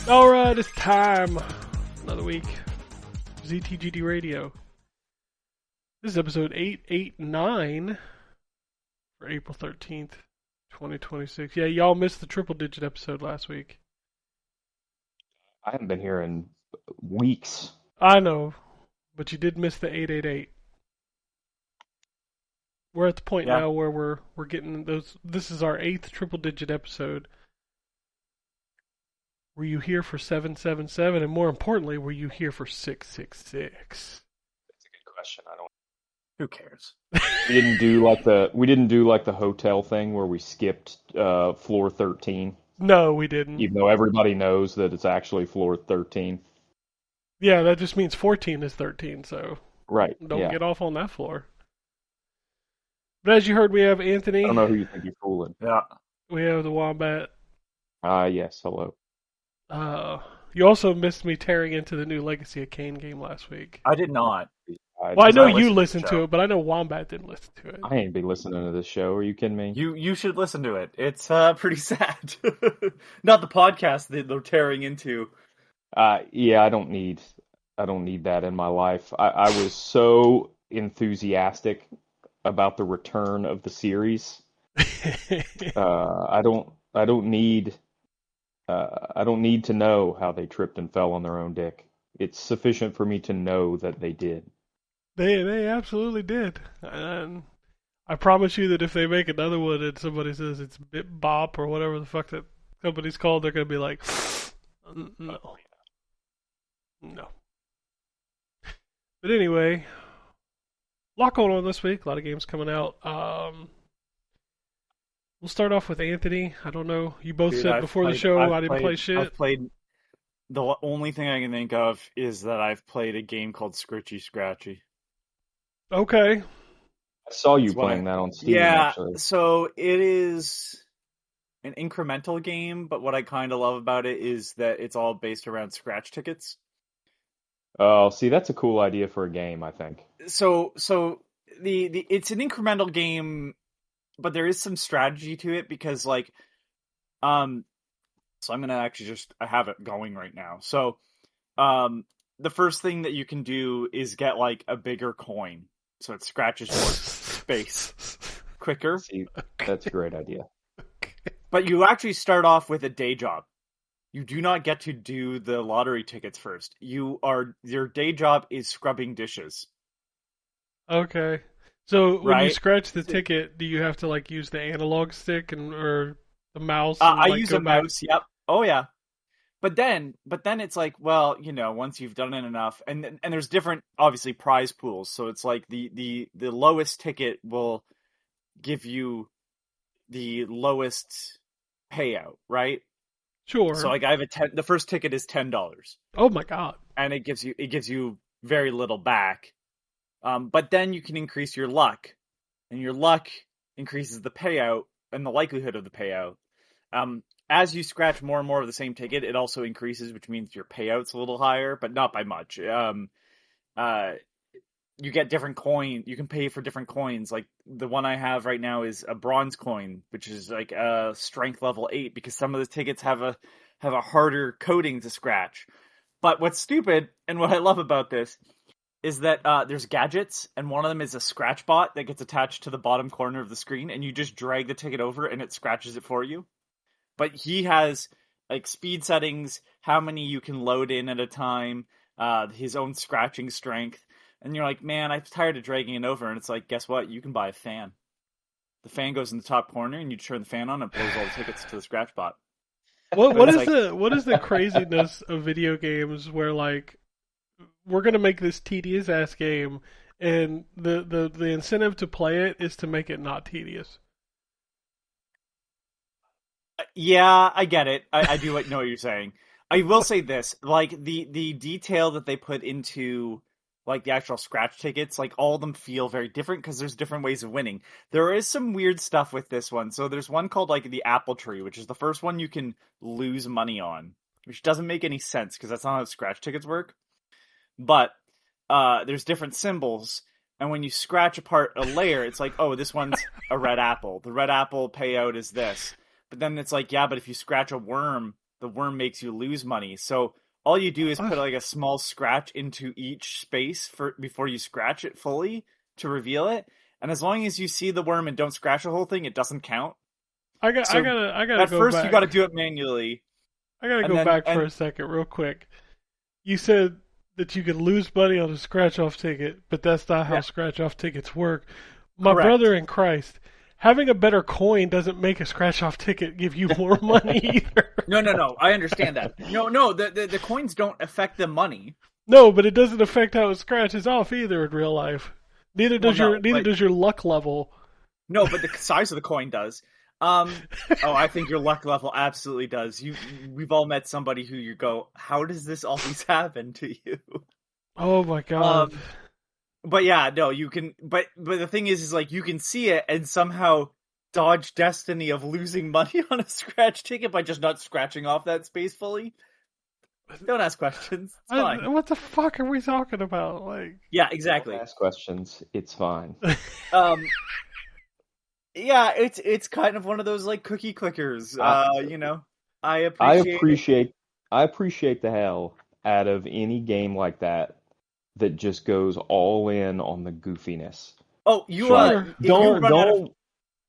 Alright, it's time. Another week. ZTGD Radio. This is episode 889 for April 13th, 2026. Yeah, y'all missed the triple digit episode last week. I haven't been here in weeks. I know, but you did miss the 888. We're at the point now where we're getting those. This is our 8th triple digit episode. Were you here for 777? And more importantly, were you here for 666? That's a good question. I don't. Who cares? We didn't do like the hotel thing where we skipped floor 13. No, we didn't. Even though everybody knows that it's actually floor 13. Yeah, that just means 14 is 13, so right. Don't get off on that floor. But as you heard, we have Anthony. I don't know who you think you're fooling. Yeah. We have the Wombat. Yes, hello. You also missed me tearing into the new Legacy of Kain game last week. I did not. Well, I know you listened to it, but I know Wombat didn't listen to it. I ain't be listening to this show. Are you kidding me? You should listen to it. It's pretty sad. Not the podcast that they're tearing into. Yeah, I don't need that in my life. I was so enthusiastic about the return of the series. I don't need to know how they tripped and fell on their own dick. It's sufficient for me to know that they did. They absolutely did. And I promise you that if they make another one and somebody says it's Bip Bop or whatever the fuck that company's called, they're going to be like, no. No. But anyway, a lot going on this week. A lot of games coming out. We'll start off with Anthony. I don't know. You both said before the show I didn't play shit. I've played. The only thing I can think of is that I've played a game called Scritchy Scratchy. Okay. I saw you playing that on Steam, actually. So it is an incremental game, but what I kind of love about it is that it's all based around scratch tickets. Oh, see, that's a cool idea for a game, I think. So the it's an incremental game, but there is some strategy to it because so I'm gonna actually I have it going right now. So the first thing that you can do is get like a bigger coin, so it scratches more space quicker. See, that's a great idea. But you actually start off with a day job. You do not get to do the lottery tickets first. Your day job is scrubbing dishes. Okay. So when you scratch the ticket, do you have to like use the analog stick or the mouse? And, I use a mouse. Yep. Oh yeah. But then it's like, well, once you've done it enough, and there's different, obviously, prize pools. So it's like the lowest ticket will give you the lowest payout, right? Sure. So like I have the first ticket is $10. Oh my god. And it gives you very little back. But then you can increase your luck, and your luck increases the payout and the likelihood of the payout. As you scratch more and more of the same ticket, it also increases, which means your payout's a little higher, but not by much. You get different coins. You can pay for different coins. Like the one I have right now is a bronze coin, which is like a strength level 8, because some of the tickets have a harder coating to scratch. But what's stupid, and what I love about this, is that there's gadgets, and one of them is a scratch bot that gets attached to the bottom corner of the screen, and you just drag the ticket over, and it scratches it for you. But he has like speed settings, how many you can load in at a time, his own scratching strength, and you're like, man, I'm tired of dragging it over. And it's like, guess what? You can buy a fan. The fan goes in the top corner, and you turn the fan on, and it blows all the tickets to the scratch bot. What is the craziness of video games where like we're gonna make this tedious ass game, and the incentive to play it is to make it not tedious? Yeah, I get it. I do know what you're saying. I will say this, like the detail that they put into like the actual scratch tickets, like all of them feel very different because there's different ways of winning. There is some weird stuff with this one. So there's one called like the apple tree, which is the first one you can lose money on, which doesn't make any sense because that's not how scratch tickets work. But there's different symbols, and when you scratch apart a layer, it's like, oh, this one's a red apple. The red apple payout is this. But then it's like, yeah, but if you scratch a worm the worm makes you lose money. So all you do is What? put like a small scratch into each space before you scratch it fully to reveal it. And as long as you see the worm and don't scratch the whole thing, it doesn't count. I So gotta at go first back. you got to do it manually. I gotta And go then back for a second, real quick. You said that you could lose money on a scratch-off ticket, but that's not how Yeah. scratch-off tickets work. My Correct. brother in Christ, having a better coin doesn't make a scratch-off ticket give you more money either. No. I understand that. No. The coins don't affect the money. No, but it doesn't affect how it scratches off either in real life. Neither does Well, no, does your luck level. No, but the size of the coin does. I think your luck level absolutely does. We've all met somebody who you go, how does this always happen to you? Oh my god. But yeah, no, you can. But the thing is like you can see it and somehow dodge destiny of losing money on a scratch ticket by just not scratching off that space fully. Don't ask questions. It's fine. What the fuck are we talking about? Like, Yeah, exactly. Don't ask questions. It's fine. Yeah, it's kind of one of those like cookie clickers. I appreciate the hell out of any game like that just goes all in on the goofiness. Oh, you Sure. if you run out of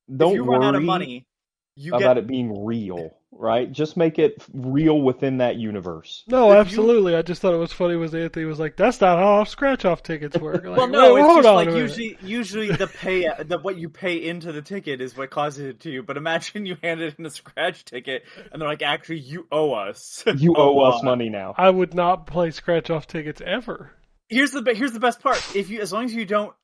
worry money, you about get it being real, right? Just make it real within that universe. no, If absolutely. I just thought it was funny was Anthony was like, "That's not how scratch-off tickets work." Like, well, no, wait, it's hold just on like a minute. usually what you pay into the ticket is what causes it to you. But imagine you handed in a scratch ticket and they're like, actually, you owe us. You owe us money now. I would not play scratch-off tickets ever. Here's the best part. As long as you don't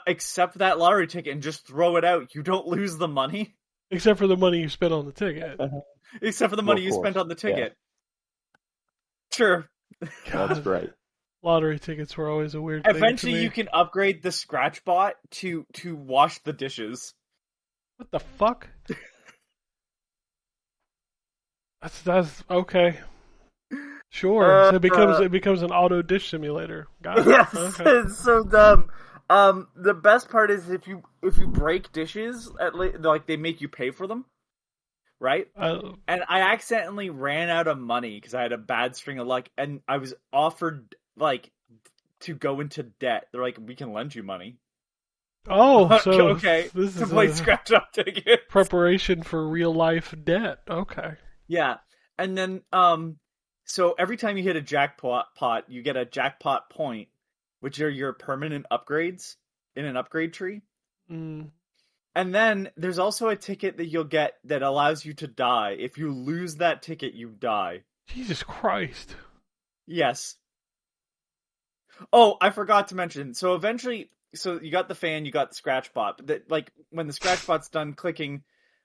accept that lottery ticket and just throw it out, you don't lose the money. Except for the money you spent on the ticket. Except for the money you spent on the ticket. Yeah. Sure. That's great. Lottery tickets were always a weird thing. Eventually, you can upgrade the scratch bot to wash the dishes. What the fuck? That's okay. Sure. So it becomes an auto dish simulator. Got it. Yes, Okay. it's so dumb. The best part is if you break dishes, like they make you pay for them, right? And I accidentally ran out of money because I had a bad string of luck, and I was offered like to go into debt. They're like, we can lend you money. Oh, so okay. This to is play a scratch-off tickets. preparation for real life debt. Okay. Yeah, and then so every time you hit a jackpot, you get a jackpot point, which are your permanent upgrades in an upgrade tree. Mm. And then there's also a ticket that you'll get that allows you to die. If you lose that ticket, you die. Jesus Christ. Yes. Oh, I forgot to mention. So eventually, you got the fan, you got the scratch bot. But that, like when the scratch bot's done clicking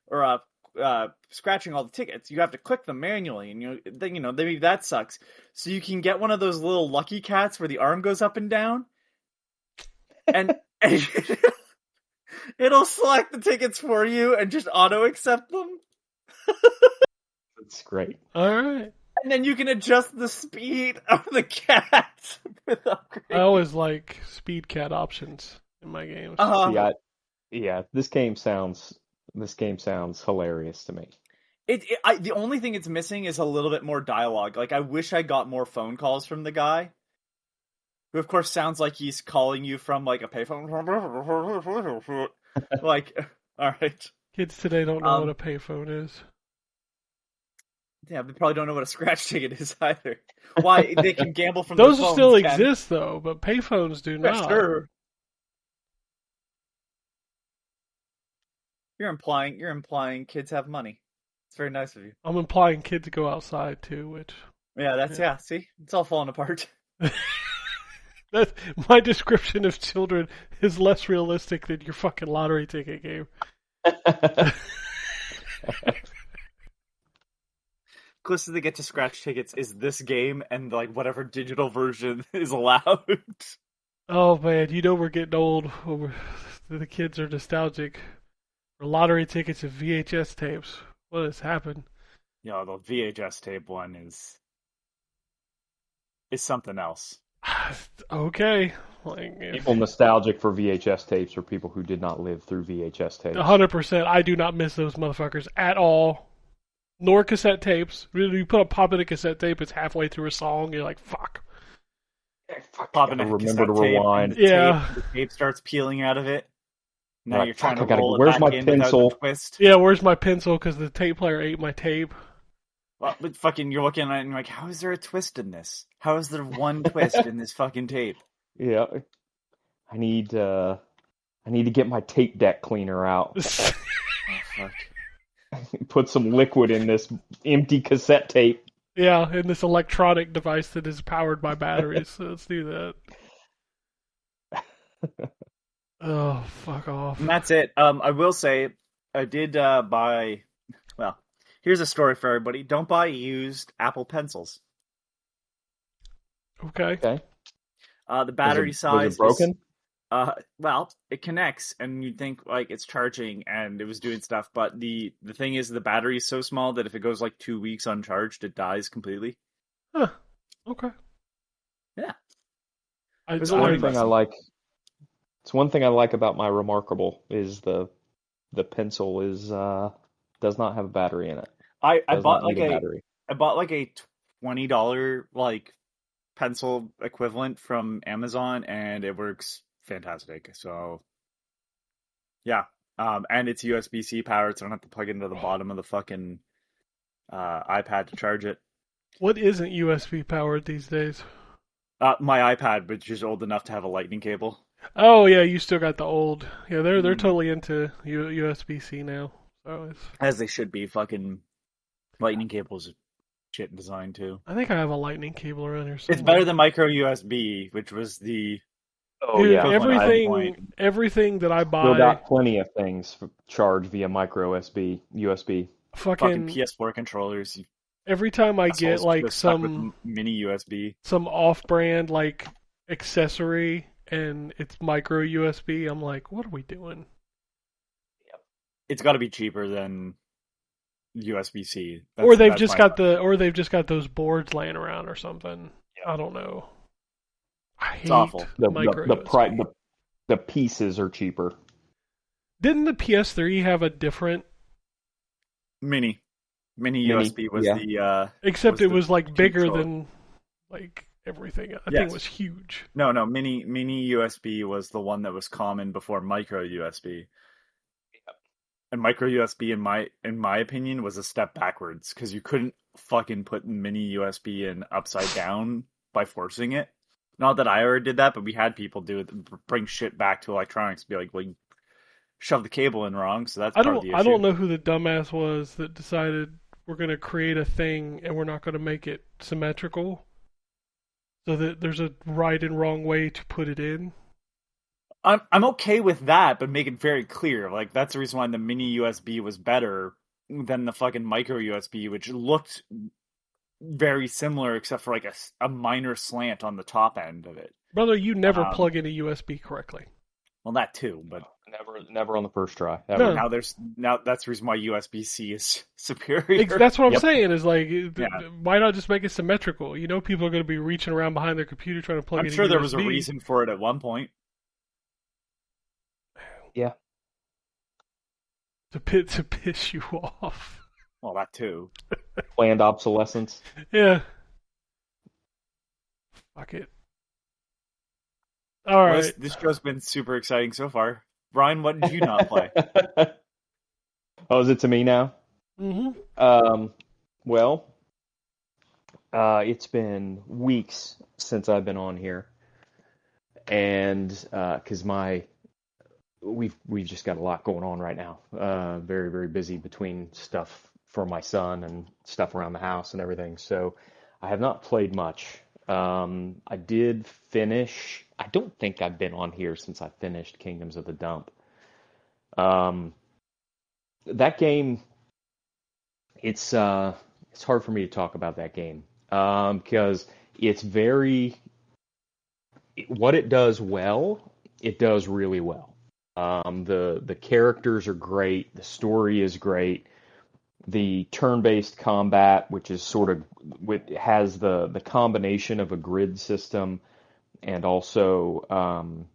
or scratching all the tickets, you have to click them manually, and maybe that sucks. So you can get one of those little lucky cats where the arm goes up and down, and it'll select the tickets for you and just auto accept them. That's great. All right. And then you can adjust the speed of the cat with upgrades. I always like speed cat options in my games. This game sounds hilarious to me. The only thing it's missing is a little bit more dialogue. Like, I wish I got more phone calls from the guy, who of course sounds like he's calling you from like a payphone. Like, all right. Kids today don't know what a payphone is. Yeah, they probably don't know what a scratch ticket is either. Why they can gamble from those their phones, still exist though, but payphones do not. Sure. You're implying kids have money. It's very nice of you. I'm implying kids go outside too, which yeah. See, it's all falling apart. That's my description of children is less realistic than your fucking lottery ticket game. Closest they get to scratch tickets is this game and like whatever digital version is allowed. Oh man, we're getting old. The kids are nostalgic. For lottery tickets and VHS tapes. What has happened? Yeah, the VHS tape one is something else. Okay. People nostalgic for VHS tapes are people who did not live through VHS tapes. 100%. I do not miss those motherfuckers at all. nor cassette tapes. Really, you put a pop in a cassette tape, it's halfway through a song, you're like, fuck. Pop in a remember to cassette tape, rewind. and Yeah. the tape starts peeling out of it. Now Like, you're trying fuck, to roll it where's back my in without pencil? the twist. Yeah, where's my pencil? Because the tape player ate my tape. Well, but fucking, you're looking at it and you're like, how is there a twist in this? How is there one twist in this fucking tape? Yeah. I need to get my tape deck cleaner out. Oh, fuck. Put some liquid in this empty cassette tape. Yeah, in this electronic device that is powered by batteries. So let's do that. Oh, fuck off. And that's it. I will say, I did buy. Well, here's a story for everybody. Don't buy used Apple pencils. Okay. The battery size was it broken? Well, it connects, and you'd think like it's charging and it was doing stuff, but the thing is, the battery is so small that if it goes like 2 weeks uncharged, it dies completely. Huh. Okay. Yeah. It's one thing I like. It's one thing I like about my Remarkable is the pencil is does not have a battery in it. I Does bought not need like a a battery. I bought like a $20 like pencil equivalent from Amazon, and it works fantastic. So yeah, and it's USB-C powered, so I don't have to plug it into the bottom of the fucking iPad to charge it. What isn't USB powered these days? My iPad, which is old enough to have a lightning cable. Oh yeah, you still got the old. Yeah, they're totally into USB-C now. So it's... As they should be. Fucking lightning cables, shit design too. I think I have a lightning cable around here somewhere. It's better than micro USB, which was the. Oh Dude, yeah, everything that I buy. Still got plenty of things charged via micro USB. Fucking PS4 controllers. Every time I get like some mini USB, some off-brand like accessory, and it's micro USB, I'm like, what are we doing? It's got to be cheaper than USB-C. Or they've just got those boards laying around or something. Yeah. I don't know. I hate awful. The pieces are cheaper. Didn't the PS3 have a different mini USB was the except it was like bigger than like everything. I think it was huge. No, mini USB was the one that was common before micro USB. And micro USB, in my opinion, was a step backwards because you couldn't fucking put mini USB in upside down by forcing it. Not that I ever did that, but we had people do it, bring shit back to electronics, be like, well, you shoved the cable in wrong, so that's part of the issue. I don't know who the dumbass was that decided we're going to create a thing and we're not going to make it symmetrical so that there's a right and wrong way to put it in. I'm okay with that, but make it very clear. Like, that's the reason why the mini USB was better than the fucking micro USB, which looked very similar except for like a minor slant on the top end of it. Brother, you never plug in a USB correctly. Well, that too, but never on the first try. Ever. No. Now that's the reason why USB-C is superior. That's what I'm saying. Is like, why not just make it symmetrical? You know, people are going to be reaching around behind their computer trying to plug in. I'm sure there was a reason for it at one point. Yeah. To piss you off. Well, that too. Planned obsolescence. Yeah. Fuck it. All right. This show's been super exciting so far. Brian, what did you not play? Oh, is it to me now? Mm-hmm. Well, it's been weeks since I've been on here, and because we've just got a lot going on right now. Very, very busy between stuff for my son and stuff around the house and everything. So I have not played much. I did finish. I don't think I've been on here since I finished Kingdoms of the Dump. That game, it's hard for me to talk about that game because it's what it does well, it does really well. The characters are great, the story is great. The turn-based combat, which is has the combination of a grid system and also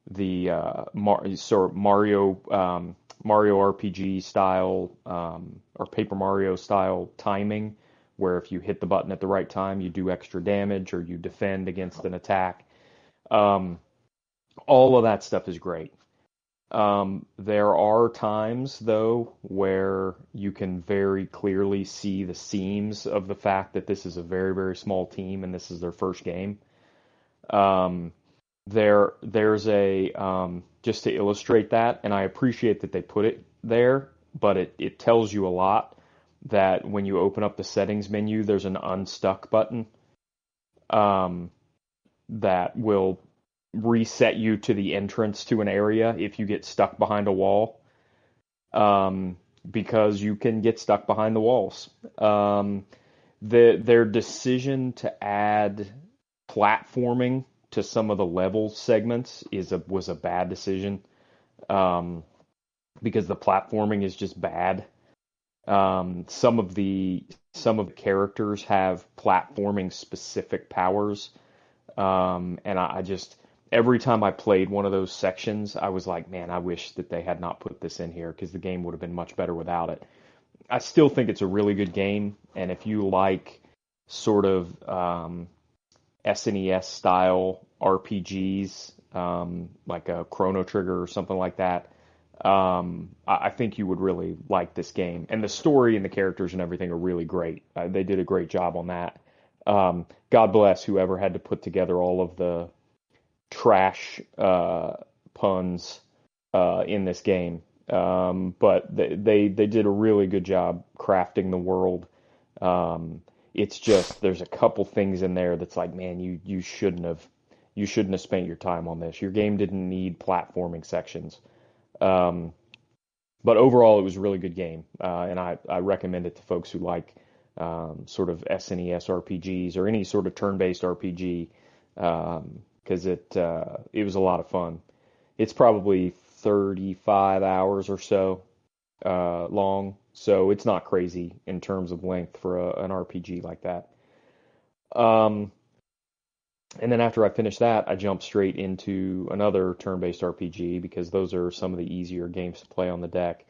the Mario Mario RPG style or Paper Mario style timing, where if you hit the button at the right time, you do extra damage or you defend against an attack. Um, all of that stuff is great. There are times, though, where you can very clearly see the seams of the fact that this is a very, very small team and this is their first game. Um, there's a just to illustrate that, and I appreciate that they put it there, but it tells you a lot that when you open up the settings menu, there's an unstuck button um, that will reset you to the entrance to an area if you get stuck behind a wall, because you can get stuck behind the walls. Their decision to add platforming to some of the level segments was a bad decision, because the platforming is just bad. Some of the characters have platforming specific powers, and I just every time I played one of those sections, I was like, man, I wish that they had not put this in here because the game would have been much better without it. I still think it's a really good game, and if you like sort of SNES style RPGs, like a Chrono Trigger or something like that, I think you would really like this game. And the story and the characters and everything are really great. They did a great job on that. God bless whoever had to put together all of the trash puns in this game. But they did a really good job crafting the world. It's just there's a couple things in there that's like, man, you shouldn't have spent your time on this. Your game didn't need platforming sections. But overall, it was a really good game, and I recommend it to folks who like sort of SNES RPGs or any sort of turn-based RPG, because it was a lot of fun. It's probably 35 hours or so long, so it's not crazy in terms of length for an RPG like that. And then after I finished that, I jumped straight into another turn-based RPG because those are some of the easier games to play on the deck.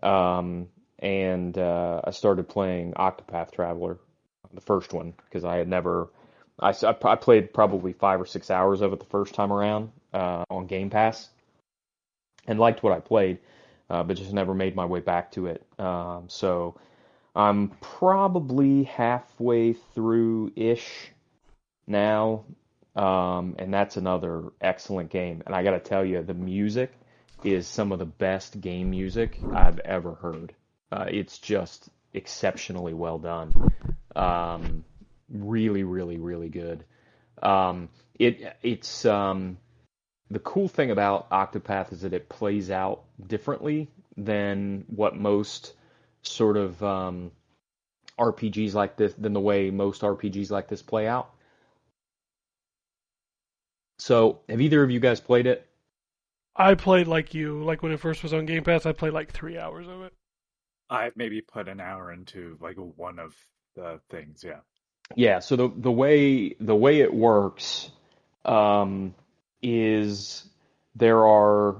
And I started playing Octopath Traveler, the first one, because I had never. I played probably 5 or 6 hours of it the first time around on Game Pass, and liked what I played, but just never made my way back to it. So I'm probably halfway through-ish now, and that's another excellent game. And I got to tell you, the music is some of the best game music I've ever heard. It's just exceptionally well done. Really, really, really good. It's the cool thing about Octopath is that it plays out differently than what most sort of RPGs like this, than the way most RPGs like this play out. So, have either of you guys played it? I played like you. Like when it first was on Game Pass, I played like 3 hours of it. I've maybe put an hour into like one of the things. Yeah. Yeah. So the way it works is there are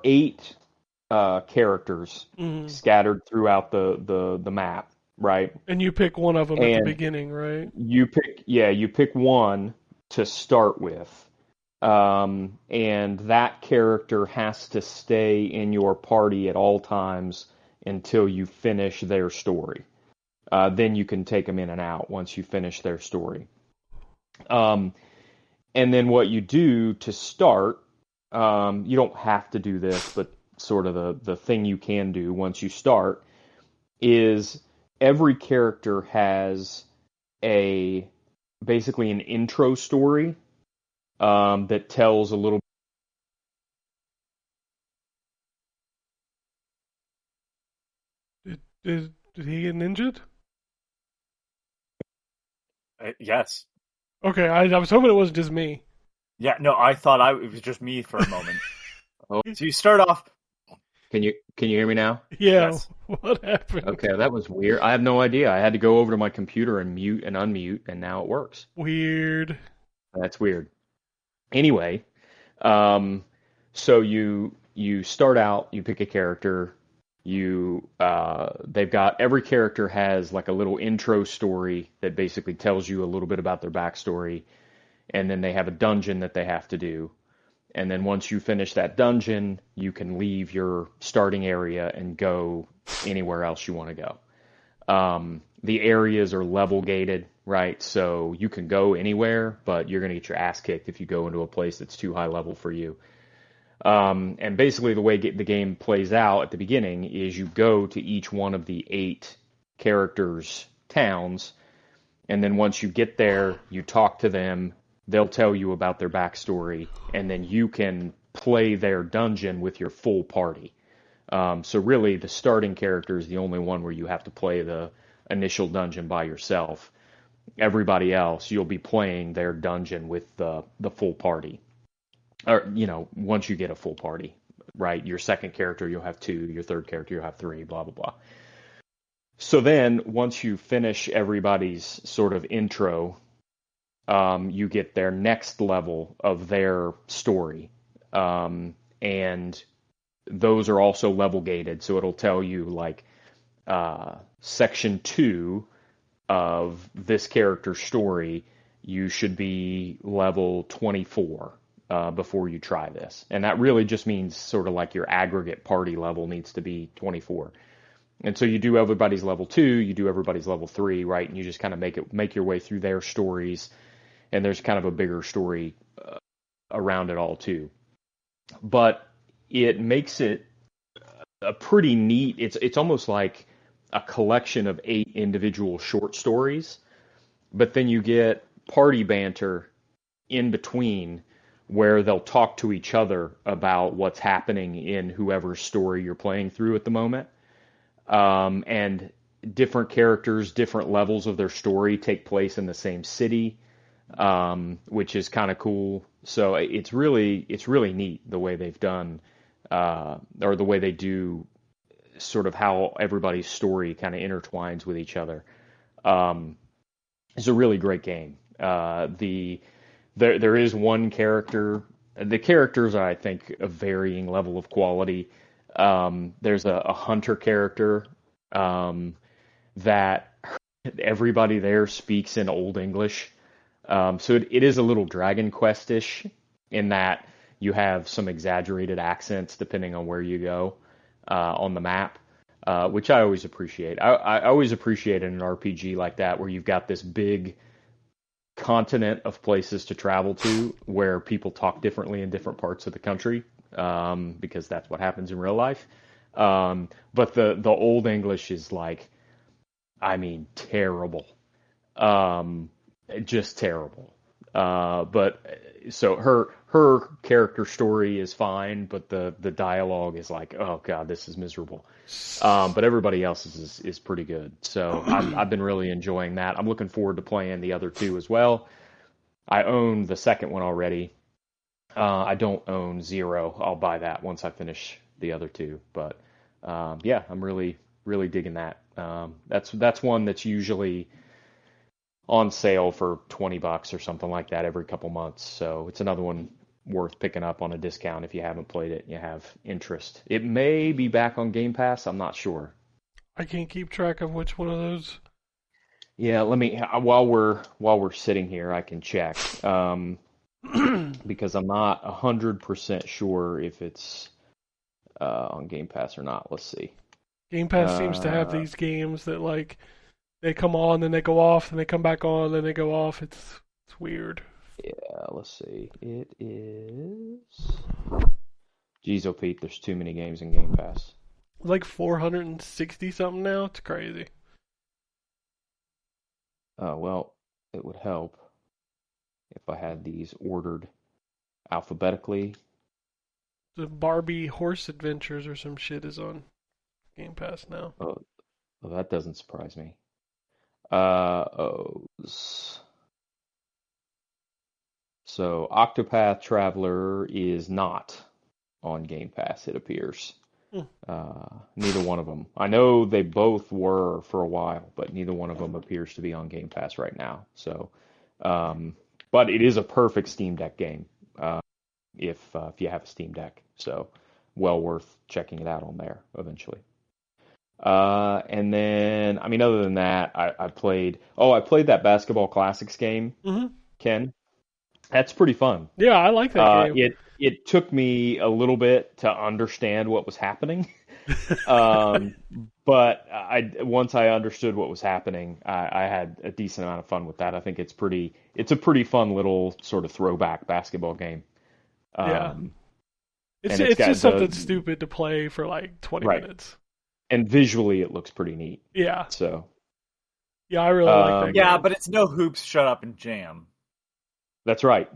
8 characters scattered throughout the map, right? And you pick one of them at the beginning, right? You pick one to start with. And that character has to stay in your party at all times until you finish their story. Then you can take them in and out once you finish their story. And then what you do to start, you don't have to do this, but sort of the thing you can do once you start is every character has basically an intro story that tells a little. Did he get injured? Yes. Okay, I was hoping it wasn't just me. Yeah. No, I thought it was just me for a moment. Oh, So you start off. can you hear me now? Yeah, Yes. what happened? Okay, that was weird. I have no idea. I had to go over to my computer and mute and unmute, and now it works. Weird. That's weird. Anyway, so you you start out, you pick a character, they've got every character has like a little intro story that basically tells you a little bit about their backstory, and then they have a dungeon that they have to do. And then once you finish that dungeon, you can leave your starting area and go anywhere else you want to go. The areas are level gated, right? So you can go anywhere, but you're going to get your ass kicked if you go into a place that's too high level for you. And basically the way the game plays out at the beginning is you go to each one of the 8 characters' towns, and then once you get there, you talk to them, they'll tell you about their backstory, and then you can play their dungeon with your full party. So really, the starting character is the only one where you have to play the initial dungeon by yourself. Everybody else, you'll be playing their dungeon with the full party. Or, once you get a full party, right? Your second character, you'll have 2. Your third character, you'll have 3, blah, blah, blah. So then, once you finish everybody's sort of intro, you get their next level of their story. And those are also level gated, so it'll tell you like section 2 of this character's story, you should be level 24 before you try this. And that really just means sort of like your aggregate party level needs to be 24. And so you do everybody's level 2, you do everybody's level 3, right? And you just kind of make your way through their stories, and there's kind of a bigger story around it all too. But it makes it a pretty neat. It's almost like a collection of 8 individual short stories, but then you get party banter in between where they'll talk to each other about what's happening in whoever's story you're playing through at the moment. And different characters, different levels of their story take place in the same city, which is kind of cool. So it's really neat the way they've done, or the way they do sort of how everybody's story kind of intertwines with each other. It's a really great game. There is one character. The characters are, I think, a varying level of quality. There's a hunter character that everybody there speaks in Old English. So it is a little Dragon Quest-ish in that you have some exaggerated accents depending on where you go on the map, which I always appreciate. I always appreciate in an RPG like that where you've got this big continent of places to travel to where people talk differently in different parts of the country, because that's what happens in real life. But the Old English is like, I mean, terrible. Just terrible. But so her character story is fine, but the dialogue is like, oh god, this is miserable. But everybody else's is pretty good. So I've been really enjoying that. I'm looking forward to playing the other 2 as well. I own the second one already. I don't own Zero. I'll buy that once I finish the other 2. But yeah, I'm really digging that. That's one that's usually on sale for $20 or something like that every couple months. So it's another one worth picking up on a discount if you haven't played it and you have interest. It may be back on Game Pass. I'm not sure. I can't keep track of which one of those. Yeah, let me while we're sitting here, I can check because I'm not 100% sure if it's on Game Pass or not. Let's see. Game Pass seems to have these games that like they come on, then they go off, then they come back on, then they go off. It's weird. Yeah, let's see. It is. Jeez, oh Pete, there's too many games in Game Pass. Like 460 something now. It's crazy. Well, it would help if I had these ordered alphabetically. The Barbie Horse Adventures or some shit is on Game Pass now. Oh, well, that doesn't surprise me. So Octopath Traveler is not on Game Pass, it appears. Neither one of them. I know they both were for a while, but neither one of them appears to be on Game Pass right now. So, but it is a perfect Steam Deck game if you have a Steam Deck. So well worth checking it out on there eventually. And then, I mean, other than that, I played that Basketball Classics game, Hmm. Ken. That's pretty fun. Yeah, I like that game. It took me a little bit to understand what was happening. But once I understood what was happening, I had a decent amount of fun with that. I think it's a pretty fun little sort of throwback basketball game. Yeah. It's And it's got just something stupid to play for like 20 Right. minutes. And visually it looks pretty neat. Yeah. So Yeah, I really like that game. Yeah, but it's no hoops, shut up, and jam. that's right.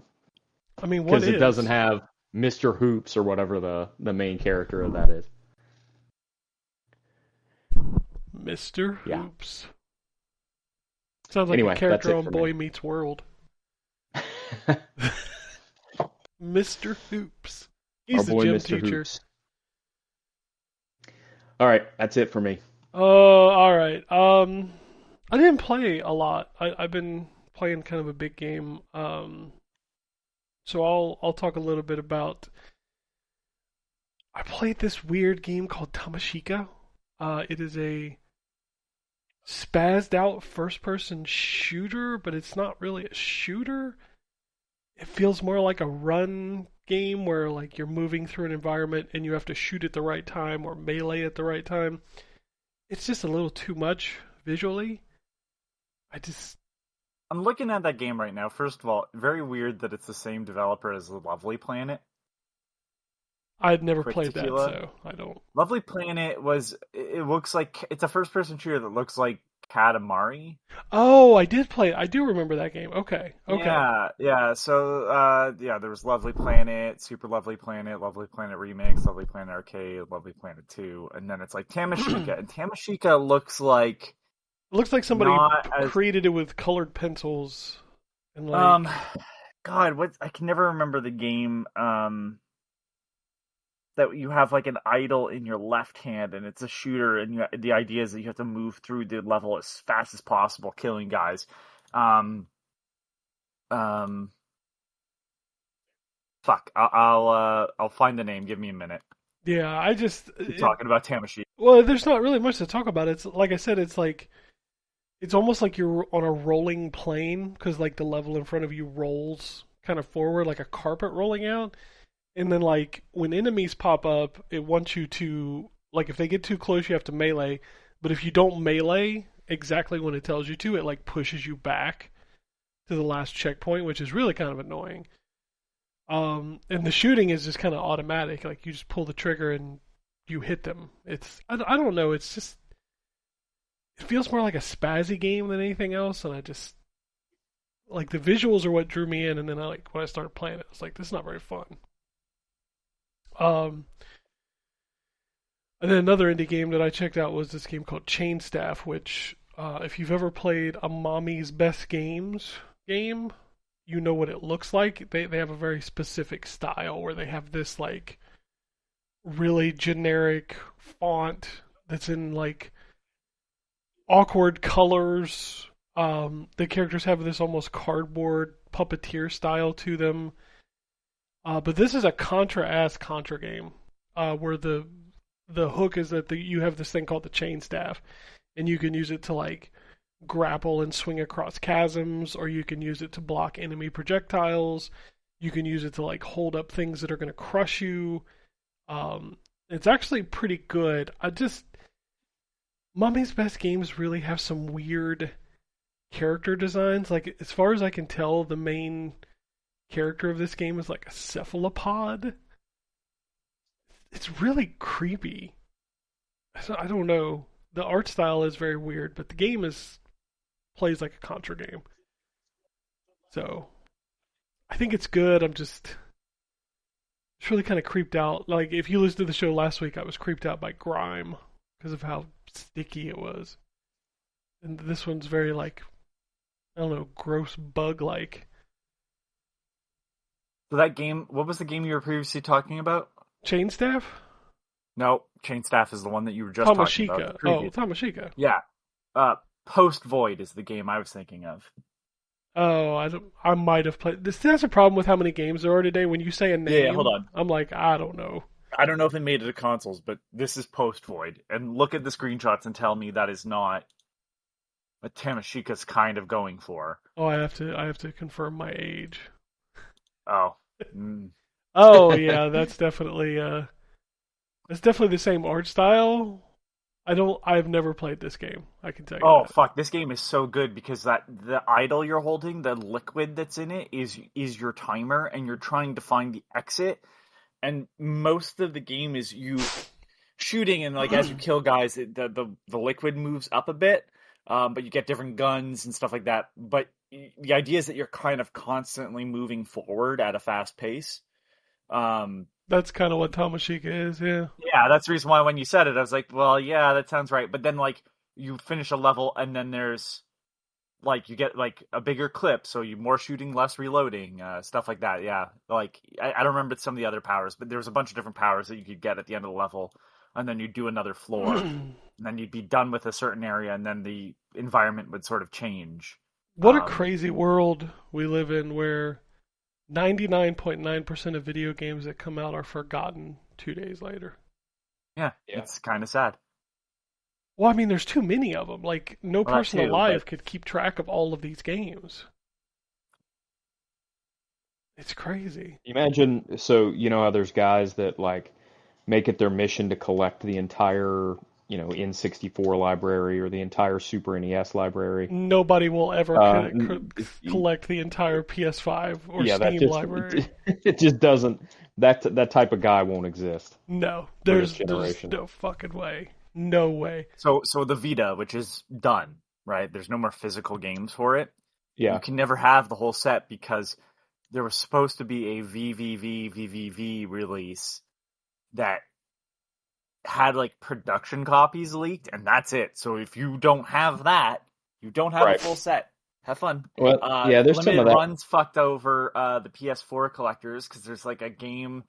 I mean, what Because is? it doesn't have Mr. Hoops or whatever the main character of that is. Mr. Yeah. Hoops. Sounds like Anyway, a character that's it on for Boy me. Meets World. Mr. Hoops. He's Our the boy gym Mr. teacher. Hoops. All right, that's it for me. Oh, all right. I didn't play a lot. I've been playing kind of a big game. So I'll talk a little bit about. I played this weird game called Tamashika. It is a spazzed out first person shooter, but it's not really a shooter. It feels more like a run game where like you're moving through an environment and you have to shoot at the right time or melee at the right time. It's just a little too much visually. I'm looking at that game right now. First of all, very weird that it's the same developer as the Lovely Planet. I'd never Quick played Tequila. that, so I don't. Lovely Planet it looks like, it's a first-person shooter that looks like Katamari. Oh, I did play. I do remember that game. Okay. Yeah. So, there was Lovely Planet, Super Lovely Planet Remix, Lovely Planet Arcade, Lovely Planet 2, and then it's like Tamashika. And Tamashika looks like... It looks like somebody not as... created it with colored pencils and like. God, I can never remember the game. That you have like an idol in your left hand, and it's a shooter, and the idea is that you have to move through the level as fast as possible, killing guys. Fuck, I'll find the name. Give me a minute. Yeah, Keep talking about Tamashika. Well, there's not really much to talk about. It's like I said, it's almost like you're on a rolling plane because like the level in front of you rolls kind of forward, like a carpet rolling out. And then, like, when enemies pop up, it wants you to, like, if they get too close, you have to melee. But if you don't melee exactly when it tells you to, it, like, pushes you back to the last checkpoint, which is really kind of annoying. And the shooting is just kind of automatic. Like, you just pull the trigger and you hit them. I don't know, it's just, it feels more like a spazzy game than anything else. And I just, like, the visuals are what drew me in. And then, when I started playing it, I was like, this is not very fun. And then another indie game that I checked out was this game called Chain Staff, which, if you've ever played a Mommy's Best Games game, you know what it looks like. They have a very specific style where they have this, like, really generic font that's in, like, awkward colors. The characters have this almost cardboard puppeteer style to them. But this is a Contra-ass Contra game, where the hook is that you have this thing called the chain staff, and you can use it to like grapple and swing across chasms, or you can use it to block enemy projectiles. You can use it to like hold up things that are going to crush you. It's actually pretty good. Mommy's Best Games really have some weird character designs. Like, as far as I can tell, the main character of this game is like a cephalopod. It's really creepy. I don't know. The art style is very weird, but the game plays like a Contra game. So I think it's good. It's really kind of creeped out. Like, if you listened to the show last week, I was creeped out by grime because of how sticky it was. And this one's very, like, I don't know, gross bug-like. So that game, what was the game you were previously talking about? Chain Staff? No, Chain Staff is the one that you were just talking about. Tamashika. Yeah. Post Void is the game I was thinking of. Oh, I might have played this. That's a problem with how many games there are today. When you say a name, hold on. I'm like, I don't know. I don't know if they made it to consoles, but this is post-Void. And look at the screenshots and tell me that is not what Tamashika's kind of going for. Oh, I have to confirm my age. Oh. Mm. Oh yeah, that's definitely the same art style. I've never played this game. I can tell you Oh that. fuck! This game is so good because the idol you're holding, the liquid that's in it, is your timer, and you're trying to find the exit. And most of the game is you shooting, and like as you kill guys, the liquid moves up a bit, but you get different guns and stuff like that. But the idea is that you're kind of constantly moving forward at a fast pace. Um, That's kind of what Tamashika is, yeah. Yeah, that's the reason why when you said it, I was like, well, yeah, that sounds right. But then, like, you finish a level, and then there's, like, you get, like, a bigger clip, so you more shooting, less reloading, stuff like that, yeah. Like, I don't remember some of the other powers, but there was a bunch of different powers that you could get at the end of the level, and then you'd do another floor, and then you'd be done with a certain area, and then the environment would sort of change. What a crazy world we live in where 99.9% of video games that come out are forgotten 2 days later. Yeah, it's kind of sad. Well, I mean, there's too many of them. Like, no Well, that person too, alive but- could keep track of all of these games. It's crazy. Imagine, so you know how there's guys that like make it their mission to collect the entire, N64 library or the entire Super NES library. Nobody will ever Uh, collect the entire PS5 or Yeah, that Steam just library. it just doesn't. That type of guy won't exist No, for this there's generation. no fucking way. No way. So the Vita, which is done, right? There's no more physical games for it. Yeah, You can never have the whole set because there was supposed to be a VVV release that had like production copies leaked, and that's it. So if you don't have that, you don't have Right. a full set. Have fun. well, yeah, there's some Limited of that. runs fucked over the PS4 collectors because there's like a game.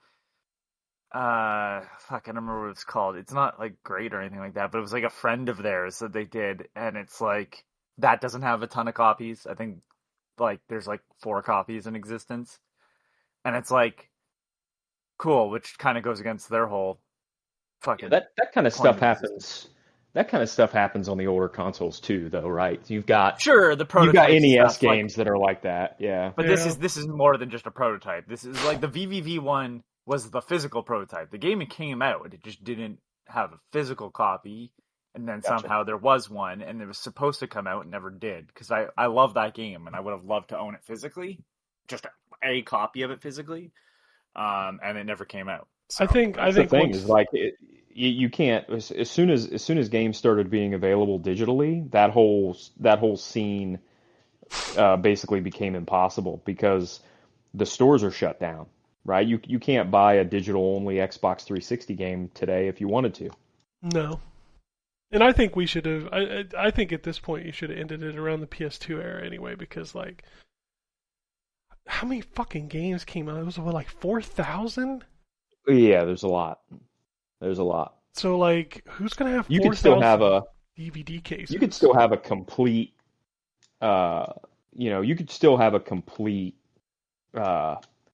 Fuck, I don't remember what it's called. It's not like great or anything like that, but it was like a friend of theirs that they did, and it's like that doesn't have a ton of copies. I think like there's like 4 copies in existence, and it's like cool, which kind of goes against their whole fucking That kind of point stuff of happens. existence. That kind of stuff happens on the older consoles too, though, right? You've got Sure, the prototypes and NES stuff, like, games that are like that. Yeah, but Yeah. this is more than just a prototype. This is like the VVV one was the physical prototype. The game came out, it just didn't have a physical copy, and then Gotcha. somehow there was one, and it was supposed to come out and never did. Because I love that game, and I would have loved to own it physically, just a copy of it physically, and it never came out. So, I think the thing once, is like you can't as soon as games started being available digitally, that whole scene basically became impossible because the stores are shut down. Right? You can't buy a digital only Xbox 360 game today if you wanted to. no. And I think we should have. I think at this point you should have ended it around the PS2 era anyway, because like, how many fucking games came out? It was what, like 4,000. Yeah, there's a lot. There's a lot. So like, who's gonna have You could still 4,000 have a DVD cases? you could still have a complete you could still have a complete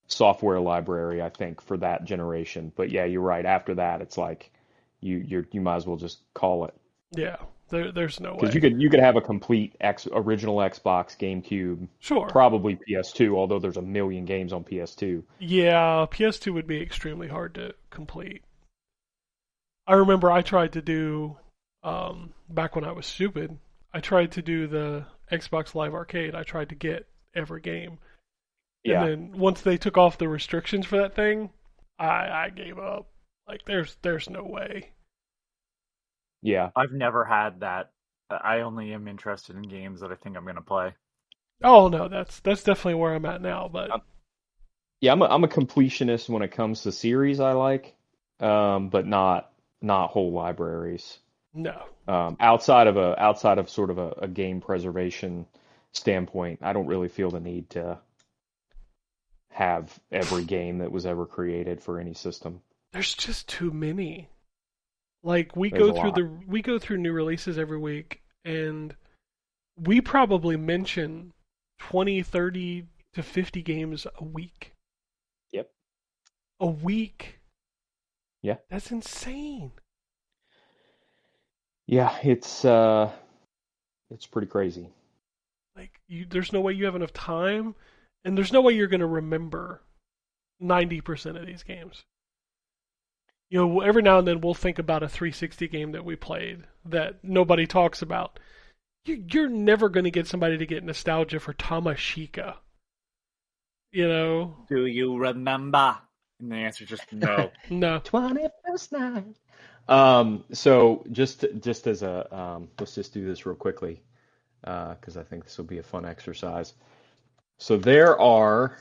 software library, I think, for that generation. But yeah, you're right. After that, it's like you might as well just call it. Yeah, there's no way. Because you could have a complete original Xbox, GameCube, Sure. probably PS2, although there's a million games on PS2. Yeah, PS2 would be extremely hard to complete. I remember I tried to do, back when I was stupid, I tried to do the Xbox Live Arcade. I tried to get every game. Yeah. And then once they took off the restrictions for that thing, I gave up. Like, there's no way. Yeah. I've never had that. I only am interested in games that I think I'm gonna play. Oh no, that's definitely where I'm at now. But Yeah, I'm a completionist when it comes to series I like, but not whole libraries. no. Outside of sort of a game preservation standpoint, I don't really feel the need to have every game that was ever created for any system. There's just too many. Like we There's go a through lot. we go through new releases every week, and we probably mention 20, 30 to 50 games a week. Yep. A week. Yeah. That's insane. Yeah, it's pretty crazy. Like, there's no way you have enough time, and there's no way you're going to remember 90% of these games. You know, every now and then we'll think about a 360 game that we played that nobody talks about. You're never going to get somebody to get nostalgia for Tamashika. You know? Do you remember? And the answer is just no. No. 21st night. So just as a let's just do this real quickly, because I think this will be a fun exercise. So there are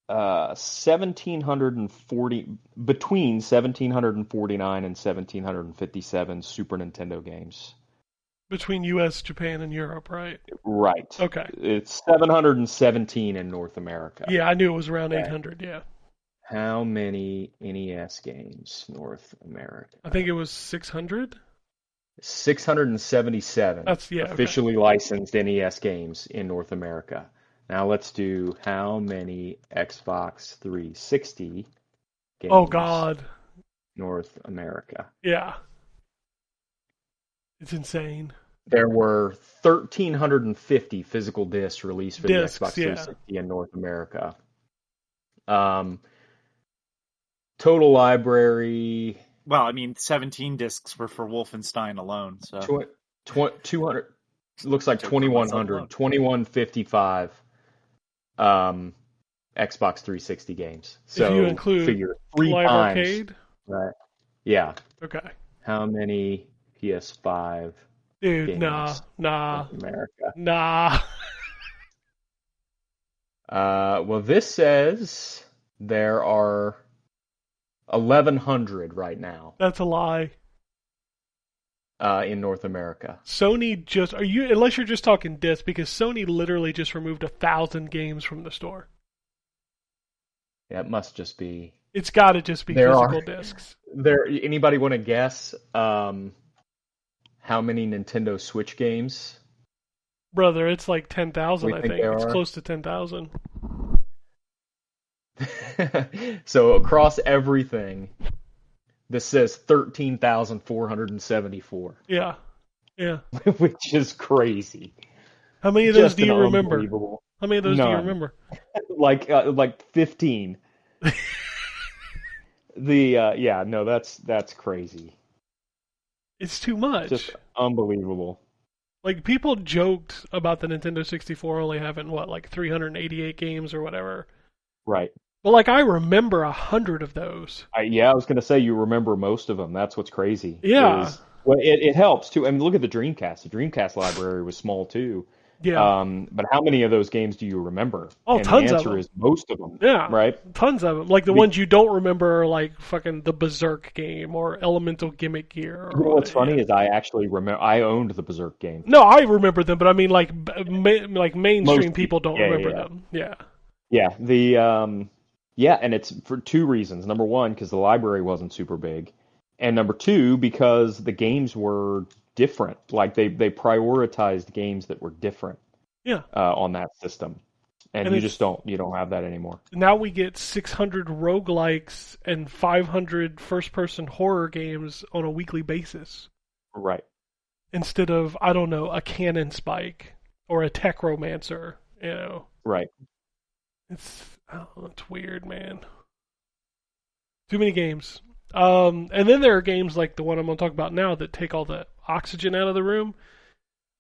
1740 between 1749 and 1757 Super Nintendo games. Between US, Japan, and Europe, right? Right. Okay. It's 717 in North America. Yeah, I knew it was around 800, yeah. How many NES games, North America? I think it was 600? 677 officially licensed NES games in North America. Now let's do how many Xbox 360 games? Oh, God. North America. Yeah. It's insane. There were 1,350 physical discs released for the Xbox 360 in North America. Total library. Well, I mean, 17 discs were for Wolfenstein alone. So 200. Looks like 2,100. 2,155 Xbox 360 games. So if you include figure 3 Live times. Arcade? Right. Yeah. Okay. How many PS5 Dude, games nah. in America? Nah. Well, this says there are 1,100 right now. That's a lie. In North America. Sony just unless you're just talking discs, because Sony literally just removed 1,000 games from the store. Yeah, it must just be. It's got to just be physical discs. Anybody want to guess how many Nintendo Switch games? Brother, it's like 10,000. I think it's close to 10,000. So across everything, this says 13,474. Yeah. Which is crazy. How many of those do you remember? How many of those do you remember? like 15. That's crazy. It's too much. Just unbelievable. Like, people joked about the Nintendo 64 only having, 388 games or whatever. Right. But, I remember 100 of those. I was going to say you remember most of them. That's what's crazy. Yeah. Well, it helps, too. I mean, look at the Dreamcast. The Dreamcast library was small, too. Yeah. But how many of those games do you remember? Oh, and tons the of them. answer is most of them. Yeah. Right? Tons of them. Like, the ones you don't remember are, fucking the Berserk game or Elemental Gimmick Gear. You know what's funny is I actually remember. I owned the Berserk game. No, I remember them, but I mean, mainstream people don't remember them. Yeah. Yeah. And it's for two reasons. Number one, because the library wasn't super big. And number two, because the games were different. Like, they prioritized games that were different. Yeah. On that system. And you don't have that anymore. Now we get 600 roguelikes and 500 first-person horror games on a weekly basis. Right. Instead of, I don't know, a Cannon Spike or a Tech Romancer, Right. It's weird, man. Too many games. And then there are games like the one I'm going to talk about now that take all the oxygen out of the room.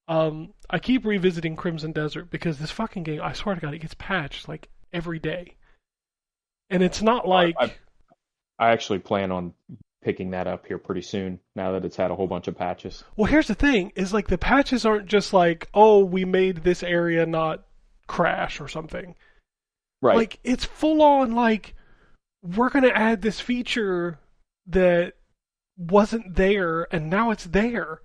I keep revisiting Crimson Desert because this fucking game, I swear to God, it gets patched every day. And it's not like... I actually plan on picking that up here pretty soon, now that it's had a whole bunch of patches. Well, here's the thing, is the patches aren't just oh, we made this area not crash or something. Right. It's full on, we're going to add this feature that wasn't there, and now it's there.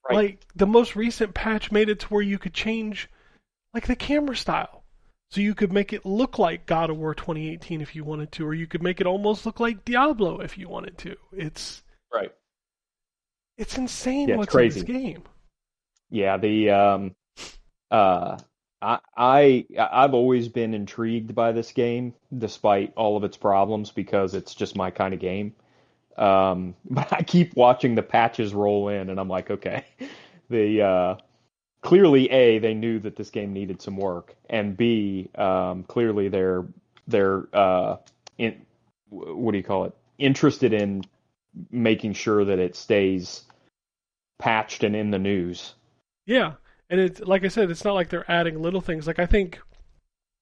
Right. The most recent patch made it to where you could change, the camera style. So you could make it look like God of War 2018 if you wanted to, or you could make it almost look like Diablo if you wanted to. It's insane what's in this game. Yeah, I've always been intrigued by this game, despite all of its problems, because it's just my kind of game. But I keep watching the patches roll in, and I'm like, okay, the clearly A, they knew that this game needed some work, and B, clearly they're in what do you call it? Interested in making sure that it stays patched and in the news. Yeah, and it's like I said, it's not like they're adding little things. Like I think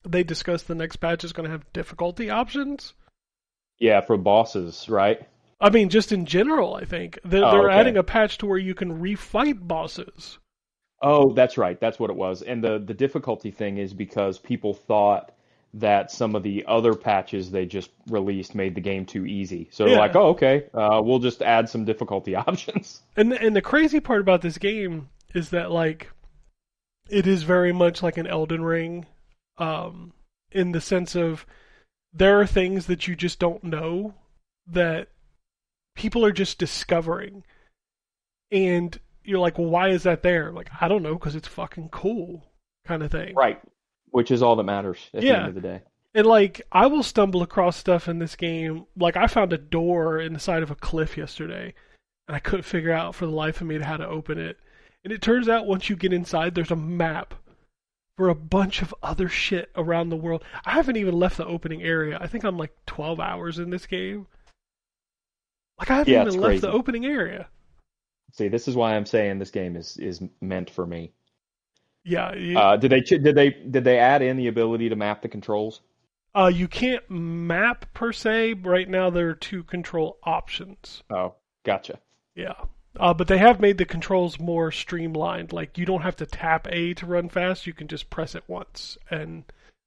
they discussed the next patch is going to have difficulty options. Yeah, for bosses, right? I mean, just in general, I think they're Okay. adding a patch to where you can refight bosses. Oh, that's right. That's what it was. And the difficulty thing is because people thought that some of the other patches they just released made the game too easy. So they're like, Yeah, oh, okay, we'll just add some difficulty options. and the crazy part about this game is that like it is very much like an Elden Ring, in the sense of there are things that you just don't know that people are just discovering, and you're like, well, why is that there? Like, I don't know, because it's fucking cool, kind of thing. Right. Which is all that matters at the end Yeah, of the day. and like I will stumble across stuff in this game. Like I found a door in the side of a cliff yesterday, and I couldn't figure out for the life of me how to open it. And it turns out once you get inside, there's a map for a bunch of other shit around the world. I haven't even left the opening area. I think I'm like 12 hours in this game. Like I haven't Yeah, it's even left the crazy. opening area. See, this is why I'm saying this game is meant for me. Yeah, Did they add in the ability to map the controls? you can't map per se. Right now, there are two control options. Oh, gotcha. Yeah. But they have made the controls more streamlined. Like, you don't have to tap A to run fast. You can just press it once and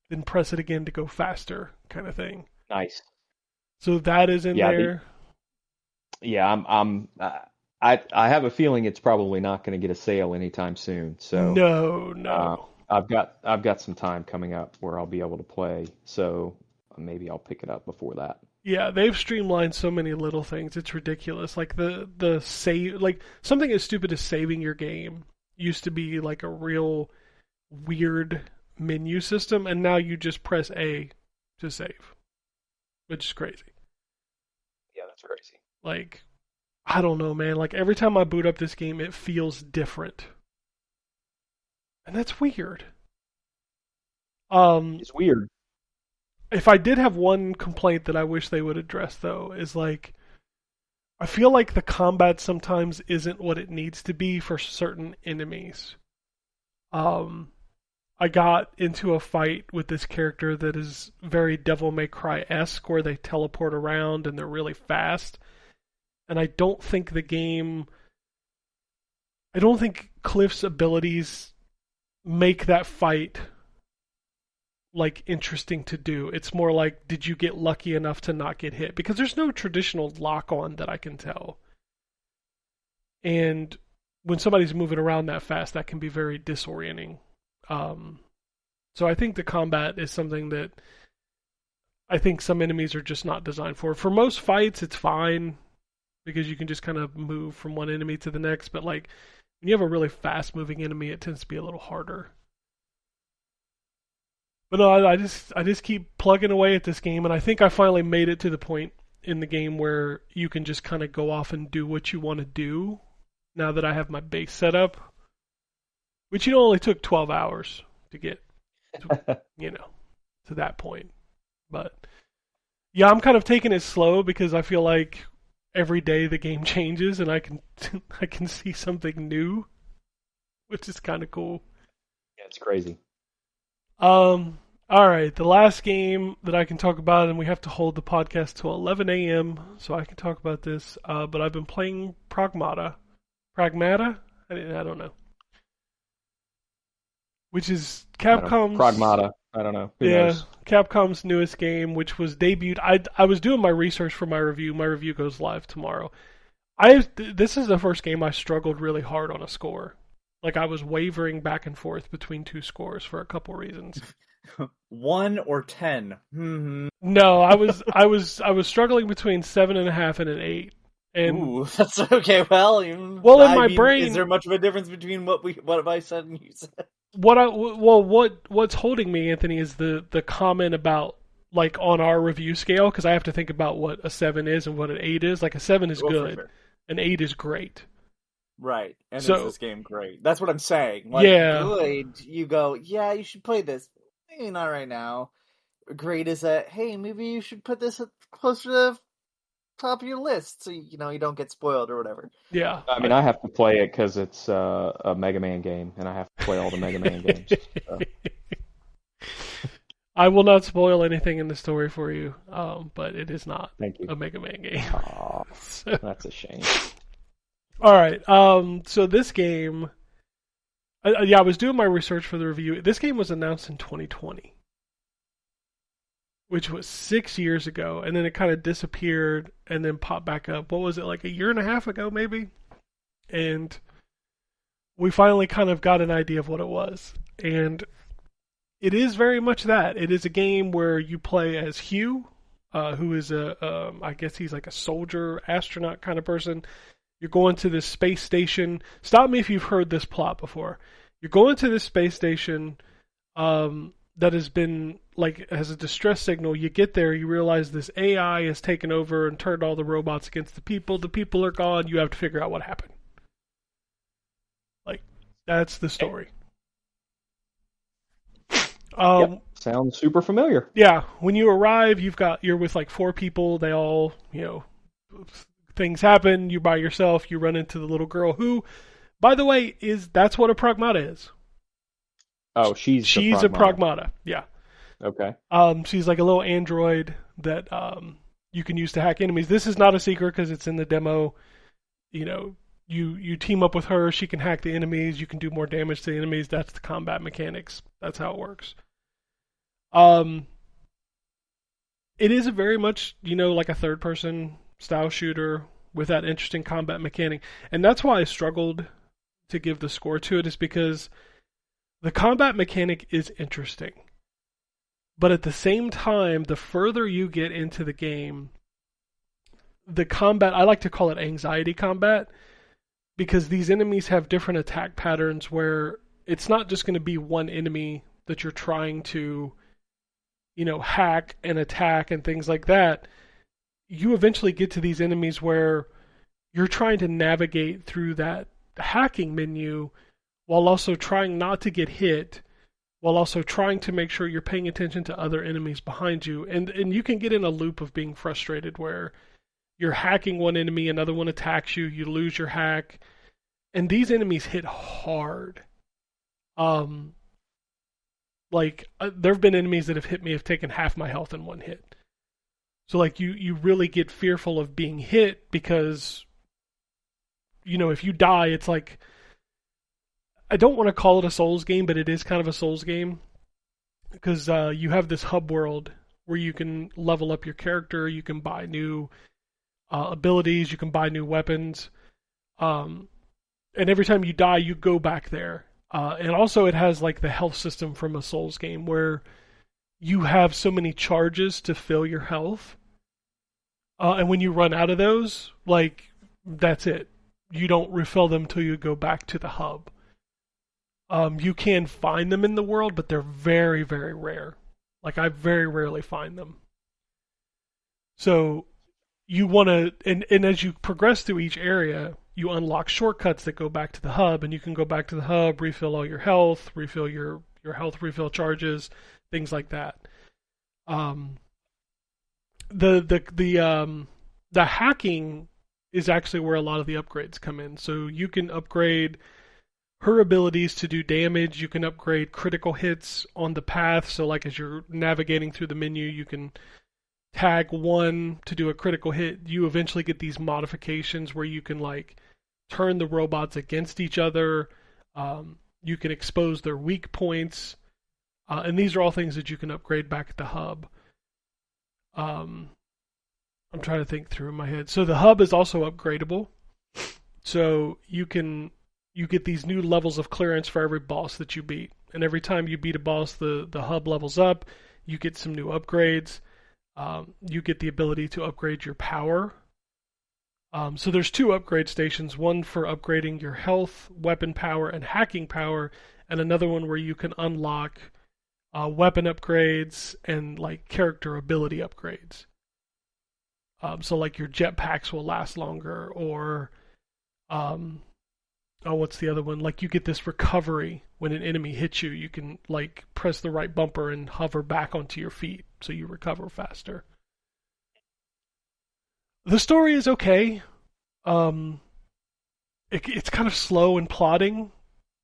then press it again to go faster, kind of thing. Nice. So that is in Yeah, there. yeah. I have a feeling it's probably not going to get a sale anytime soon. So No, uh, no. I've got some time coming up where I'll be able to play. So maybe I'll pick it up before that. Yeah, they've streamlined so many little things. It's ridiculous. Like the save, like something as stupid as saving your game used to be like a real weird menu system, and now you just press A to save, which is crazy. Yeah, that's crazy. Like, I don't know, man. Like every time I boot up this game, it feels different, and that's weird. Um, It's weird. if I did have one complaint that I wish they would address, though, is like I feel like the combat sometimes isn't what it needs to be for certain enemies. Um, I got into a fight with this character that is very Devil May Cry esque, where they teleport around and they're really fast. And I don't think I don't think Cliff's abilities make that fight like interesting to do. It's more like, did you get lucky enough to not get hit? Because there's no traditional lock on that I can tell. And when somebody's moving around that fast, that can be very disorienting. Um, so I think the combat is something that I think some enemies are just not designed for. For most fights, it's fine because you can just kind of move from one enemy to the next. But like when you have a really fast moving enemy, it tends to be a little harder. But no, I just keep plugging away at this game, and I think I finally made it to the point in the game where you can just kind of go off and do what you want to do. Now that I have my base set up, which only took 12 hours to get, to, to that point. But yeah, I'm kind of taking it slow because I feel like every day the game changes, and I can I can see something new, which is kind of cool. Yeah, it's crazy. All right, the last game that I can talk about, and we have to hold the podcast till 11 a.m. so I can talk about this. But I've been playing Pragmata. Pragmata? I don't know. Which is Capcom's Pragmata. I don't know. Who yeah, knows? Capcom's newest game, which was debuted. I was doing my research for my review. My review goes live tomorrow. This is the first game I struggled really hard on a score. Like I was wavering back and forth between two scores for a couple reasons. 1 or 10. No, I was struggling between 7.5 and an 8. And Ooh, that's okay. Well, well, in my brain, is there much of a difference between what I said and you said? what's holding me, Anthony, is the comment about like on our review scale, because I have to think about what a 7 is and what an 8 is. Like a 7 is Well, for good, sure. an 8 is great. Right. And So is this game great? That's what I'm saying. Like, yeah, good, you go, yeah, you should play this. Maybe not right now. Great is that, hey, maybe you should put this closer to the top of your list so you don't get spoiled or whatever. yeah. I mean, I have to play it because it's a Mega Man game, and I have to play all the Mega Man games. So. I will not spoil anything in the story for you, but it is not Thank you. a Mega Man game. Aw, So, that's a shame. all right. So this game, I was doing my research for the review. This game was announced in 2020, which was 6 years ago, and then it kind of disappeared and then popped back up. What was it, like a year and a half ago, maybe? And we finally kind of got an idea of what it was. And it is very much that. It is a game where you play as Hugh, who is I guess he's like a soldier, astronaut kind of person. You're going to this space station. Stop me if you've heard this plot before. You're going to this space station that has been, like, has a distress signal. You get there, you realize this AI has taken over and turned all the robots against the people. The people are gone. You have to figure out what happened. Like, that's the story. Yep, sounds super familiar. Yeah, when you arrive, you're with like 4 people. They all, things happen. You're by yourself. You run into the little girl who, by the way, that's what a pragmata is. Oh, she's a pragmata. Yeah. Okay. She's like a little android that you can use to hack enemies. This is not a secret because it's in the demo. You team up with her. She can hack the enemies. You can do more damage to the enemies. That's the combat mechanics. That's how it works. It is a very much, like a third-person style shooter with that interesting combat mechanic. And that's why I struggled to give the score to it, is because the combat mechanic is interesting. But at the same time, the further you get into the game, the combat, I like to call it anxiety combat, because these enemies have different attack patterns where it's not just going to be one enemy that you're trying to hack and attack and things like that. You eventually get to these enemies where you're trying to navigate through that hacking menu while also trying not to get hit, while also trying to make sure you're paying attention to other enemies behind you. And you can get in a loop of being frustrated where you're hacking one enemy, another one attacks you, you lose your hack, and these enemies hit hard. There have been enemies that have hit me, have taken half my health in one hit. So like you really get fearful of being hit because, if you die, it's like, I don't want to call it a Souls game, but it is kind of a Souls game because you have this hub world where you can level up your character, you can buy new abilities, you can buy new weapons, and every time you die, you go back there. And also it has like the health system from a Souls game where you have so many charges to fill your health. And when you run out of those, like, that's it. You don't refill them till you go back to the hub. You can find them in the world, but they're very, very rare. Like, I very rarely find them. So you want to, and as you progress through each area, you unlock shortcuts that go back to the hub, and you can go back to the hub, refill all your health, refill your health refill charges, things like that. The hacking is actually where a lot of the upgrades come in. So you can upgrade her abilities to do damage. You can upgrade critical hits on the path. So like as you're navigating through the menu, you can tag one to do a critical hit. You eventually get these modifications where you can like turn the robots against each other. You can expose their weak points. And these are all things that you can upgrade back at the hub. I'm trying to think through in my head. So the hub is also upgradable. So you get these new levels of clearance for every boss that you beat. And every time you beat a boss, the hub levels up. You get some new upgrades. You get the ability to upgrade your power. So there's 2 upgrade stations, one for upgrading your health, weapon power, and hacking power, and another one where you can unlock weapon upgrades and like character ability upgrades. So like your jetpacks will last longer, or what's the other one? Like you get this recovery when an enemy hits you. You can like press the right bumper and hover back onto your feet, so you recover faster. The story is okay. It's kind of slow and plodding,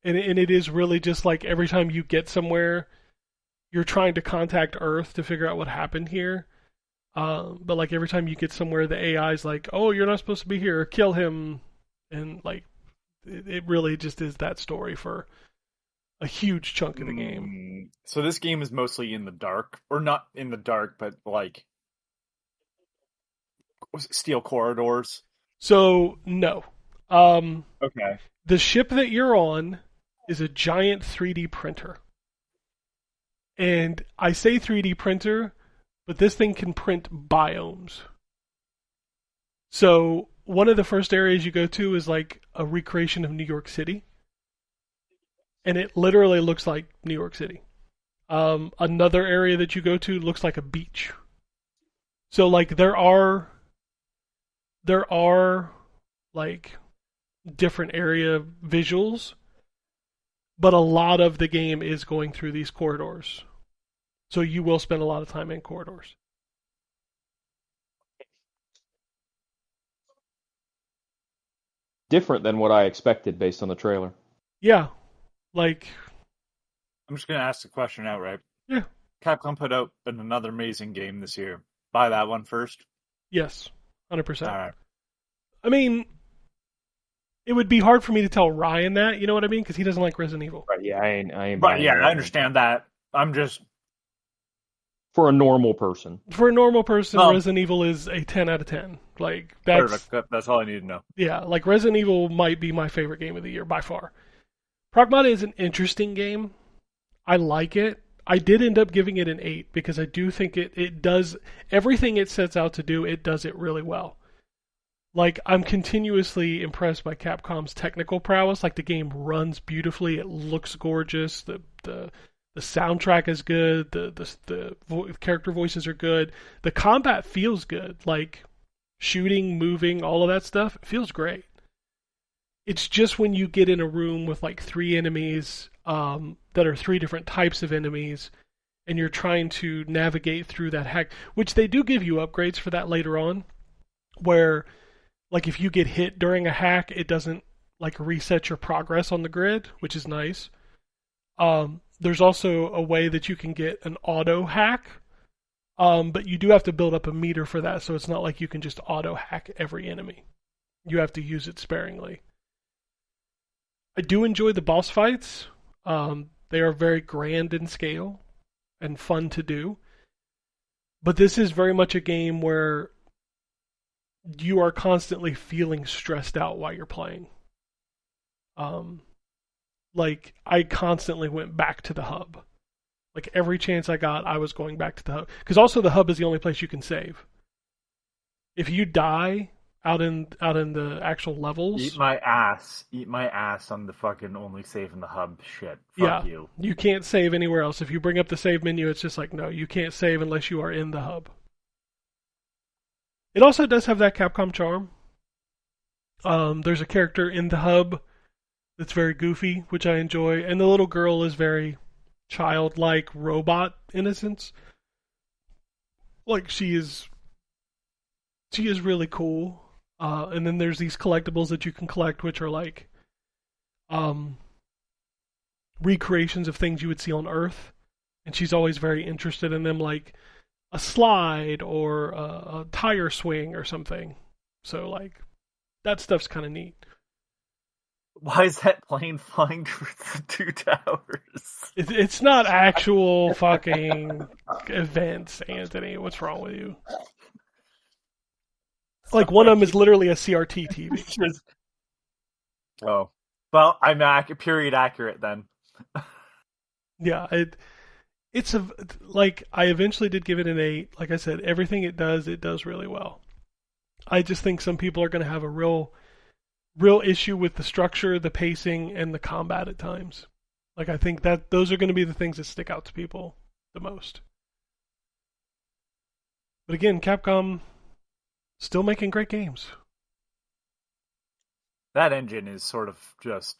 and it is really just like every time you get somewhere, you're trying to contact Earth to figure out what happened here. But like every time you get somewhere, the AI's like, "Oh, you're not supposed to be here. Kill him," and like it really just is that story for a huge chunk of the game. So this game is mostly in the dark, or not in the dark, but like steel corridors. So no. Okay. The ship that you're on is a giant 3D printer. And I say 3D printer, but this thing can print biomes. So one of the first areas you go to is like a recreation of New York City. And it literally looks like New York City. Another area that you go to looks like a beach. So like there are like different area visuals, but a lot of the game is going through these corridors. So you will spend a lot of time in corridors. Different than what I expected based on the trailer. Yeah. Like, I'm just going to ask the question outright. Yeah. Capcom put out another amazing game this year. Buy that one first? Yes. 100%. All right. I mean, it would be hard for me to tell Ryan that, you know what I mean? Because he doesn't like Resident Evil. Right, yeah, I ain't Right, yeah, buying I that. understand that. I'm just... For a normal person. For a normal person, Resident Evil is a 10 out of 10. Like, that's... Perfect. That's all I need to know. Yeah, like Resident Evil might be my favorite game of the year by far. Pragmata is an interesting game. I like it. I did end up giving it an 8 because I do think it does everything it sets out to do, it does it really well. Like, I'm continuously impressed by Capcom's technical prowess. Like, the game runs beautifully. It looks gorgeous. The soundtrack is good. The character voices are good. The combat feels good. Like, shooting, moving, all of that stuff, it feels great. It's just when you get in a room with, like, 3 enemies that are 3 different types of enemies, and you're trying to navigate through that hack, which they do give you upgrades for that later on, where... Like, if you get hit during a hack, it doesn't, like, reset your progress on the grid, which is nice. There's also a way that you can get an auto hack, but you do have to build up a meter for that, so it's not like you can just auto hack every enemy. You have to use it sparingly. I do enjoy the boss fights. They are very grand in scale and fun to do. But this is very much a game where you are constantly feeling stressed out while you're playing. Like, I constantly went back to the hub. Like, every chance I got, I was going back to the hub. Because also the hub is the only place you can save. If you die out in the actual levels... Eat my ass on the fucking only save in the hub shit. Fuck you. You can't save anywhere else. If you bring up the save menu, it's just like, no, you can't save unless you are in the hub. It also does have that Capcom charm. There's a character in the hub that's very goofy, which I enjoy, and the little girl is very childlike robot innocence. Like, she is really cool. And then there's these collectibles that you can collect, which are like recreations of things you would see on Earth, and she's always very interested in them, like a slide or a tire swing or something. So, like, that stuff's kind of neat. Why is that plane flying towards the 2 towers? It's not actual fucking events, Anthony. What's wrong with you? Like, one of them is literally a CRT TV. Oh. Well, I'm period accurate then. Yeah, it's like, I eventually did give it an 8. Like I said, everything it does really well. I just think some people are going to have a real issue with the structure, the pacing, and the combat at times. Like, I think that those are going to be the things that stick out to people the most. But again, Capcom still making great games. That engine is sort of just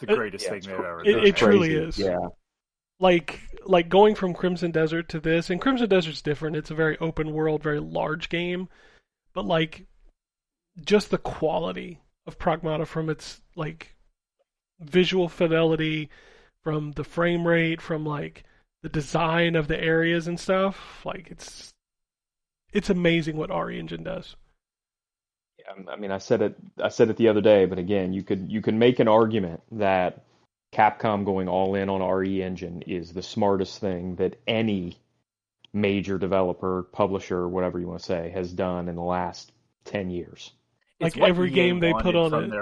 the greatest thing they've ever done. It truly is. Yeah. Like going from Crimson Desert to this, and Crimson Desert's different. It's a very open world, very large game, but like just the quality of Pragmata, from its like visual fidelity, from the frame rate, from like the design of the areas and stuff, like it's amazing what RE Engine does. I mean, I said it the other day, but again, you could make an argument that Capcom going all in on RE Engine is the smartest thing that any major developer, publisher, whatever you want to say, has done in the last 10 years. Like every game they put on it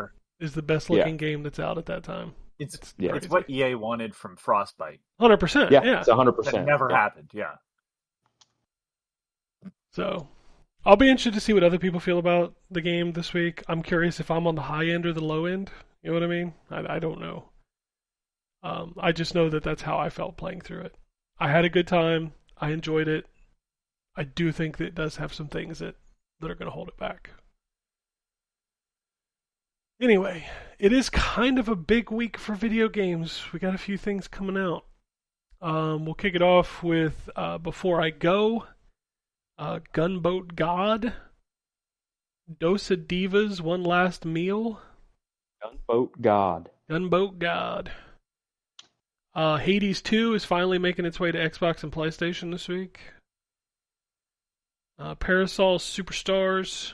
is the best looking game that's out at that time. It's what EA wanted from Frostbite. 100%. Yeah, it's 100%. That never happened. Yeah. So, I'll be interested to see what other people feel about the game this week. I'm curious if I'm on the high end or the low end. You know what I mean? I don't know. I just know that that's how I felt playing through it. I had a good time. I enjoyed it. I do think that it does have some things that are going to hold it back. Anyway, it is kind of a big week for video games. We got a few things coming out. We'll kick it off with Before I Go, Gunboat God, Dosa Divas, One Last Meal. Gunboat God. Hades 2 is finally making its way to Xbox and PlayStation this week. Parasol Superstars.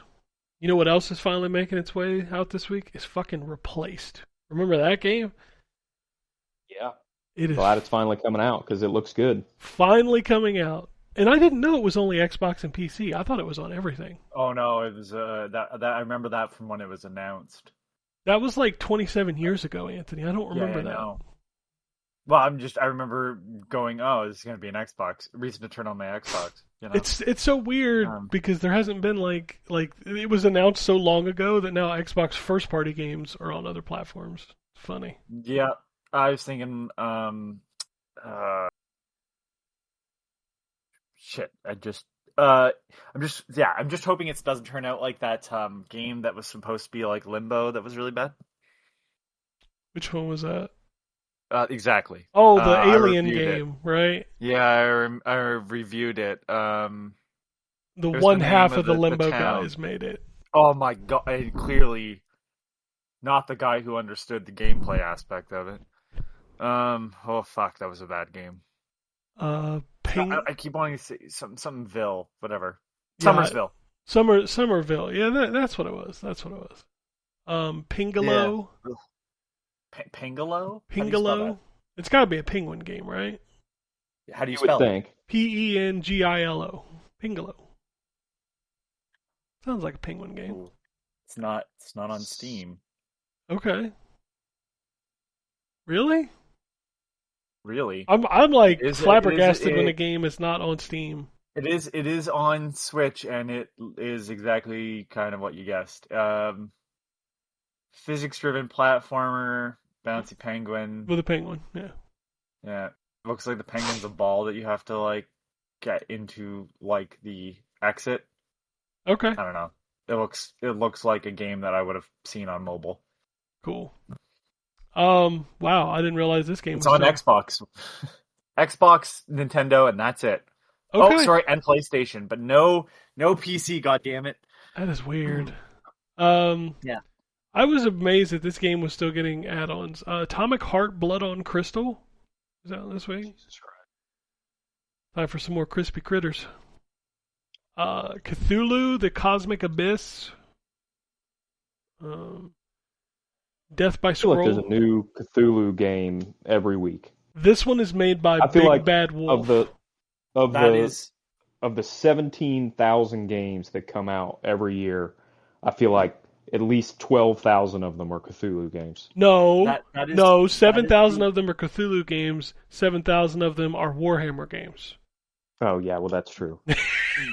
You know what else is finally making its way out this week? It's fucking Replaced. Remember that game? Yeah. It is glad it's finally coming out because it looks good. Finally coming out. And I didn't know it was only Xbox and PC. I thought it was on everything. Oh no, it was that I remember that from when it was announced. That was like 27 years ago, Anthony. I don't remember that. No. Well, I remember going, oh, this is going to be an Xbox. Reason to turn on my Xbox. You know? It's so weird because there hasn't been like it was announced so long ago that now Xbox first party games are on other platforms. It's funny. Yeah, I was thinking, shit. I'm just hoping it doesn't turn out like that game that was supposed to be like Limbo that was really bad. Which one was that? Exactly. Oh, the Alien game, right? Yeah, I reviewed it. The one half of the Limbo guys made it. Oh my god! Clearly, not the guy who understood the gameplay aspect of it. Oh fuck, that was a bad game. I keep wanting to say somethingville, whatever. Yeah, Summersville. Somerville. Yeah, that's what it was. Pingalo. Yeah. Pingalo? Pingalo? It's got to be a penguin game, right? How do you spell it? Pengilo. Pingalo. Sounds like a penguin game. Ooh. It's not on Steam. Okay. Really? I'm like flabbergasted when a game is not on Steam. It is on Switch, and it is exactly kind of what you guessed. Physics-driven platformer, bouncy penguin. With a penguin, yeah. Yeah. It looks like the penguin's a ball that you have to, like, get into, like, the exit. Okay. I don't know. It looks like a game that I would have seen on mobile. Cool. Wow, I didn't realize this game was on Xbox. Xbox, Nintendo, and that's it. Okay. Oh, sorry, and PlayStation, but no PC, goddammit. That is weird. Yeah. I was amazed that this game was still getting add-ons. Atomic Heart Blood on Crystal is out this week. Time for some more crispy critters. Cthulhu, the Cosmic Abyss. Death by Scroll. I feel like there's a new Cthulhu game every week. This one is made by Big Bad Wolf. Of the 17,000 games that come out every year, I feel like at least 12,000 of them are Cthulhu games. No, 7,000 of them are Cthulhu games. 7,000 of them are Warhammer games. Oh yeah, well that's true.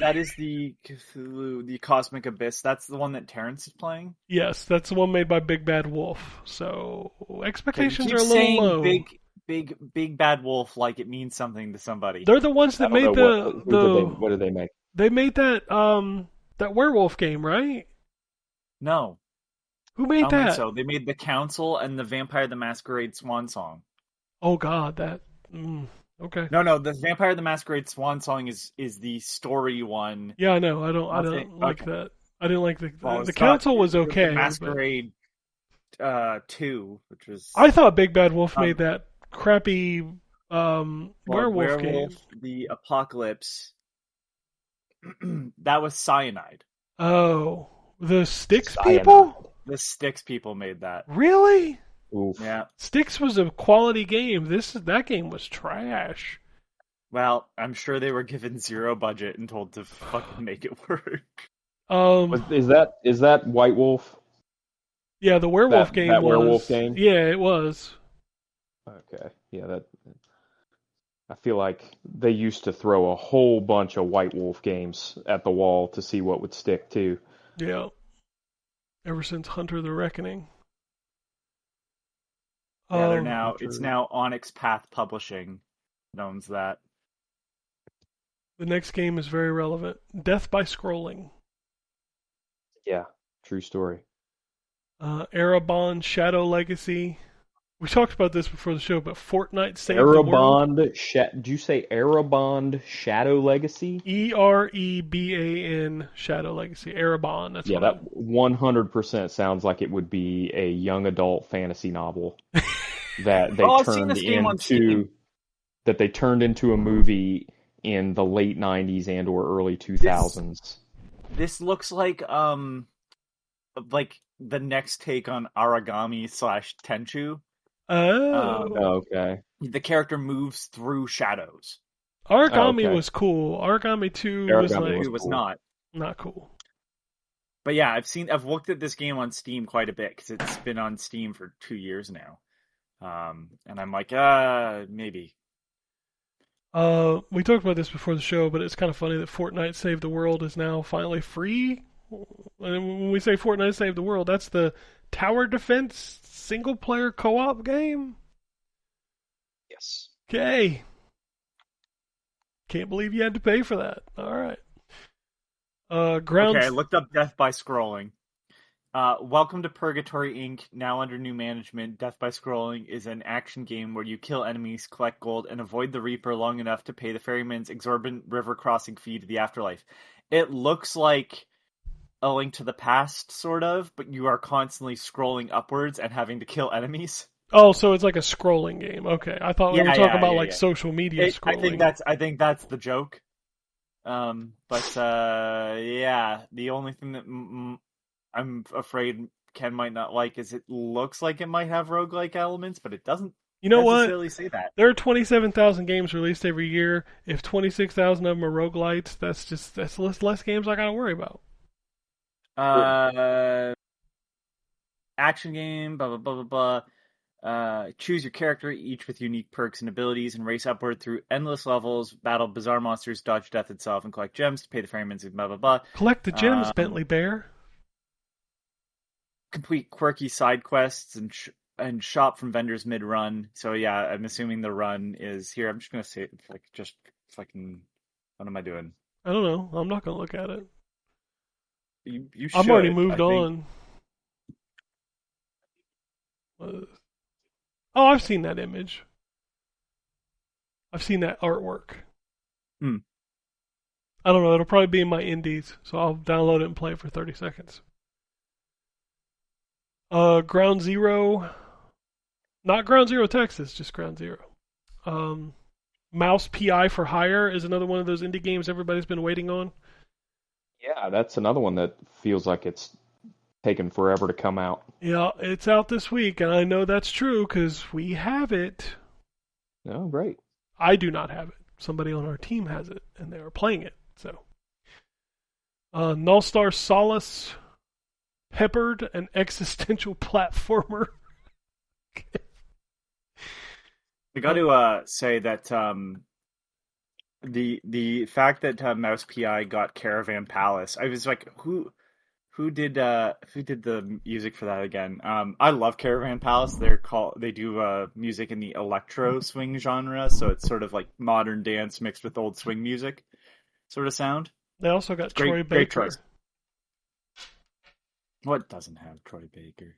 That is the Cthulhu, the Cosmic Abyss. That's the one that Terrence is playing? Yes, that's the one made by Big Bad Wolf. So expectations are a little low. big bad wolf like it means something to somebody. They're the ones I that don't know made what did they make? they made that werewolf game, right? No, Who I made don't think that? so. They made the Council and the Vampire the Masquerade Swan Song. Oh God, that. Okay. No, the Vampire the Masquerade Swan Song is the story one. Yeah, I know. I Nothing. don't like Okay. that. I didn't like Well, the it's not council was the okay, but Masquerade 2, which was I thought Big Bad Wolf made um that crappy werewolf game. the Apocalypse. That was Cyanide. Oh, the Sticks Cyanide. people? The Styx people made that. Really? Oof. Yeah. Sticks was a quality game. That game was trash. Well, I'm sure they were given zero budget and told to fucking make it work. Is that White Wolf? Yeah, the werewolf game that was. werewolf game? Yeah, it was. Okay. Yeah, I feel like they used to throw a whole bunch of White Wolf games at the wall to see what would stick too. Yeah. Ever since Hunter the Reckoning. Yeah, it's now Onyx Path Publishing that owns that. The next game is very relevant. Death by Scrolling. Yeah, true story. Erebon Shadow Legacy. We talked about this before the show, but Fortnite saved the world. Did you say Erebond Shadow Legacy? Ereban Shadow Legacy. Erebon. That's Yeah, what that 100% sounds like it would be a young adult fantasy novel that they turned into a movie in the late 90s and or early 2000s. This looks like the next take on Aragami / Tenchu. Okay. The character moves through shadows. Aragami was cool. Aragami 2 was not cool. But yeah, I've looked at this game on Steam quite a bit because it's been on Steam for 2 years now. And I'm like, maybe. We talked about this before the show, but it's kind of funny that Fortnite Save the World is now finally free. And when we say Fortnite Save the World, that's the tower defense single-player co-op game? Yes. Okay. Can't believe you had to pay for that. All right. Okay, I looked up Death by Scrolling. Welcome to Purgatory Inc. Now under new management, Death by Scrolling is an action game where you kill enemies, collect gold, and avoid the Reaper long enough to pay the ferryman's exorbitant river crossing fee to the afterlife. It looks like A Link to the Past, sort of, but you are constantly scrolling upwards and having to kill enemies. Oh, so it's like a scrolling game. Okay, I thought we were talking about social media scrolling. I think that's the joke. Yeah, the only thing that I'm afraid Ken might not like is it looks like it might have roguelike elements, but it doesn't. You know necessarily say that. There are 27,000 games released every year. If 26,000 of them are roguelites, that's less games I gotta worry about. Action game, blah blah blah blah blah. Choose your character, each with unique perks and abilities, and race upward through endless levels, battle bizarre monsters, dodge death itself, and collect gems to pay the ferryman's blah blah blah. Collect the gems, Bentley Bear. Complete quirky side quests and shop from vendors mid-run. So yeah, I'm assuming the run is here. I'm just gonna say just fucking. What am I doing? I don't know. I'm not gonna look at it. You should. I've already moved on. Oh, I've seen that image. I've seen that artwork. I don't know. It'll probably be in my indies, so I'll download it and play it for 30 seconds. Ground Zero. Not Ground Zero Texas, just Ground Zero. Mouse PI for Hire is another one of those indie games everybody's been waiting on. Yeah, that's another one that feels like it's taken forever to come out. Yeah, it's out this week, and I know that's true because we have it. Oh, great. I do not have it. Somebody on our team has it, and they are playing it. So, Null Star Solace, Peppered, an existential platformer. I got to say that the fact that Mouse PI got Caravan Palace, I was like, who Who did the music for that again? I love Caravan Palace. They do music in the electro swing genre, so it's sort of like modern dance mixed with old swing music sort of sound. They also got Troy Great Baker. choice. What doesn't have Troy Baker?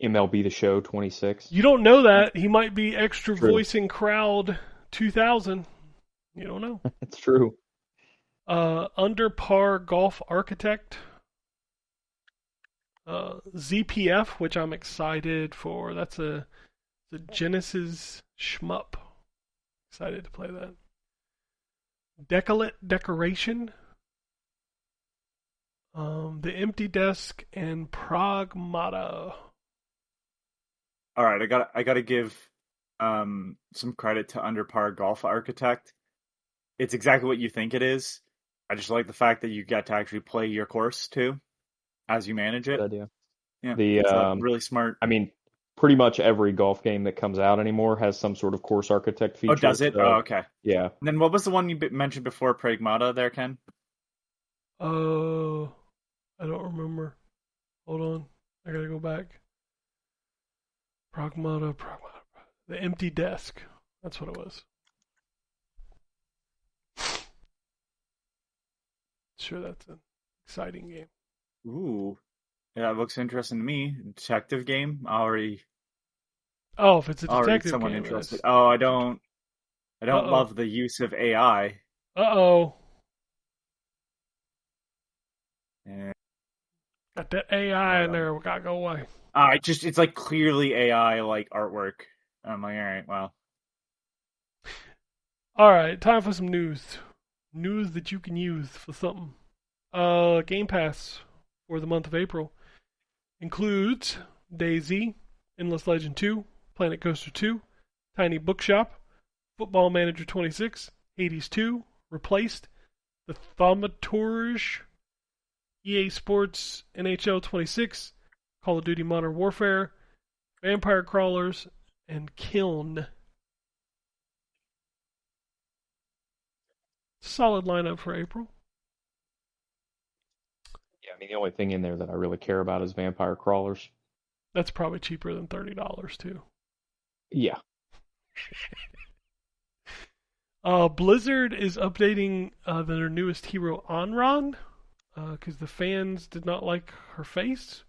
MLB The Show 26. You don't know that. He might be extra True. voicing Crowd 2000. You don't know. It's true. Under Par Golf Architect. ZPF, which I'm excited for. That's the Genesis shmup. Excited to play that. Decolate Decoration. The Empty Desk and Pragmata. All right, I gotta give some credit to Under Par Golf Architect. It's exactly what you think it is. I just like the fact that you get to actually play your course too, as you manage it. Good idea. Yeah, The it's really smart. I mean, pretty much every golf game that comes out anymore has some sort of course architect feature. Oh, does it? So, Oh, okay. yeah. And then what was the one you mentioned before, Pragmata there, Ken? I don't remember. Hold on. I gotta go back. Pragmata. The Empty Desk. That's what it was. Sure, that's an exciting game. Ooh. Yeah, it looks interesting to me. Detective game? Already Oh, if it's a detective someone game. interested. Oh, I don't love the use of AI. Uh-oh. And Got that AI in there. We gotta go away. it's like clearly AI like artwork. I'm like, all right, well. Alright, time for some news. News that you can use for something. Game Pass for the month of April includes DayZ, Endless Legend 2, Planet Coaster 2, Tiny Bookshop, Football Manager 26, Hades 2, Replaced, The Thaumaturge, EA Sports NHL 26, Call of Duty Modern Warfare, Vampire Crawlers, and Kiln. Solid lineup for April. Yeah, I mean, the only thing in there that I really care about is Vampire Crawlers. That's probably cheaper than $30 too. Yeah. Blizzard is updating their newest hero, Onron, because the fans did not like her face.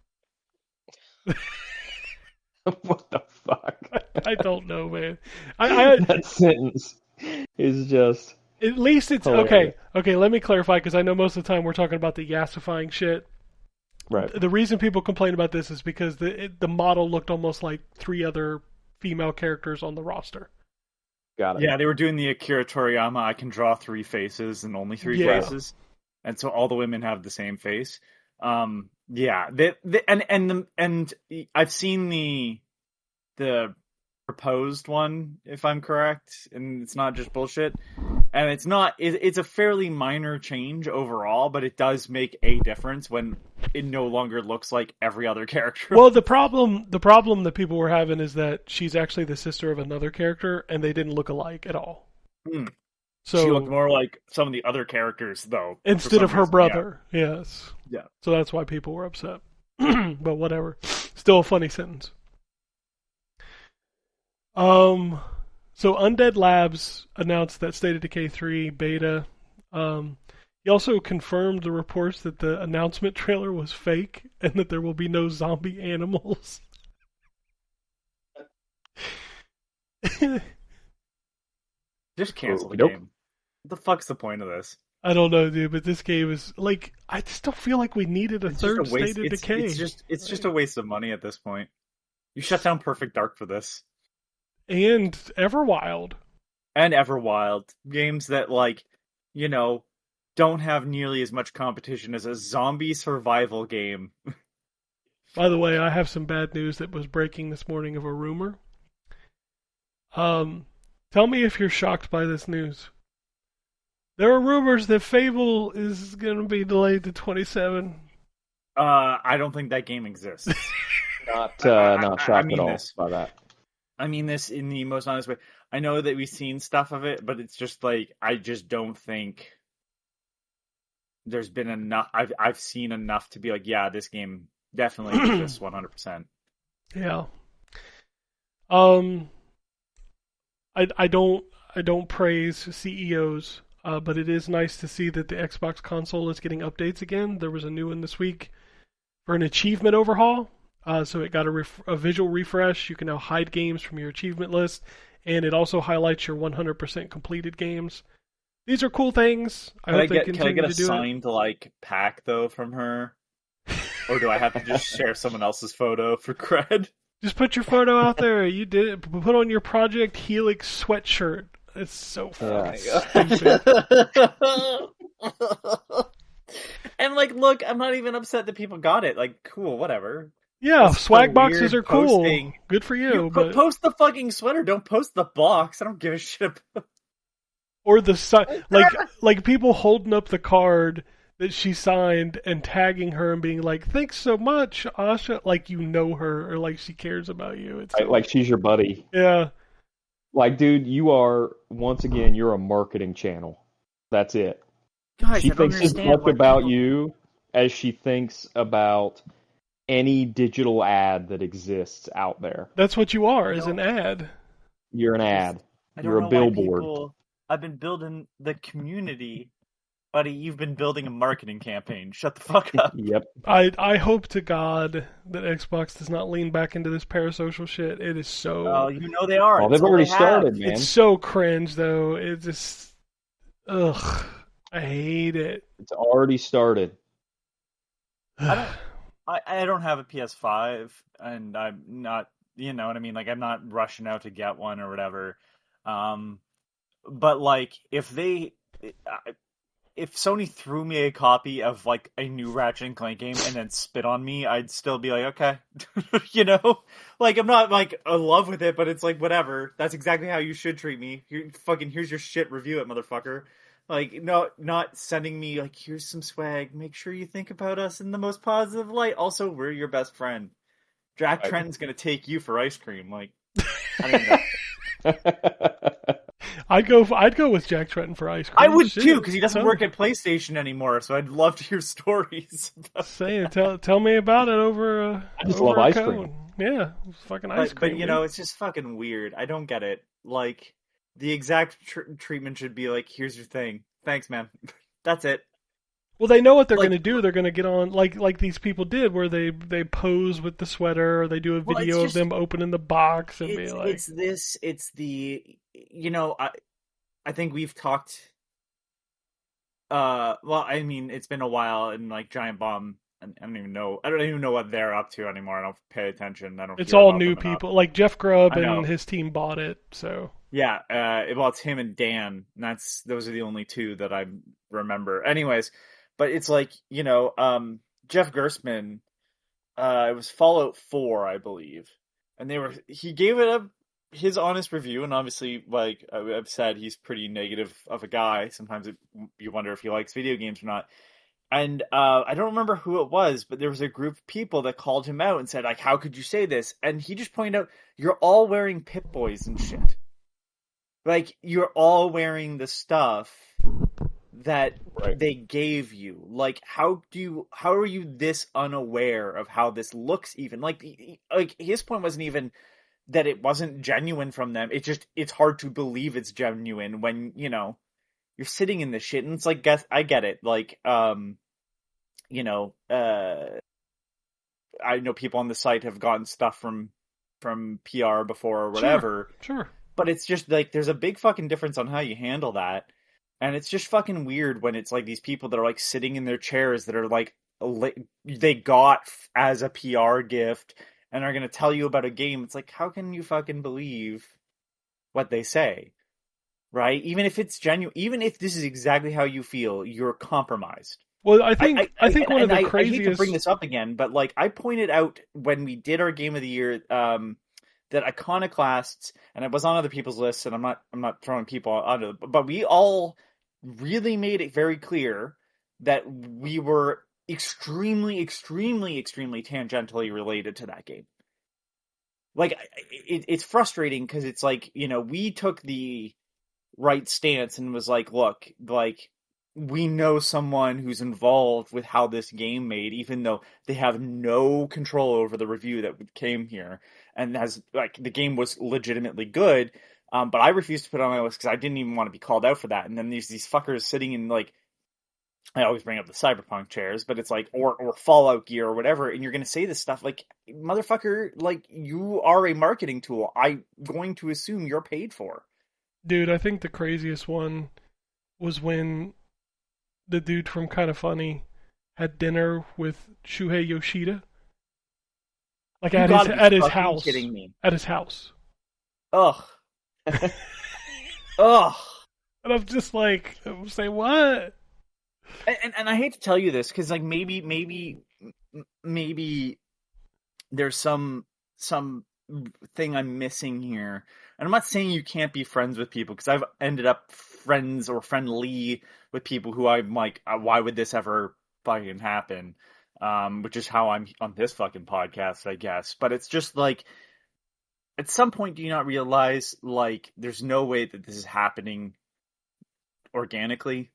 What the fuck? I don't know, man. I That sentence is just... At least it's hilarious. okay. Okay, let me clarify because I know most of the time we're talking about the yassifying shit. Right. The reason people complain about this is because the model looked almost like 3 other female characters on the roster. Got it. Yeah, they were doing the Akira Toriyama, I can draw 3 faces and only 3 Yeah. faces. And so all the women have the same face. Yeah, and I've seen the proposed one, if I'm correct, and it's not just bullshit. And it's a fairly minor change overall, but it does make a difference when it no longer looks like every other character. Well, the problem that people were having is that she's actually the sister of another character, and they didn't look alike at all. So she looked more like some of the other characters, though. instead of her reason, brother. Yes. Yeah. So that's why people were upset. But whatever. Still a funny sentence. So Undead Labs announced that State of Decay 3 beta. He also confirmed the reports that the announcement trailer was fake and that there will be no zombie animals. Just cancel the Nope. game. What the fuck's the point of this? I don't know, dude, but this game is like, I just don't feel like we needed a It's third just a waste. State of Decay. It's just a waste of money at this point. You shut down Perfect Dark for this. And Everwild. And Everwild. Games that, don't have nearly as much competition as a zombie survival game. By the way, I have some bad news that was breaking this morning of a rumor. Tell me if you're shocked by this news. There are rumors that Fable is going to be delayed to 27. I don't think that game exists. Not I shocked mean at all this. by that. I mean this in the most honest way. I know that we've seen stuff of it, but it's just like, I just don't think there's been enough. I've seen enough to be like, yeah, this game definitely exists 100%. Yeah. Um, I don't praise CEOs, but it is nice to see that the Xbox console is getting updates again. There was a new one this week for an achievement overhaul. So it got a visual refresh. You can now hide games from your achievement list, and it also highlights your 100% completed games. These are cool things. I hope they Can I continue get a to do it. signed like pack though from her, or do I have to just share someone else's photo for cred? Just put your photo out there. You did it. Put on your Project Helix sweatshirt. It's so fucking stupid. And like, look, I'm not even upset that people got it. Like, cool, whatever. Yeah, It's swag so boxes weird are cool. posting. Good for you. You But post the fucking sweater. Don't post the box. I don't give a shit about. or like people holding up the card that she signed and tagging her and being like, "Thanks so much, Asha." Like you know her or like she cares about you. It's Like she's your buddy. yeah. Like, dude, you are once again, you're a marketing channel. That's it. Guys, She I don't thinks as understand much why about people. you as she thinks about any digital ad that exists out there. That's what you are, I is an don't. ad. You're an I just. ad. I You're don't a know why billboard. people. I've been building the community, buddy. You've been building a marketing campaign. Shut the fuck up. Yep. I hope to God that Xbox does not lean back into this parasocial shit. It is Oh, so you know they are. Well, That's they've all already they have. started, man. it's so cringe though. It just ugh. I hate it. It's already started. I don't have a PS5, and I'm not, you know what I mean? Like, I'm not rushing out to get one or whatever. Um, but like, if Sony threw me a copy of like a new Ratchet and Clank game and then spit on me, I'd still be like, okay, you know, like I'm not like in love with it, but it's like whatever. That's exactly how you should treat me. Here's your shit. Review it, motherfucker. Like, no, not sending me like, here's some swag. Make sure you think about us in the most positive light. Also, we're your best friend. Jack Right. Trenton's gonna take you for ice cream. Like, I don't even know. I'd go with Jack Trenton for ice cream. I would Shit. too, because he doesn't Tell- work at PlayStation anymore. So I'd love to hear stories. Say tell me about it over I just over love a ice cone. cream. Yeah, fucking ice But cream. you dude. know, it's just fucking weird. I don't get it. Like the exact treatment should be like, here's your thing. Thanks, man. That's it. Well, they know what they're Like, going to do. They're going to get on like these people did, where they pose with the sweater, or they do a well, video of them opening the box and be like, it's the, you know, I think we've talked. Well, I mean, it's been a while, and like Giant Bomb, and I don't even know what they're up to anymore. I don't pay attention. I don't it's hear all about new them enough. people. Like Jeff Grubb I know. and his team bought it, so Yeah, well, it's him and Dan. And those are the only two that I remember. Anyways, but it's like, you know, Jeff Gerstmann, it was Fallout 4, I believe, and he gave it his honest review, and obviously, like I've said, he's pretty negative of a guy. Sometimes you wonder if he likes video games or not. And I don't remember who it was, but there was a group of people that called him out and said, like, how could you say this? And he just pointed out, you're all wearing Pip-Boys and shit. Like, you're all wearing the stuff that Right. they gave you. Like, how are you this unaware of how this looks even? Like his point wasn't even that it wasn't genuine from them. It's hard to believe it's genuine when, you know, you're sitting in this shit. And it's like, I get it. Like, you know, I know people on the site have gotten stuff from PR before or whatever. Sure. But it's just like there's a big fucking difference on how you handle that. And it's just fucking weird when it's like these people that are like sitting in their chairs that are like they got as a PR gift and are going to tell you about a game. It's like, how can you fucking believe what they say? Right? Even if it's genuine, even if this is exactly how you feel, you're compromised. Well, I think one of the I craziest. hate to bring this up again, but like I pointed out when we did our game of the year, that Iconoclasts, and it was on other people's lists, and I'm not throwing people under, but we all really made it very clear that we were extremely, extremely, extremely tangentially related to that game. Like it's frustrating because it's like, you know, we took the right stance and was like, look, like we know someone who's involved with how this game made, even though they have no control over the review that came here, and has like the game was legitimately good. But I refused to put it on my list because I didn't even want to be called out for that. And then there's these fuckers sitting in like, I always bring up the Cyberpunk chairs, but it's like, or Fallout gear or whatever, and you're going to say this stuff like, motherfucker, like, you are a marketing tool. I'm going to assume you're paid for. Dude, I think the craziest one was when the dude from Kinda Funny had dinner with Shuhei Yoshida. Like at his house. Kidding me. At his house. Ugh. Ugh. And I'm just like, say what? And I hate to tell you this because like maybe there's some thing I'm missing here. And I'm not saying you can't be friends with people because I've ended up friends or friendly with people who I'm like, why would this ever fucking happen? Which is how I'm on this fucking podcast, I guess. But it's just like, at some point, do you not realize like there's no way that this is happening organically?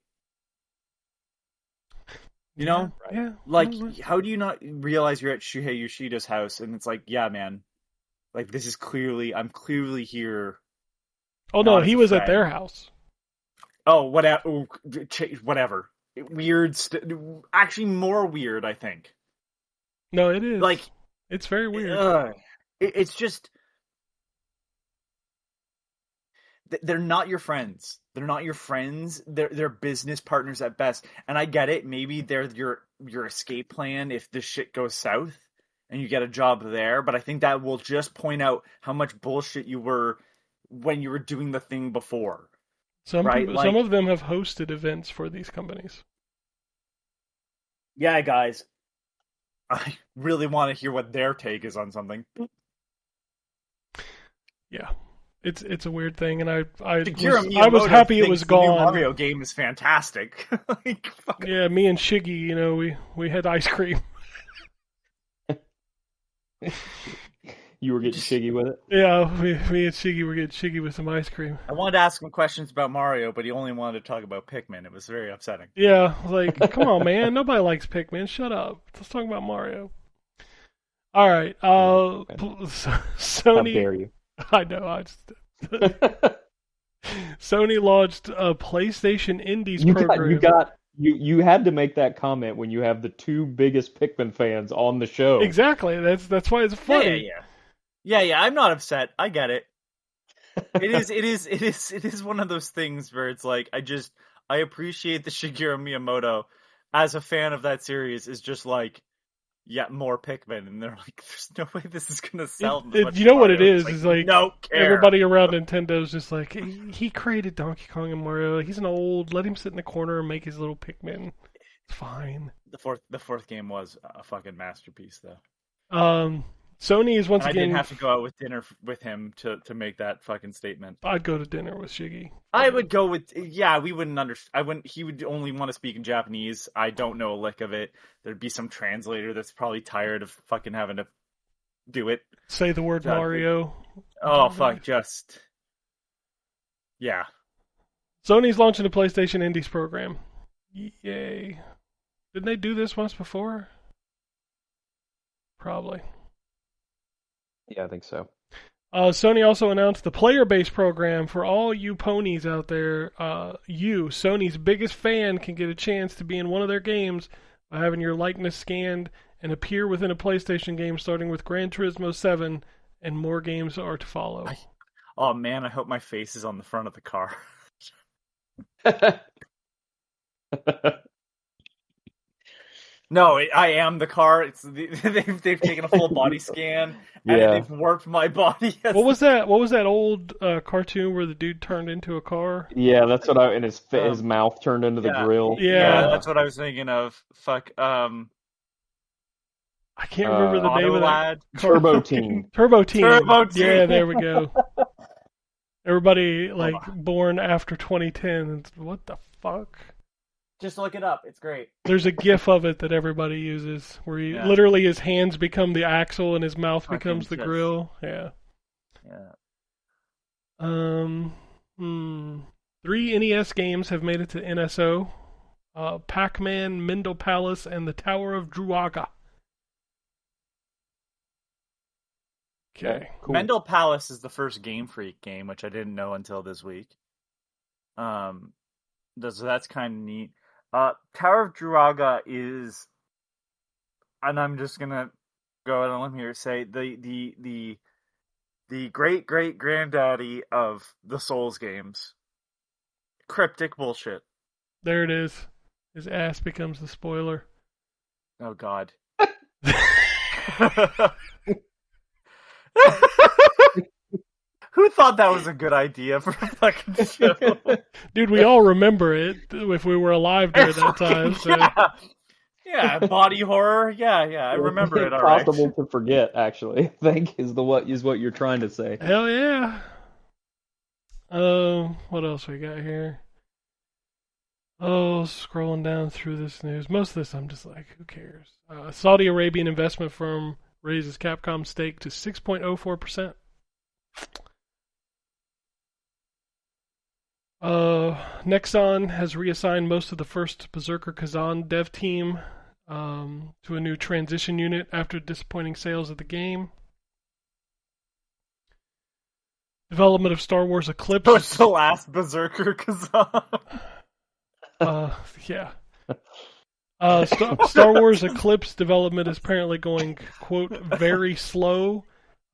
You know? Yeah. Like, how do you not realize you're at Shuhei Yoshida's house and it's like, yeah, man, like this is I'm clearly here. Oh no, he was at their house. Oh, whatever. Weird. Actually, more weird, I think. No, it is. Like, it's very weird. It's just they're not your friends. They're not your friends. They're business partners at best. And I get it. Maybe they're your escape plan if this shit goes south and you get a job there. But I think that will just point out how much bullshit you were when you were doing the thing before. Some of them have hosted events for these companies. Yeah, guys. I really want to hear what their take is on something. Yeah. It's a weird thing, and I was happy it was gone. The new Mario game is fantastic. Like, yeah, me and Shiggy, we had ice cream. You were getting shiggy with it? Yeah, me and Shiggy were getting shiggy with some ice cream. I wanted to ask him questions about Mario, but he only wanted to talk about Pikmin. It was very upsetting. Yeah, like, come on, man. Nobody likes Pikmin. Shut up. Let's talk about Mario. All right. Sony. How dare you? I know. Sony launched a PlayStation Indies program. You had to make that comment when you have the two biggest Pikmin fans on the show. Exactly. That's why it's funny. Yeah. I'm not upset. I get it. It is one of those things where it's like I appreciate the Shigeru Miyamoto as a fan of that series is just like, yeah, more Pikmin, and they're like, there's no way this is gonna sell. You know what it is? It's like no care. Everybody around Nintendo's just like, he created Donkey Kong and Mario. He's an old. Let him sit in the corner and make his little Pikmin. It's fine. The fourth game was a fucking masterpiece, though. Sony is once again. I didn't have to go out with dinner with him to make that fucking statement. I'd go to dinner with Shiggy. I would go with we wouldn't understand. He would only want to speak in Japanese. I don't know a lick of it. There'd be some translator that's probably tired of fucking having to do it. Say the word Mario. Oh fuck! Yeah. Sony's launching a PlayStation Indies program. Yay! Didn't they do this once before? Probably. Yeah, I think so. Sony also announced the player base program for all you ponies out there. You, Sony's biggest fan, can get a chance to be in one of their games by having your likeness scanned and appear within a PlayStation game starting with Gran Turismo 7, and more games are to follow. Oh man, I hope my face is on the front of the car. No, I am the car. They've taken a full body scan and they've warped my body. What was that? What was that old cartoon where the dude turned into a car? Yeah, that's what and his mouth turned into the grill. Yeah, that's what I was thinking of. Fuck. I can't remember the name of that. Turbo Team. Turbo Team. Yeah, there we go. Everybody born after 2010. What the fuck? Just look it up. It's great. There's a GIF of it that everybody uses where literally his hands become the axle and his mouth becomes the grill. Yeah. Yeah. 3 NES games have made it to NSO. Pac-Man, Mendel Palace, and the Tower of Druaga. Okay. Cool. Mendel Palace is the first Game Freak game, which I didn't know until this week. So that's kind of neat. Tower of Druaga is, and I'm just gonna go out on a limb here, say the great great granddaddy of the Souls games. Cryptic bullshit. There it is. His ass becomes the spoiler. Oh God. Who thought that was a good idea for a fucking show? Dude, we all remember it if we were alive during that time. So. Yeah, body horror. Yeah, I remember it. All right. Impossible to forget, actually. I think is what you're trying to say. Hell yeah. What else we got here? Oh, scrolling down through this news. Most of this, I'm just like, who cares? Saudi Arabian investment firm raises Capcom stake to 6.04%. Nexon has reassigned most of the first Berserker Kazan dev team to a new transition unit after disappointing sales of the game. Development of Star Wars Eclipse. So it's the last Berserker Kazan. Yeah. Star Wars Eclipse development is apparently going, quote, very slow.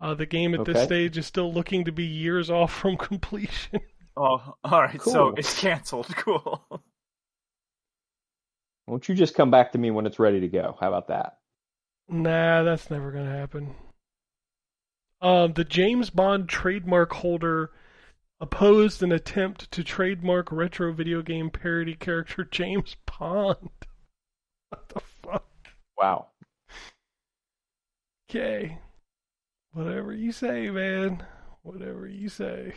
The game at this stage is still looking to be years off from completion. Oh, alright, Cool. So it's canceled. Cool. Won't you just come back to me when it's ready to go? How about that? Nah, that's never going to happen. The James Bond trademark holder opposed an attempt to trademark retro video game parody character James Bond. What the fuck? Wow. Okay. Whatever you say, man. Whatever you say.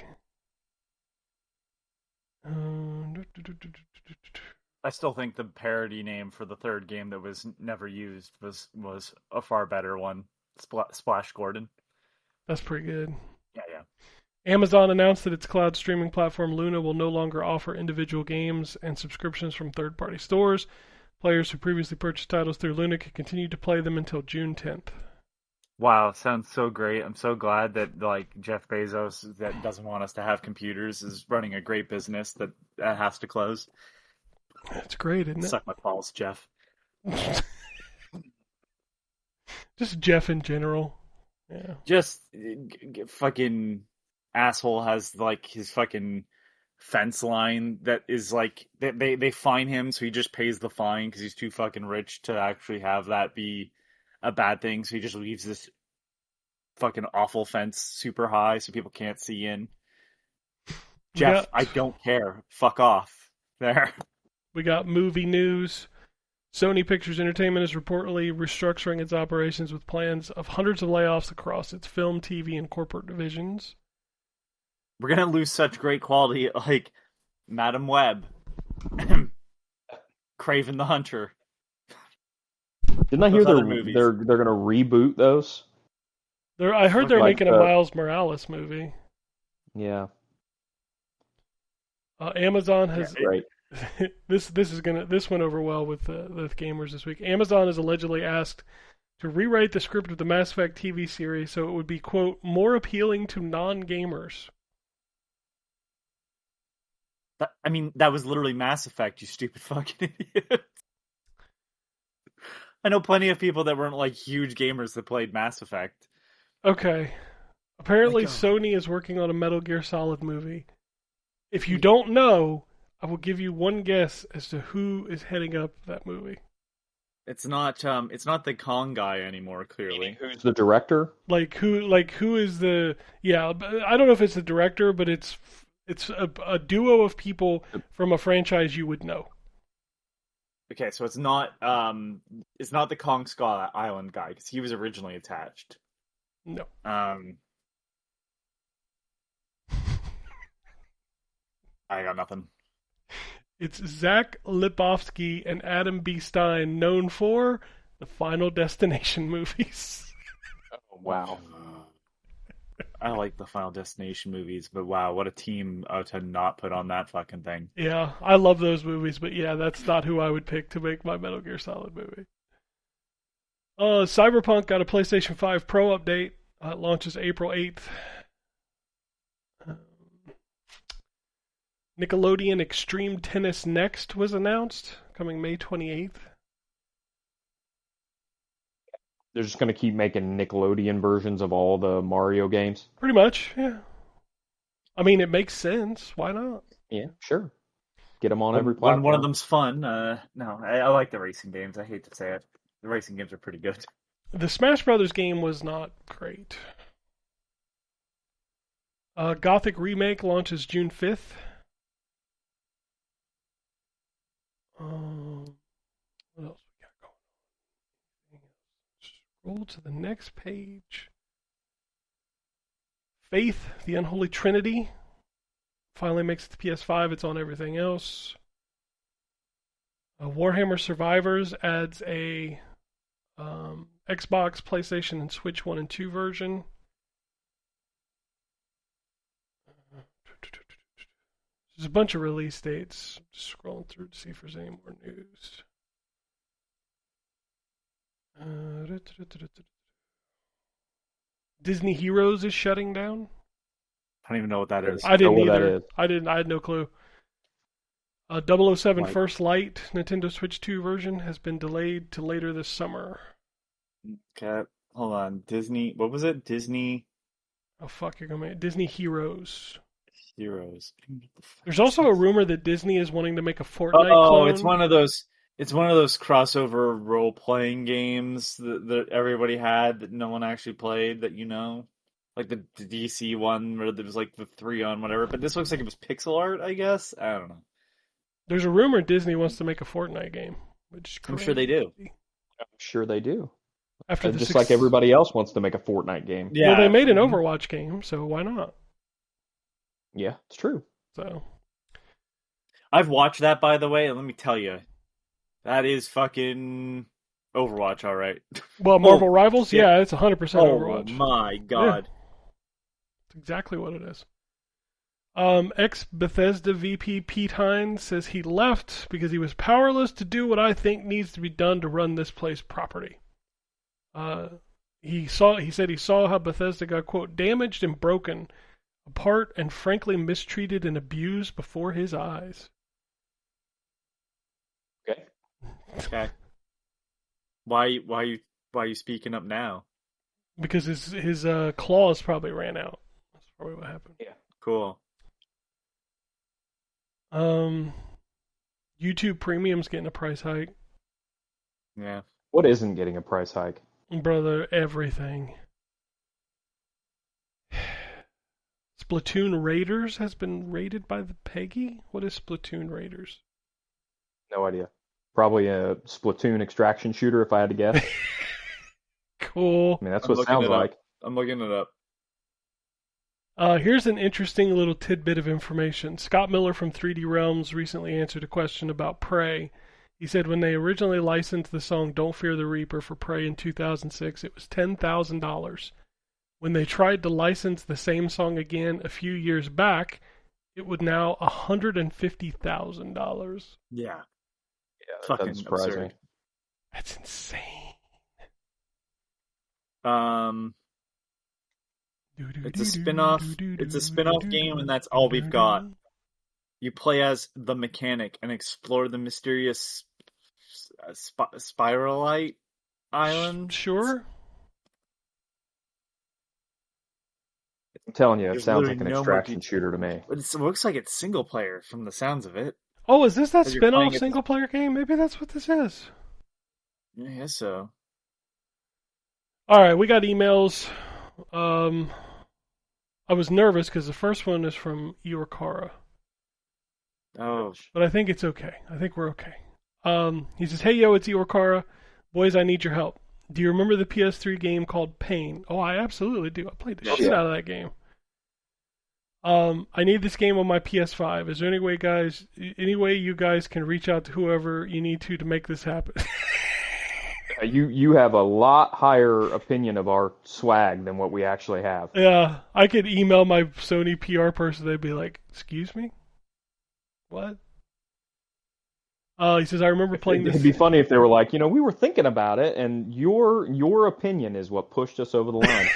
I still think the parody name for the third game that was never used was a far better one. Splash Gordon. That's pretty good. Yeah. Amazon announced that its cloud streaming platform Luna will no longer offer individual games and subscriptions from third-party stores. Players who previously purchased titles through Luna can continue to play them until June 10th. Wow, sounds so great. I'm so glad that Jeff Bezos, that doesn't want us to have computers, is running a great business that has to close. That's great, isn't it? Suck my balls, Jeff. Just Jeff in general. Yeah. Just fucking asshole has his fucking fence line that is they fine him, so he just pays the fine because he's too fucking rich to actually have that be a bad thing, so he just leaves this fucking awful fence super high so people can't see in. Jeff, I don't care. Fuck off. There. We got movie news. Sony Pictures Entertainment is reportedly restructuring its operations with plans of hundreds of layoffs across its film, TV, and corporate divisions. We're gonna lose such great quality like Madam Web, Kraven the Hunter. Didn't I hear they're gonna reboot those? I heard they're making a Miles Morales movie. Yeah. Amazon has right. this went over well with the gamers this week. Amazon has allegedly asked to rewrite the script of the Mass Effect TV series so it would be, quote, more appealing to non-gamers. That was literally Mass Effect, you stupid fucking idiot. I know plenty of people that weren't huge gamers that played Mass Effect. Okay. Apparently Sony is working on a Metal Gear Solid movie. If you don't know, I will give you one guess as to who is heading up that movie. It's not the Kong guy anymore, clearly. Who's the director? Who is the... Yeah, I don't know if it's the director, but it's a duo of people from a franchise you would know. Okay, so it's not the Kong Skull Island guy, because he was originally attached. No. I got nothing. It's Zach Lipovsky and Adam B. Stein, known for the Final Destination movies. Oh, wow. I like the Final Destination movies, but wow, what a team to not put on that fucking thing. Yeah, I love those movies, but yeah, that's not who I would pick to make my Metal Gear Solid movie. Cyberpunk got a PlayStation 5 Pro update. It launches April 8th. Nickelodeon Extreme Tennis Next was announced, coming May 28th. They're just going to keep making Nickelodeon versions of all the Mario games. Pretty much, yeah. I mean, it makes sense. Why not? Yeah, sure. Get them on When, every when platform. one of them's fun, no, I like the racing games. I hate to say it. The racing games are pretty good. The Smash Brothers game was not great. Gothic Remake launches June 5th. What else we got going on? Scroll to the next page. Faith, the Unholy Trinity, finally makes it to PS5. It's on everything else. Warhammer Survivors adds a Xbox, PlayStation, and Switch 1 and 2 version. There's a bunch of release dates. Just scrolling through to see if there's any more news. Disney Heroes is shutting down. I don't even know what that is. I didn't know what that either. is. I had no clue. 007 Like- First Light Nintendo Switch 2 version has been delayed to later this summer. Okay, hold on. Disney, what was it? Disney Oh fuck, you're gonna make Disney Heroes. Heroes. There's also a rumor that Disney is wanting to make a Fortnite Oh, clone. it's one of those. It's one of those crossover role-playing games that everybody had that no one actually played. That like the DC one where there was like the 3 on whatever. But this looks like it was pixel art, I guess. I don't know. There's a rumor Disney wants to make a Fortnite game, which is I'm sure they do. I'm sure they do. After the Just like everybody else wants to make a Fortnite game. Yeah. Well, they made an Overwatch game, so why not? Yeah, it's true. So I've watched that, by the way, and let me tell you, that is fucking Overwatch, all right. well, Marvel Oh, Rivals, shit. yeah, it's 100% Oh Overwatch. my god. It's exactly what it is. Ex-Bethesda VP Pete Hines says he left because he was powerless to do what I think needs to be done to run this place properly. He said he saw how Bethesda got, quote, damaged and broken, apart and frankly mistreated and abused before his eyes. Okay. Okay. Why are you speaking up now? Because his claws probably ran out. That's probably what happened. Yeah. Cool. YouTube Premium's getting a price hike. Yeah. What isn't getting a price hike? Brother, everything. Splatoon Raiders has been raided by the Peggy? What is Splatoon Raiders? No idea. Probably a Splatoon extraction shooter, if I had to guess. Cool. I mean, that's I'm what it looking sounds it up. like. I'm looking it up. Here's an interesting little tidbit of information. Scott Miller from 3D Realms recently answered a question about Prey. He said when they originally licensed the song Don't Fear the Reaper for Prey in 2006, it was $10,000. When they tried to license the same song again a few years back, it would now $150,000. Yeah. Yeah, that Fucking doesn't surprise absurd. me. That's insane. It's a spin-off. It's a spin-off game, and that's all we've got. You play as the mechanic and explore the mysterious Spiralite Island. Sure. I'm telling you, it There's sounds like literally an no more extraction shooter to me. But it looks like it's single player from the sounds of it. Oh, is this that As you're playing spin-off it- single player game? Maybe that's what this is. I guess so. All right, we got emails. I was nervous because the first one is from Iorkara, Oh, but I think it's okay. I think we're okay. He says, "Hey yo, it's Iorkara. Boys, I need your help. Do you remember the PS3 game called Pain?" Oh, I absolutely do. I played the shit out of that game. I need this game on my PS5. Is there any way you guys can reach out to whoever you need to make this happen? You have a lot higher opinion of our swag than what we actually have. Yeah, I could email my Sony PR person. They'd be like, "Excuse me, what?" He says, "I remember playing this." It'd be funny if they were like, we were thinking about it, and your opinion is what pushed us over the line.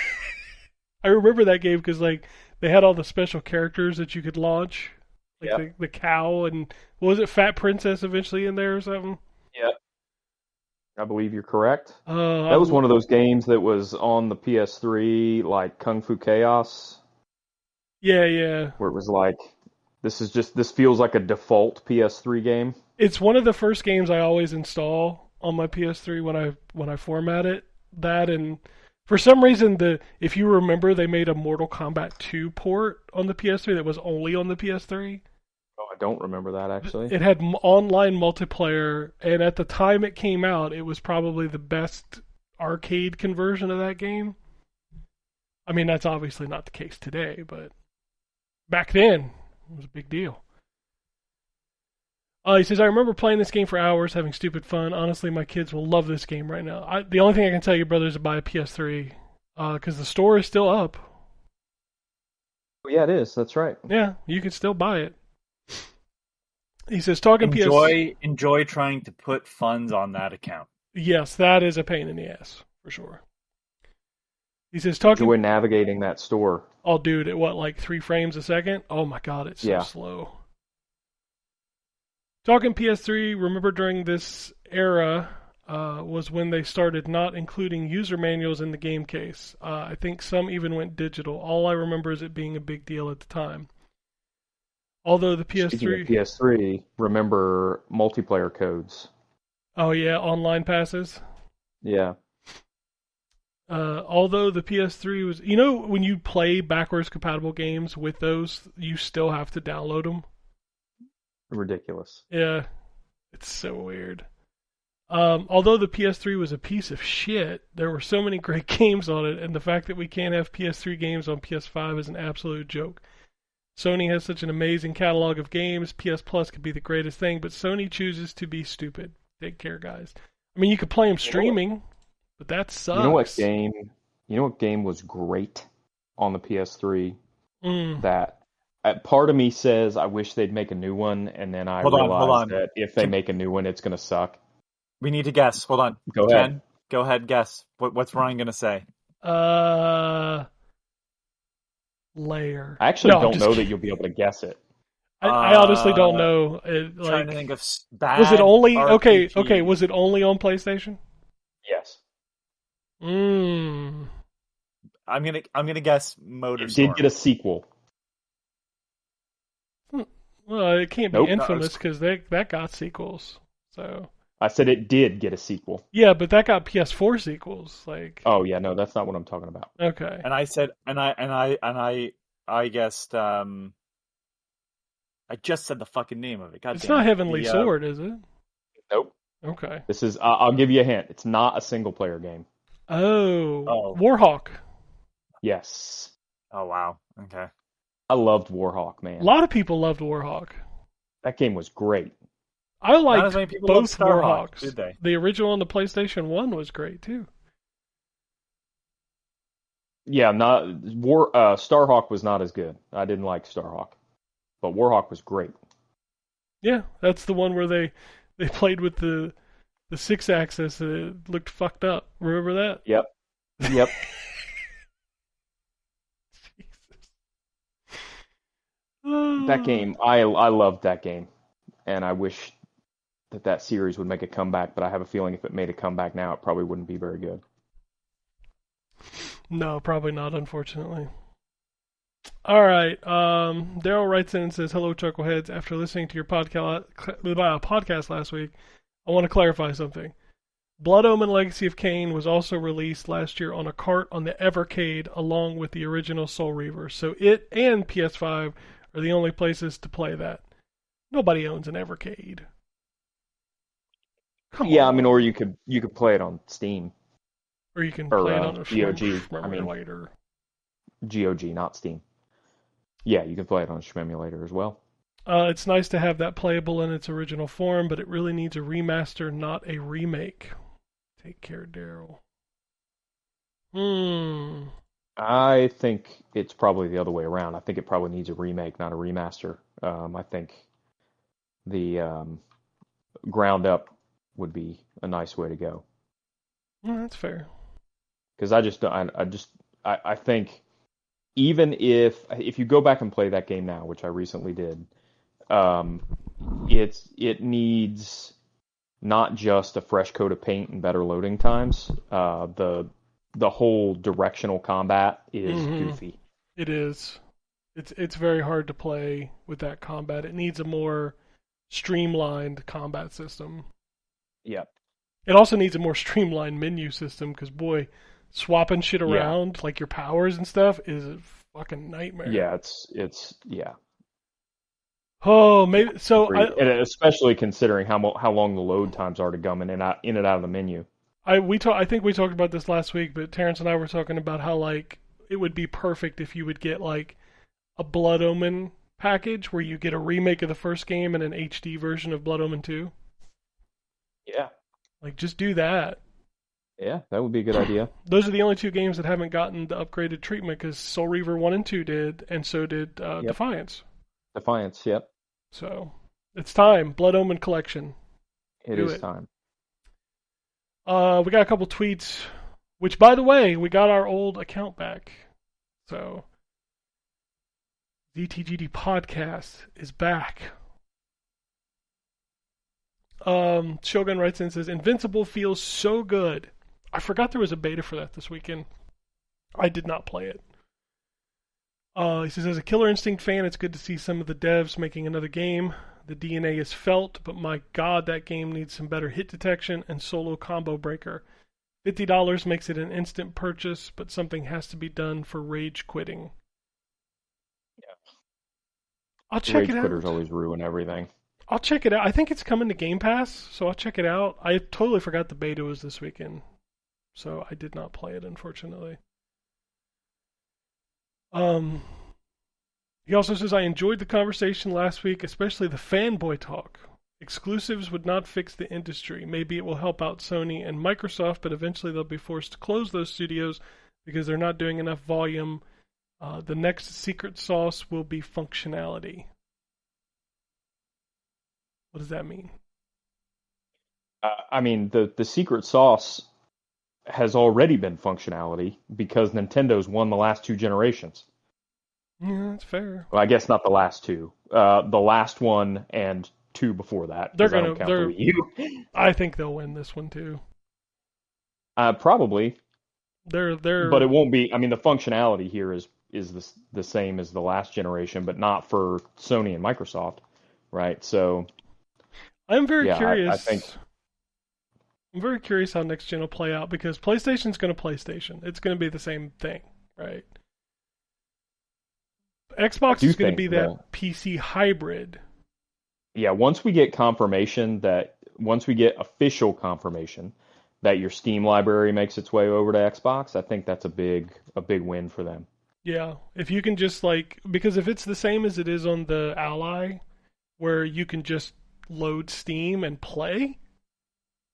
I remember that game because like they had all the special characters that you could launch, like Yep. the cow and what was it, Fat Princess eventually in there or something. Yep. I believe you're correct. I That was one of those games that was on the PS3, like Kung Fu Chaos, yeah. where it was like, this feels like a default PS3 game. It's one of the first games I always install on my PS3 when I format it. That and for some reason if you remember they made a Mortal Kombat 2 port on the PS3 that was only on the PS3. Oh, I don't remember that actually. It had online multiplayer, and at the time it came out, it was probably the best arcade conversion of that game. I mean, that's obviously not the case today, but back then it was a big deal. He says, I remember playing this game for hours, having stupid fun. Honestly, my kids will love this game right now. The only thing I can tell you, brother, is to buy a PS3, because the store is still up. Yeah, it is. That's right. Yeah, you can still buy it. He says, talking enjoy trying to put funds on that account. Yes, that is a pain in the ass, for sure. He says, talking... Enjoy navigating that store. Oh, dude, at what, like 3 frames a second? Oh my god, it's so slow. Talking PS3, remember during this era was when they started not including user manuals in the game case. I think some even went digital. All I remember is it being a big deal at the time. Although the PS3... Speaking of PS3, remember multiplayer codes. Oh yeah, online passes? Yeah. Although the PS3 was... when you play backwards compatible games with those, you still have to download them? Ridiculous. Yeah, it's so weird. Although the PS3 was a piece of shit, there were so many great games on it, and the fact that we can't have PS3 games on PS5 is an absolute joke. Sony has such an amazing catalog of games. PS Plus could be the greatest thing, but Sony chooses to be stupid. Take care, guys. I mean, you could play them streaming, but that sucks. You know what game was great on the PS3? That part of me says I wish they'd make a new one, and then I realize that if they make a new one, it's going to suck. We need to guess. Hold on. Go ahead. Ken, go ahead, guess. What's Ryan going to say? Layer. I actually don't know that you'll be able to guess it. I honestly don't know. Trying to think of bad was it only RPG. Okay? Was it only on PlayStation? Yes. I'm gonna guess Motorstorm. It did get a sequel. Well, it can't be Infamous because that got sequels. So I said it did get a sequel. Yeah, but that got PS4 sequels. Like. Oh yeah, no, that's not what I'm talking about. Okay. And I said, I guessed. I just said the fucking name of it. God it's damn not it. Heavenly Sword, is it? Nope. Okay. This is. I'll give you a hint. It's not a single player game. Oh. Warhawk. Yes. Oh wow. Okay. I loved Warhawk, man. A lot of people loved Warhawk. That game was great. I liked both Starhawk, Warhawks. did they? The original on the PlayStation 1 was great too. Yeah, Starhawk was not as good. I didn't like Starhawk, but Warhawk was great. Yeah, that's the one where they played with the 6-axis and it looked fucked up. Remember that? Yep. That game, I loved that game, and I wish that series would make a comeback, but I have a feeling if it made a comeback now, it probably wouldn't be very good. No, probably not, unfortunately. All right. Daryl writes in and says, hello, Chuckleheads. After listening to your podcast last week, I want to clarify something. Blood Omen Legacy of Kain was also released last year on a cart on the Evercade along with the original Soul Reaver, so it and PS5 are the only places to play that. Nobody owns an Evercade. Come on. I mean, or you could play it on Steam. Or you can play it on a GOG. Shmemulator. GOG, not Steam. Yeah, you can play it on a Shmemulator as well. It's nice to have that playable in its original form, but it really needs a remaster, not a remake. Take care, Daryl. Hmm. I think it's probably the other way around. I think it probably needs a remake, not a remaster. I think the ground up would be a nice way to go. That's fair. Because I think even if you go back and play that game now, which I recently did, um, it needs not just a fresh coat of paint and better loading times. The whole directional combat is goofy. It is. It's very hard to play with that combat. It needs a more streamlined combat system. Yep. It also needs a more streamlined menu system because boy, swapping shit Yeah. around like your powers and stuff is a fucking nightmare. Yeah, it's yeah. Oh, maybe so. Agreed. And especially considering how long the load times are to come in and out of the menu. I think we talked about this last week, but Terrence and I were talking about how like it would be perfect if you would get like a Blood Omen package where you get a remake of the first game and an HD version of Blood Omen 2. Yeah. Like just do that. Yeah, that would be a good idea. Those are the only two games that haven't gotten the upgraded treatment because Soul Reaver 1 and 2 did, and so did Defiance. Defiance, yep. So it's time. Blood Omen Collection. It is time. We got a couple tweets, which, by the way, we got our old account back. So, ZTGD Podcast is back. Shogun writes in and says, Invincible feels so good. I forgot there was a beta for that this weekend. I did not play it. He says, as a Killer Instinct fan, it's good to see some of the devs making another game. The DNA is felt, but my god, that game needs some better hit detection and solo combo breaker. $50 makes it an instant purchase, but something has to be done for rage quitting. Yeah. I'll check it out. Rage quitters always ruin everything. I'll check it out. I think it's coming to Game Pass, so I'll check it out. I totally forgot the beta was this weekend, so I did not play it, unfortunately. He also says, I enjoyed the conversation last week, especially the fanboy talk. Exclusives would not fix the industry. Maybe it will help out Sony and Microsoft, but eventually they'll be forced to close those studios because they're not doing enough volume. The next secret sauce will be functionality. What does that mean? I mean, the secret sauce has already been functionality because Nintendo's won the last two generations. Yeah, that's fair. Well, I guess not the last two. The last one and two before that. They're gonna. I think they'll win this one too. Probably. They're. But it won't be. I mean, the functionality here is the same as the last generation, but not for Sony and Microsoft, right? So. I'm very curious. I think. I'm very curious how next gen will play out because PlayStation's going to PlayStation. It's going to be the same thing, right? Xbox is going to be that PC hybrid. Yeah, once we get official confirmation that your Steam library makes its way over to Xbox, I think that's a big win for them. Yeah, if you can just because if it's the same as it is on the Ally, where you can just load Steam and play,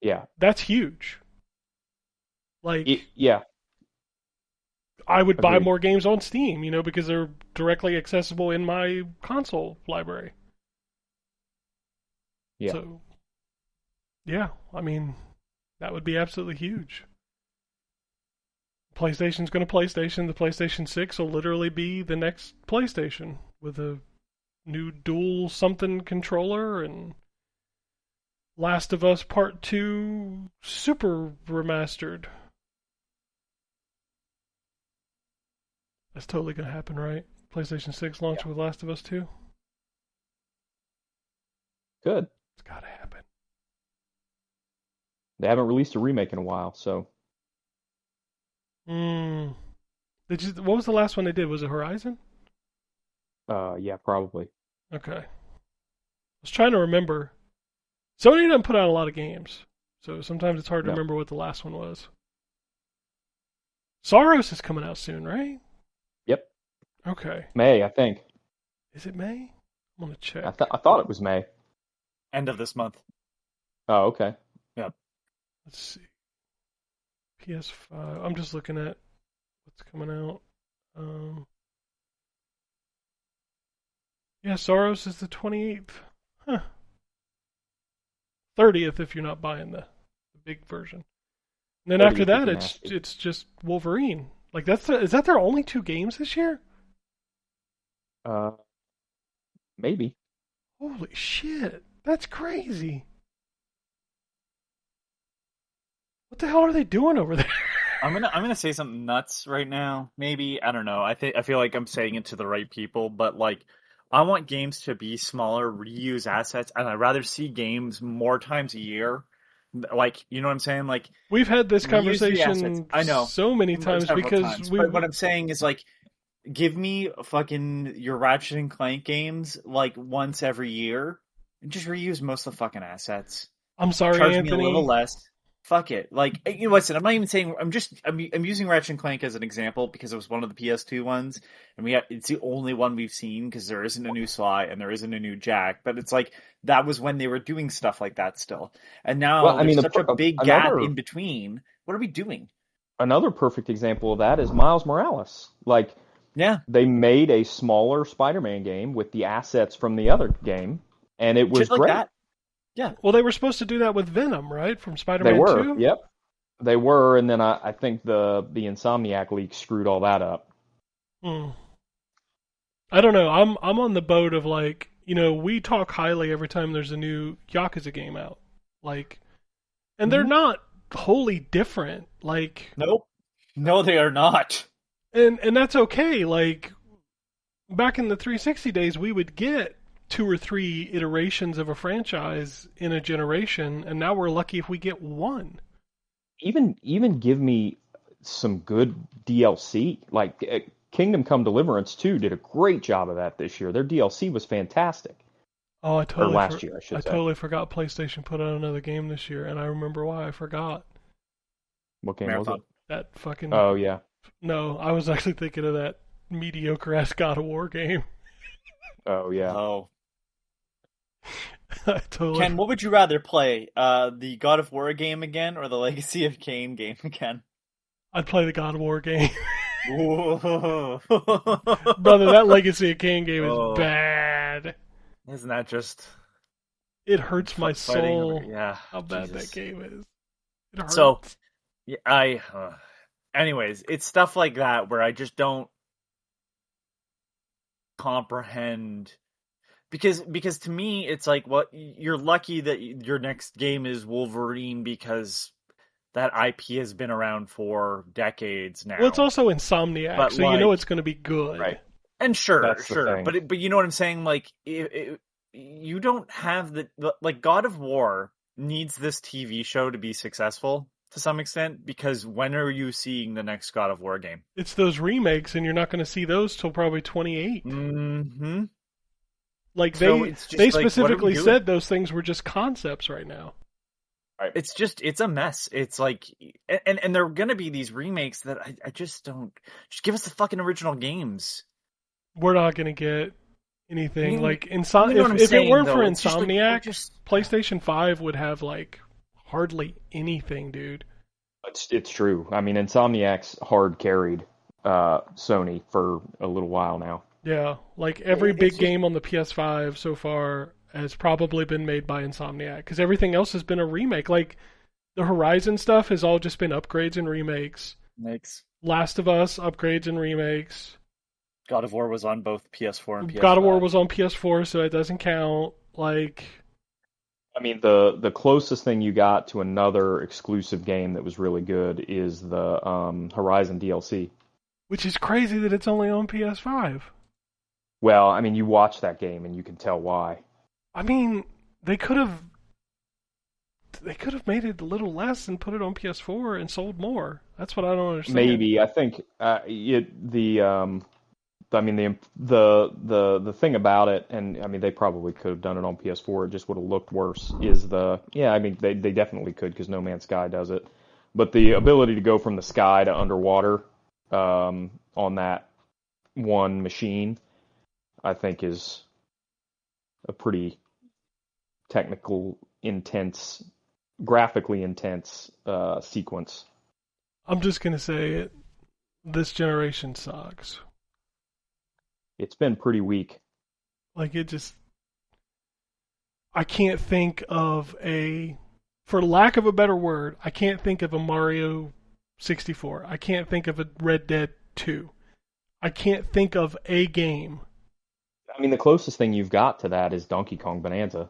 yeah, that's huge. Yeah. I would buy more games on Steam, because they're directly accessible in my console library. Yeah. So, yeah, I mean, that would be absolutely huge. PlayStation's going to PlayStation. The PlayStation 6 will literally be the next PlayStation with a new dual something controller and Last of Us Part 2 super remastered. That's totally going to happen, right? PlayStation 6 launch with Last of Us 2? Good. It's got to happen. They haven't released a remake in a while, so. What was the last one they did? Was it Horizon? Yeah, probably. Okay. I was trying to remember. Sony doesn't put out a lot of games, so sometimes it's hard to remember what the last one was. Soros is coming out soon, right? Yep. Okay. May, I think. Is it May? I'm gonna check. I thought it was May. End of this month. Oh, okay. Yep. Let's see. PS5. I'm just looking at what's coming out. Yeah, Soros is the 28th. Huh. 30th if you're not buying the big version. And then after 30th if that, you're it's nasty. just Wolverine. Like is that their only 2 games this year? Uh, maybe. Holy shit, that's crazy. What the hell are they doing over there? I'm gonna say something nuts right now. Maybe, I don't know. I feel like I'm saying it to the right people, but like I want games to be smaller, reuse assets, and I'd rather see games more times a year. Like, you know what I'm saying? Like, We've had this reuse the assets. conversation I know, so many times several because times. we But what I'm saying is like give me fucking your Ratchet and Clank games like once every year and just reuse most of the fucking assets. I'm sorry, Charge me a little Anthony. less. Fuck it. Like, you know, listen, I'm not even saying. I'm using Ratchet and Clank as an example because it was one of the PS2 ones, and it's the only one we've seen because there isn't a new Sly and there isn't a new Jack. But it's like that was when they were doing stuff like that still, and Well, now I mean, there's such a big gap another in between. What are we doing? another perfect example of that is Miles Morales. Like, Yeah, they made a smaller Spider-Man game with the assets from the other game, and it was shit like great. that. Yeah. Well, they were supposed to do that with Venom, right? From They Spider-Man were, 2? yep, they were, and then I think the Insomniac leak screwed all that up. Hmm. I don't know. I'm on the boat of like, we talk highly every time there's a new Yakuza game out. Like, and they're Mhm. not wholly different. Like, Nope. No, they are not. and that's okay. Like, back in the 360 days, we would get 2 or 3 iterations of a franchise in a generation, and now we're lucky if we get one. Even give me some good DLC. Like, Kingdom Come Deliverance 2 did a great job of that this year. Their DLC was fantastic. Oh, Or last year, I I should say. totally forgot PlayStation put out another game this year, and I remember why I forgot. What game was it? Marathon. That fucking Oh yeah. no, I was actually thinking of that mediocre ass God of War game. Oh yeah. Oh. I totally. Ken, what would you rather play? The God of War game again or the Legacy of Kain game again? I'd play the God of War game, Ooh. brother. That Legacy of Kain game is Oh, bad. isn't that just It hurts my fighting over? soul Yeah, how bad that Jesus. game is. It So, hurts. yeah, anyways, it's stuff like that where I just don't comprehend because to me it's like what you're lucky that your next game is Wolverine because that IP has been around for decades Well, it's now. also Insomniac, But so you know like, it's going to be good. Right. and sure, That's the sure, thing. but you know what I'm saying? Like, you don't have like God of War needs this TV show to be successful to some extent because when are you seeing the next God of War game? It's those remakes, and you're not going to see those till probably 28. Mm-hmm. Like So they it's they just like, what are we specifically doing? said those things were just concepts right now. Right. It's a mess. It's like, and there are gonna be these remakes that I just don't. Just give us the fucking original games. We're not going to get anything You, like you know what I'm if it saying weren't for though. It's just like we're Insomniac, just. PlayStation 5 would have like hardly anything, dude. It's true. I mean, Insomniac's hard carried Sony for a little while now. Yeah, like every It's big just. game on the PS5 so far has probably been made by Insomniac because everything else has been a remake. Like the Horizon stuff has all just been upgrades and remakes. Makes Last of Us upgrades and remakes. God of War was on both PS4 and God of War PS5. was on PS4, so it doesn't count. Like, I mean, the closest thing you got to another exclusive game that was really good is the Horizon DLC. which is crazy that it's only on PS5. Well, I mean, you watch that game and you can tell why. I mean, they could have made it a little less and put it on PS4 and sold more. That's what I don't understand. Maybe I think I mean the thing about it, and I mean they probably could have done it on PS4. It just would have looked worse. I mean they definitely could because No Man's Sky does it, but the ability to go from the sky to underwater on that one machine, I think is a pretty technical, intense, graphically intense sequence. I'm just gonna say it. This generation sucks. It's been pretty weak. Like it just, I can't think of for lack of a better word, I can't think of a Mario 64. I can't think of a Red Dead 2. I can't think of a game. I mean, the closest thing you've got to that is Donkey Kong Bonanza.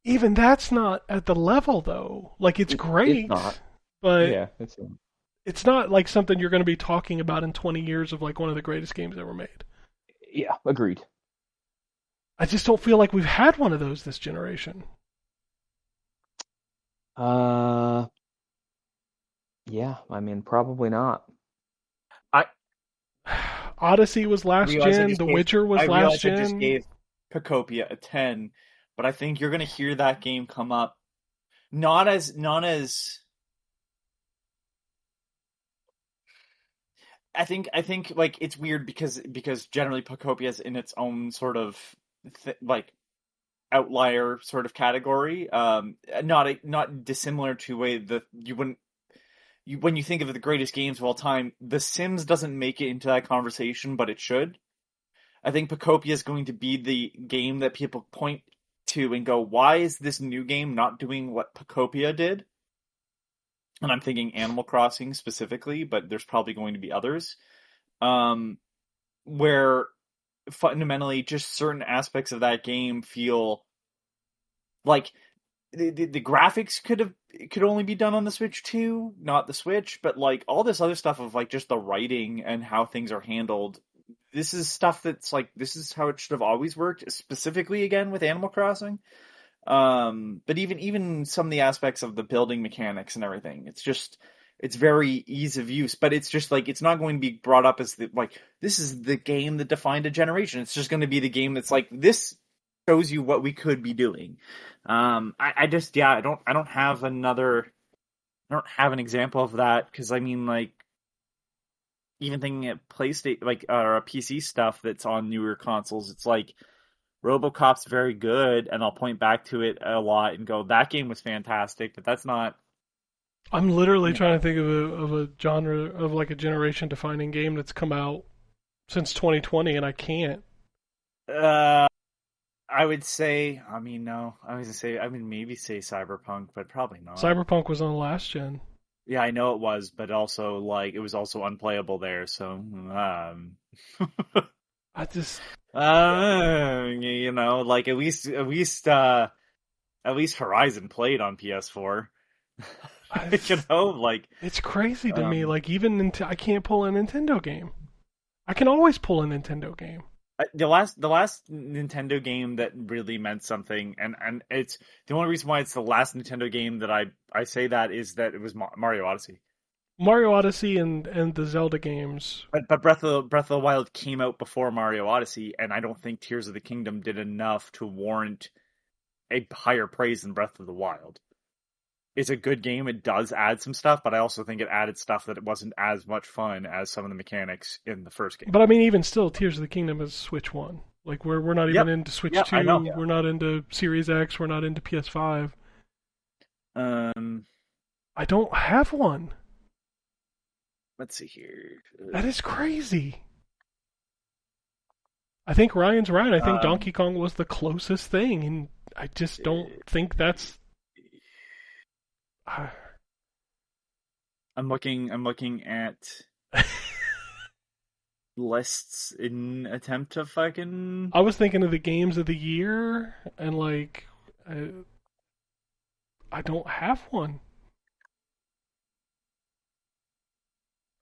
Even that's not at the level though. Like it's It's great, not. but Yeah, it's not like something you're going to be talking about in 20 years of like one of the greatest games ever made. yeah, agreed. I just don't feel like we've had one of those this generation. Uh, yeah, I mean, probably not. I Odyssey was last realize gen. The Witcher was I last realize I just gen. gave Pacopia a 10, but I think you're gonna hear that game come up not as I think like it's weird because generally Pacopia is in its own sort of like outlier sort of category. Not dissimilar to way that you wouldn't when you think of the greatest games of all time, The Sims doesn't make it into that conversation, but it should. I think Pacopia is going to be the game that people point to and go, "Why is this new game not doing what Pacopia did?" And I'm thinking Animal Crossing specifically, but there's probably going to be others. Um, where fundamentally just certain aspects of that game feel like the graphics could only be done on the Switch too, not the Switch, but like all this other stuff of like just the writing and how things are handled. This is stuff that's like this is how it should have always worked, specifically again with Animal Crossing. But even some of the aspects of the building mechanics and everything, it's very ease of use, but it's just like it's not going to be brought up as like this is the game that defined a generation. It's just going to be the game that's like this shows you what we could be doing. I just I don't have I don't have an example of that because I mean like even thinking at PlayStation like or PC stuff that's on newer consoles, it's like RoboCop's very good, and I'll point back to it a lot and go, that game was fantastic, but that's not. I'm literally You trying to think of a genre of like a generation defining game that's come out since 2020, and I can't. I would say, I mean, no, I was gonna say, I mean, maybe say Cyberpunk, but probably not. Cyberpunk was on last gen. Yeah, I know it was, but also like it was also unplayable there, so I just you know, like at least Horizon played on PS4. I, You know, like it's crazy to me. um Like even I can't pull a Nintendo game. I can always pull a Nintendo game. the last Nintendo game that really meant something, and it's the only reason why it's the last Nintendo game that I say that is that it was Mario Odyssey. Mario Odyssey and the Zelda games. But Breath of the Wild came out before Mario Odyssey, and I don't think Tears of the Kingdom did enough to warrant a higher praise than Breath of the Wild. It's a good game. It does add some stuff, but I also think it added stuff that it wasn't as much fun as some of the mechanics in the first game. But I mean, even still, Tears of the Kingdom is Switch One. Like we're not even Yep. into Switch Yep, I 2. know. We're not into Series X. We're not into PS5. Um, I don't have one. let's see here. That is crazy. I think Ryan's right. I think Donkey Kong was the closest thing, and I just don't think that's. I'm looking at lists in attempt to fucking. I was thinking of the games of the year, and like, I don't have one.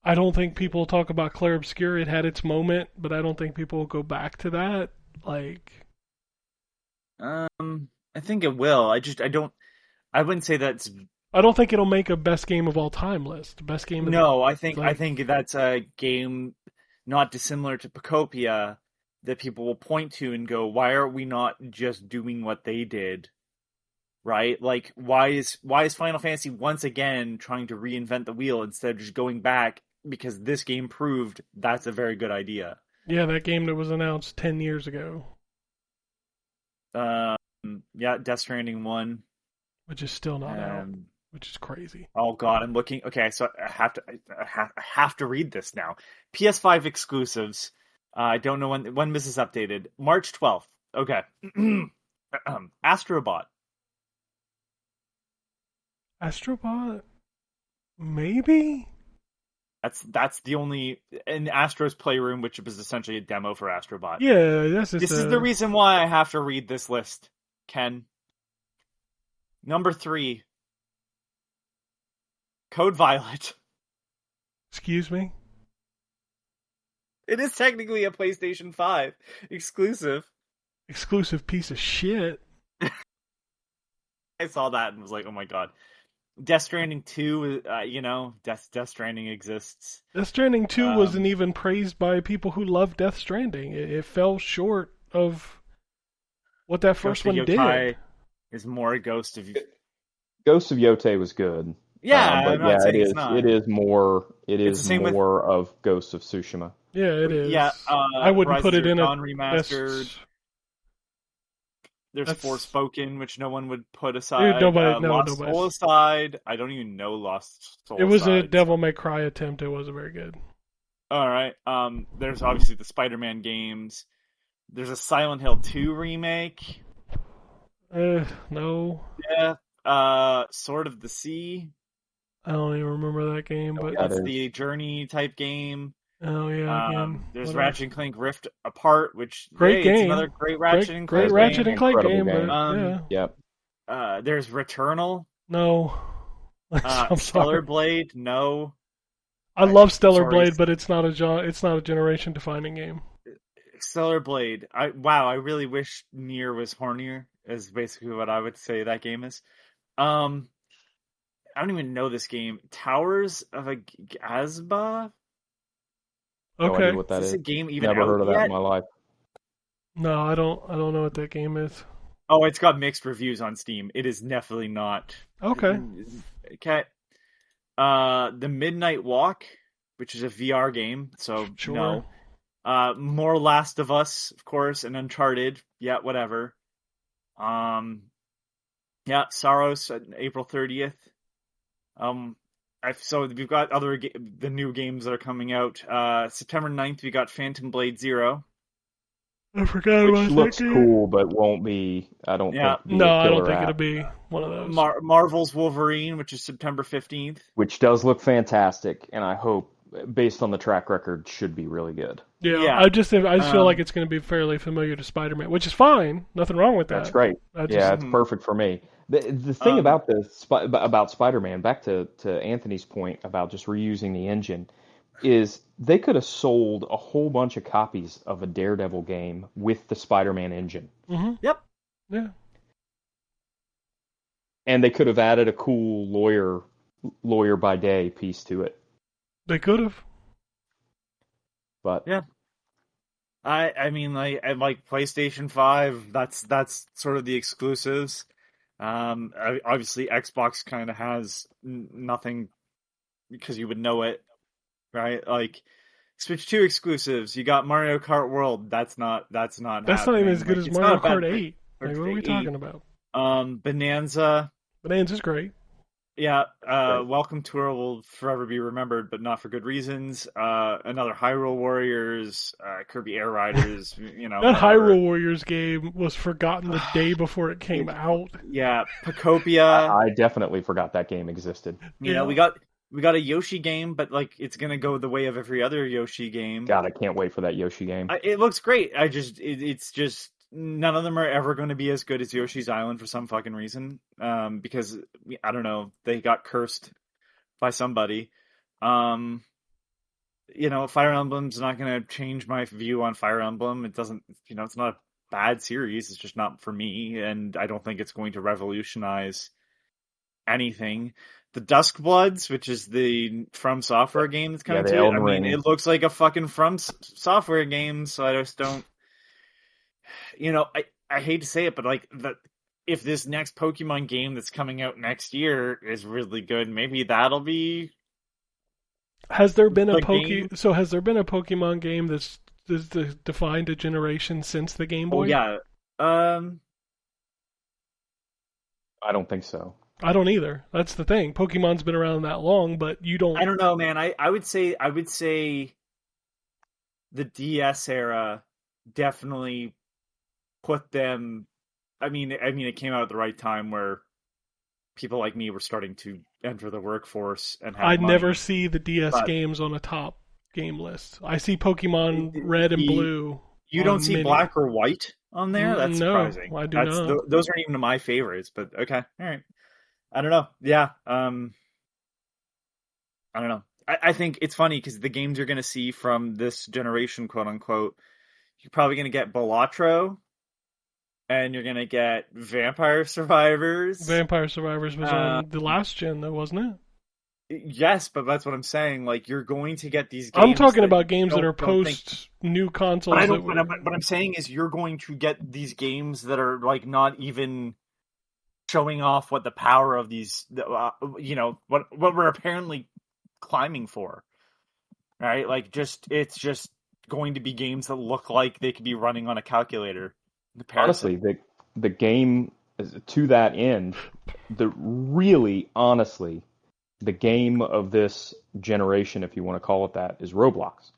I don't think people talk about Clair Obscur. It had its moment, but I don't think people will go back to that. Like, I think it will. I don't. I wouldn't say that's. I don't think it'll make a best game of all time list. Best game of No, the, I think that's a game not dissimilar to Pacopia that people will point to and go, why are we not just doing what they did? Right? Like why is Final Fantasy once again trying to reinvent the wheel instead of just going back because this game proved that's a very good idea. Yeah, that game that was announced 10 years ago. Yeah, Death Stranding 1. Which is still not out. which is crazy. Oh God, I'm looking. Okay, so I have to read this now. PS5 exclusives. I don't know when this is updated. March 12th. Okay. Astrobot. Astrobot? Maybe? That's the only in Astro's Playroom, which was essentially a demo for Astrobot. Yeah, that's just This is the reason why I have to read this list, Ken. Number 3, Code Violet. Excuse me? It is technically a PlayStation 5 exclusive. Exclusive piece of shit. I saw that and was like, oh my God. Death Stranding 2, Death Stranding exists. Death Stranding 2 wasn't even praised by people who love Death Stranding. It fell short of what that first one did. Is more a Ghost of Yotei was good. Yeah, but I'm not saying it's not. It is more of Ghost of Tsushima. Yeah, it is. Yeah, I wouldn't Rise put of it in a remastered. best... There's That's... Forspoken, which no one would put aside. Dude, nobody, Lost Soul aside, I don't even know Lost Soul. It was aside, a Devil May Cry attempt. It wasn't very good. All right. There's obviously the Spider-Man games. There's a Silent Hill 2 remake. No. Yeah. Sword of the Sea. I don't even remember that game, but that's the Journey type game. Oh yeah, again. There's Ratchet and Clank Rift Apart, which great game. It's another great Ratchet and Clank. Great Ratchet and Clank game, game. but yeah. Yep. There's Returnal. No. Stellar Blade. No. I love Stellar Blade, but it's not a generation defining game. Stellar Blade. I really wish Nier was hornier. Is basically what I would say that game is. I don't even know this game. Towers of Azba. Okay. No idea what that is. A game even Never heard of that in my life. No, I don't know what that game is. Oh, it's got mixed reviews on Steam. It is definitely not. Okay. Okay. The Midnight Walk, which is a VR game, so sure. No. More Last of Us, of course, and Uncharted. Yeah, whatever. Yeah, Saros, April 30th. So we've got the new games that are coming out. September 9th, we got Phantom Blade 0. I forgot about that. Which looks cool, but won't be. I don't think. I don't think it'll be one of those. Marvel's Wolverine, which is September 15th. Which does look fantastic, and I hope, based on the track record, should be really good. Yeah. I just feel like it's going to be fairly familiar to Spider-Man, which is fine. Nothing wrong with that. That's great. It's perfect for me. The thing about Spider-Man, back to Anthony's point about just reusing the engine, is they could have sold a whole bunch of copies of a Daredevil game with the Spider-Man engine. Mm-hmm. Yep. Yeah. And they could have added a cool lawyer by day piece to it. They could have. But yeah. I mean, like PlayStation 5, that's sort of the exclusives. Obviously Xbox kind of has nothing because you would know it, right? Like Switch 2 exclusives, you got Mario Kart World. That's not not even as good as Mario Kart 8. Like, what are we talking about? Bonanza's great. Yeah, Welcome Tour will forever be remembered, but not for good reasons. Another Hyrule Warriors, Kirby Air Riders, That Hyrule Warriors game was forgotten the day before it came out. Yeah, Pacopia. I definitely forgot that game existed. You know, we got a Yoshi game, but like it's gonna go the way of every other Yoshi game. God, I can't wait for that Yoshi game. It looks great. It's just none of them are ever going to be as good as Yoshi's Island for some fucking reason. Because I don't know, they got cursed by somebody. Fire Emblem's not going to change my view on Fire Emblem. It doesn't, it's not a bad series. It's just not for me, and I don't think it's going to revolutionize anything. The Duskbloods, which is the From Software game that's coming to it. I mean, it looks like a fucking From Software game, so I just don't. I hate to say it, but if this next Pokemon game that's coming out next year is really good, maybe that'll be. Has there been a Pokemon game that's defined a generation since the Game Boy? Oh, yeah. I don't think so. I don't either. That's the thing. Pokemon's been around that long, but you don't. I don't know, man. I would say the DS era definitely put them. I mean, it came out at the right time where people like me were starting to enter the workforce and have I money. never see the DS But- games on a top game list. I see Pokemon Red and Blue. You on don't see many. Black or White on there? That's No, surprising. I do not. Those aren't even my favorites, but okay. All right. I don't know. Yeah. I don't know. I think it's funny because the games you're going to see from this generation, quote unquote, you're probably going to get Balatro and you're going to get Vampire Survivors. Vampire Survivors was on the last gen, though, wasn't it? Yes, but that's what I'm saying. Like, you're going to get these games. I'm talking about games that are post new consoles. What I'm saying is you're going to get these games that are, like, not even showing off what the power of these, what we're apparently climbing for. Right? Like, it's just going to be games that look like they could be running on a calculator. Honestly, the game, to that end, honestly, the game of this generation, if you want to call it that, is Roblox.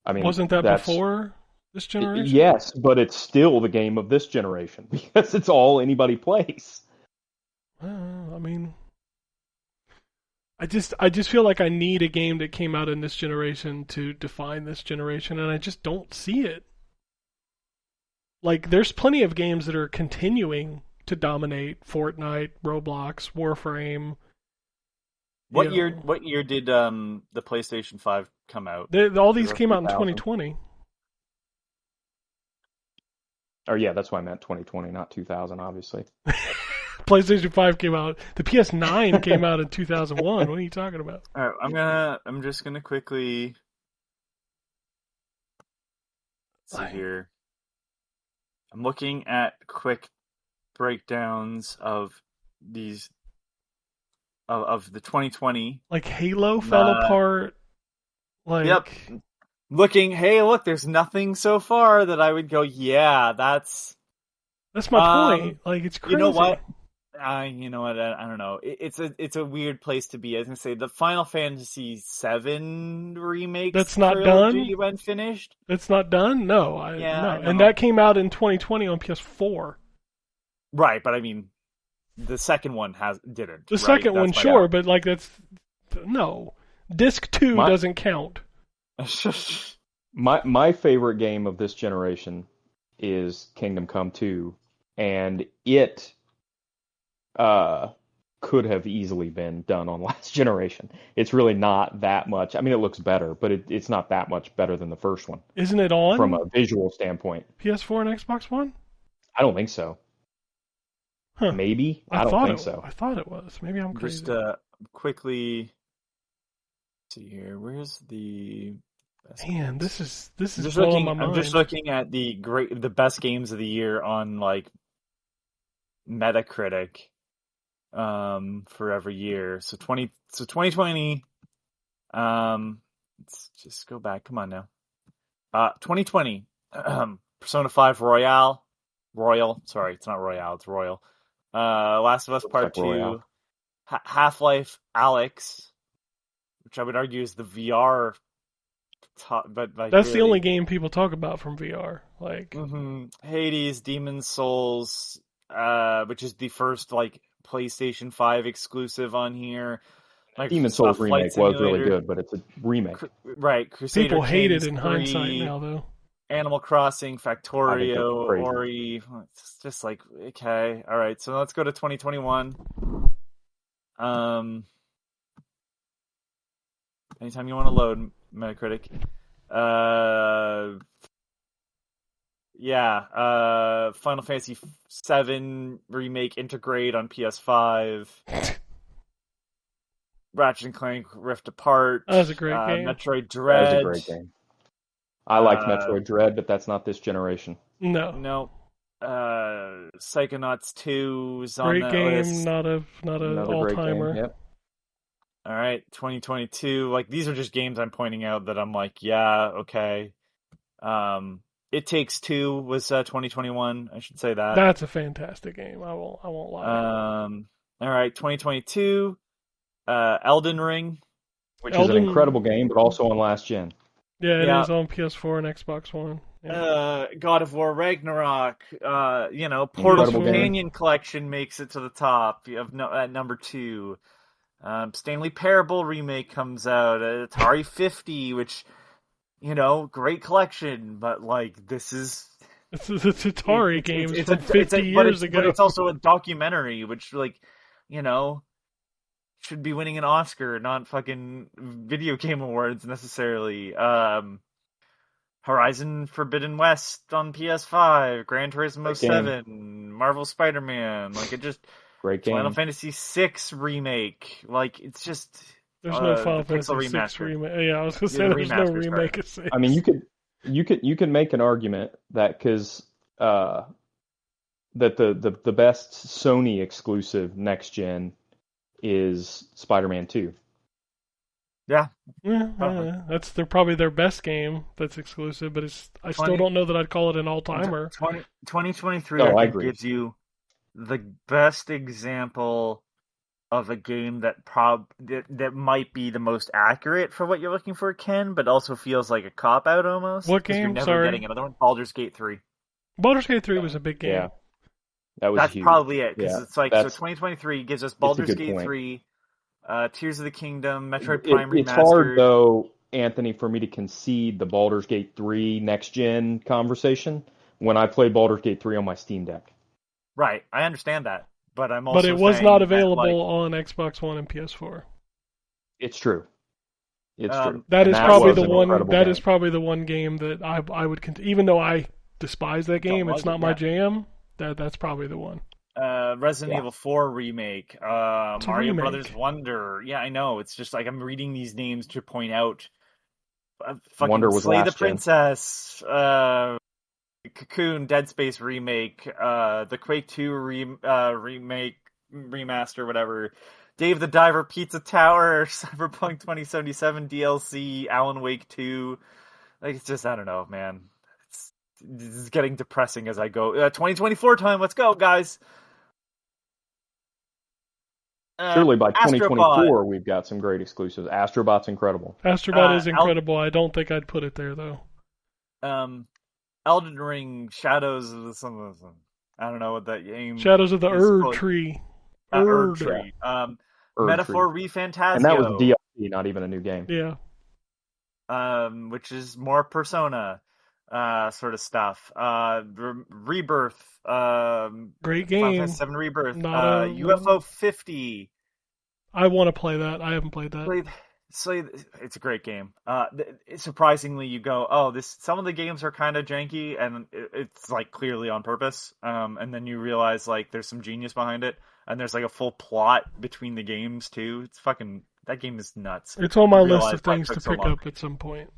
I mean, wasn't that before this generation? Yes, but it's still the game of this generation because it's all anybody plays. I mean, I just feel like I need a game that came out in this generation to define this generation, and I just don't see it. Like, there's plenty of games that are continuing to dominate: Fortnite, Roblox, Warframe. What year did the PlayStation 5 come out? All these came out in 2020. Oh yeah, that's why I meant 2020, not 2000, obviously. PlayStation 5 came out. The PS9 came out in 2001. What are you talking about? All right, I'm just gonna quickly see here. I'm looking at quick breakdowns of these of the 2020. Like Halo fell apart. Like, yep. Hey, look, there's nothing so far that I would go, yeah, that's my point. Like, it's crazy. You know what? I don't know. It's a weird place to be. I was gonna say the Final Fantasy VII remake. That's not done. When finished. That's not done. No, no. And that came out in 2020 on PS4. Right, but I mean, the second one didn't. The second one, sure, but like no. Disc 2 doesn't count. My favorite game of this generation is Kingdom Come 2, and it could have easily been done on last generation. It's really not that much. I mean, it looks better, but it's not that much better than the first one. Isn't it on? From a visual standpoint. PS4 and Xbox One? I don't think so. Huh. Maybe? I don't think so. I thought it was. Maybe I'm crazy. Just quickly see here. Where's the best Man, games? this is blowing my mind. I'm just looking at the best games of the year on like Metacritic for every year. So 2020 let's just go back. Come on now. 2020 Persona 5 Royal. Sorry, it's not Royale, it's Royal. Last of Us Part 2. Half-Life Alyx, which I would argue is the VR but like that's really the only game people talk about from VR. Like Hades, Demon's Souls, which is the first like PlayStation 5 exclusive on here. Like, Demon's Souls remake was really good, but it's a remake. Right, Crusader people hate Kings it in 3, hindsight now, though. Animal Crossing, Factorio, Ori. It's just like, okay, all right. So let's go to 2021. Anytime you want to load Metacritic. Final Fantasy VII Remake Integrate on PS5. Ratchet and Clank Rift Apart. That was a great game. Metroid Dread. That was a great game. I liked Metroid Dread, but that's not this generation. No. Psychonauts 2 is on great that game, list. not an all-timer. Yep. All right, 2022. Like, these are just games I'm pointing out that I'm like, yeah, okay. It Takes Two was 2021. I should say that. That's a fantastic game. I won't lie. All right, 2022. Elden Ring. Which is an incredible game, but also on last gen. Yeah, it Yeah. is on PS4 and Xbox One. Yeah. God of War Ragnarok. Portal Incredible game. Companion Collection makes it to the top at number 2. Stanley Parable remake comes out. Atari 50, which, great collection, but like this is It's Atari games it's from 50 years ago. But it's also a documentary, which should be winning an Oscar, not fucking video game awards necessarily. Horizon Forbidden West on PS5, Gran Turismo 7, Marvel Spider-Man, great game. Final Fantasy VI remake, it's just there's no Final Fantasy VI remake. Yeah, I was gonna say there's no remake of 6. I mean, you could make an argument that because that the best Sony exclusive next gen is Spider-Man 2. Yeah. That's probably their best game that's exclusive, but I still don't know that I'd call it an all-timer. 2023 I agree. Gives you the best example of a game that might be the most accurate for what you're looking for, Ken, but also feels like a cop-out almost. What game? You're never Sorry. getting another one. Baldur's Gate 3. Baldur's Gate 3 was a big game. Yeah. That's huge. Probably it, because it's so 2023 gives us Baldur's Gate 3, Tears of the Kingdom, Metroid Prime Remastered. It's hard, though, Anthony, for me to concede the Baldur's Gate 3 next-gen conversation when I play Baldur's Gate 3 on my Steam Deck. Right, I understand that, but I'm also But it was saying not that, available on Xbox One and PS4. It's true. It's true. That is probably the one. That game. is probably the one game that I would even though I despise that game, it's not my jam. That's probably the one. Resident Evil 4 remake, Mario remake. Brothers Wonder. Yeah, I know. It's just like I'm reading these names to point out. Fucking Wonder was Slay the last gen. Princess, Cocoon, Dead Space remake, the Quake 2 remake, remaster, whatever. Dave the Diver, Pizza Tower, Cyberpunk 2077 DLC, Alan Wake 2. It's just, I don't know, man. This is getting depressing as I go. 2024 time, let's go, guys. Surely by 2024, Astrobot. we've got some great exclusives. Astrobot's incredible. Astrobot is incredible. I don't think I'd put it there, though. Elden Ring, Shadows of the Sun. I don't know what that game Shadows of the Erd Tree. Erd Tree. Metaphor Refantasio. And that was DLC, not even a new game. Yeah. Which is more Persona sort of stuff. Rebirth. Great game. Final Fantasy VII Rebirth. UFO 50. I want to play that. I haven't played that. It's a great game. Surprisingly, you go, oh, some of the games are kind of janky, and it's like clearly on purpose. And then you realize like there's some genius behind it, and there's like a full plot between the games too. It's fucking, that game is nuts. It's on my list of things to pick up at some point.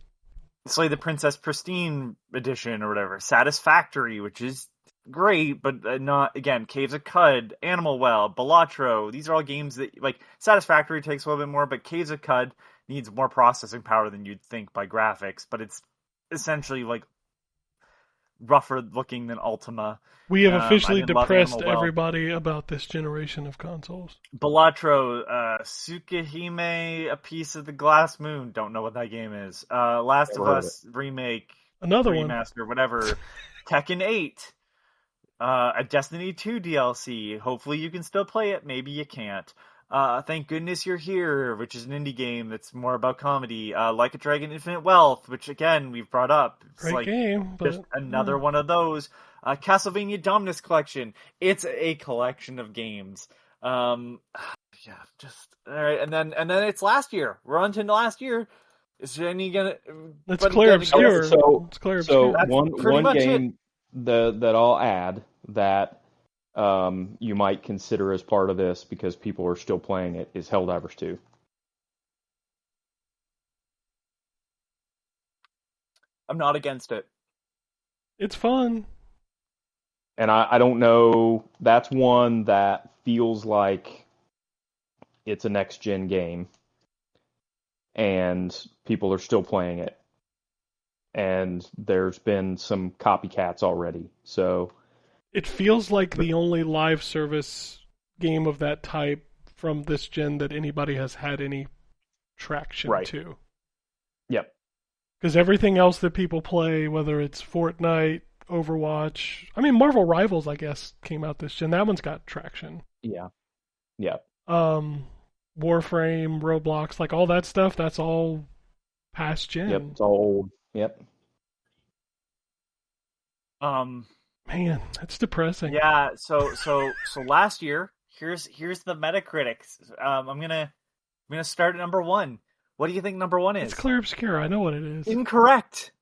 Slay the Princess Pristine Edition or whatever. Satisfactory, which is great, but not, again, Caves of Cud, Animal Well, Balatro. These are all games that, like, Satisfactory takes a little bit more, but Caves of Cud needs more processing power than you'd think by graphics, but it's essentially, like, rougher looking than Ultima. We have officially depressed everybody about this generation of consoles. Balatro, Tsukihime, A Piece of the Glass Moon. Don't know what that game is. Last of Us remake. Another remaster, one. Whatever. Tekken 8. A Destiny 2 DLC. Hopefully you can still play it. Maybe you can't. Thank Goodness You're Here, which is an indie game that's more about comedy. Like a Dragon Infinite Wealth, which again we've brought up. It's great like game. But, just another one of those. Castlevania Dominus Collection. It's a collection of games. Yeah, just all right. And then it's last year. We're on to last year. Is there any gonna? Let's clear obscure. So obscure. one game that I'll add that you might consider as part of this because people are still playing it is Helldivers 2. I'm not against it. It's fun. And I don't know, that's one that feels like it's a next-gen game, and people are still playing it. and there's been some copycats already. So It feels like the only live service game of that type from this gen that anybody has had any traction right, to. yep, Because everything else that people play, whether it's Fortnite, Overwatch, I mean Marvel Rivals, I guess, came out this gen. That one's got traction. yeah, yep, Warframe, Roblox, like all that stuff, that's all past yep. gen. It's all old. Yep. Man, that's depressing. Yeah. So last year, here's the Metacritics. I'm gonna start at number 1. What do you think number 1 is? It's Clear Obscure. I know what it is. Incorrect.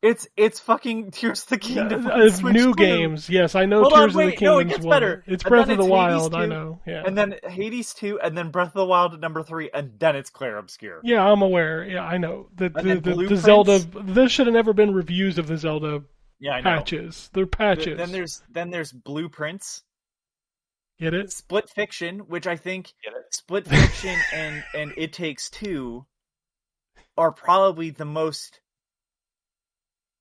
It's fucking Tears of the Kingdom. New games. Yes, I know. Hold Tears on, of the wait, Kingdom. no, it gets better. It's And Breath then of the it's Hades Wild. 2, I know. Yeah. And then Hades 2, and then Breath of the Wild at number 3, and then it's Clear Obscure. Yeah, I'm aware. Yeah, I know. The Zelda. There should have never been reviews of the Zelda patches. They're patches. Then there's Blueprints. Get it? Split Fiction, which I think Split Fiction and It Takes Two are probably the most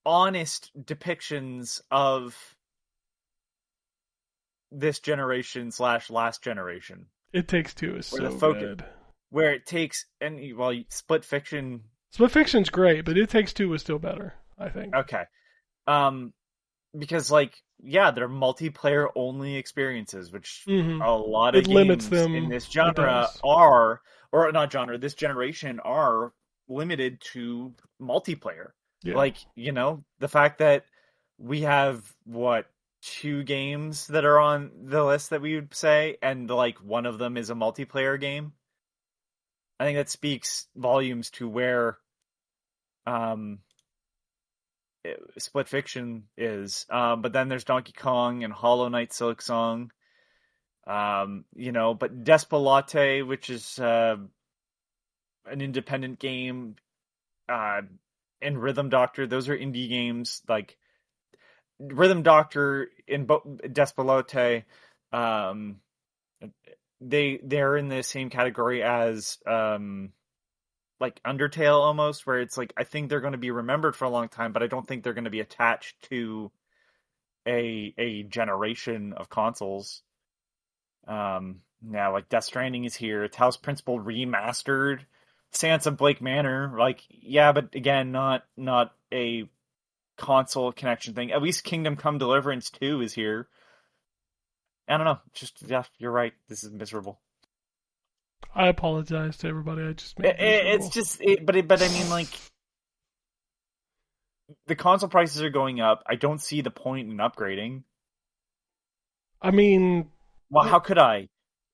honest depictions of this generation / last generation. It Takes Two is where so good. Where it takes Split Fiction. Split Fiction's great, but It Takes Two was still better, I think. Okay. Because they're multiplayer only experiences, which a lot of games in this genre this generation are limited to multiplayer. Yeah. The fact that we have 2 games that are on the list that we would say, and one of them is a multiplayer game. I think that speaks volumes to where Split Fiction is. But then there's Donkey Kong and Hollow Knight Silksong. But Despelote, which is an independent game, and Rhythm Doctor, those are indie games. Like Rhythm Doctor and Despelote, they're in the same category as Undertale almost, where it's I think they're going to be remembered for a long time, but I don't think they're going to be attached to a generation of consoles. Now Death Stranding is here, Talos Principle remastered, Sands of Blake Manor, but again, not a console connection thing. At least Kingdom Come Deliverance 2 is here. I don't know. You're right. This is miserable. I apologize to everybody. I just made it's just, but I mean, the console prices are going up. I don't see the point in upgrading. I mean, well, how could I?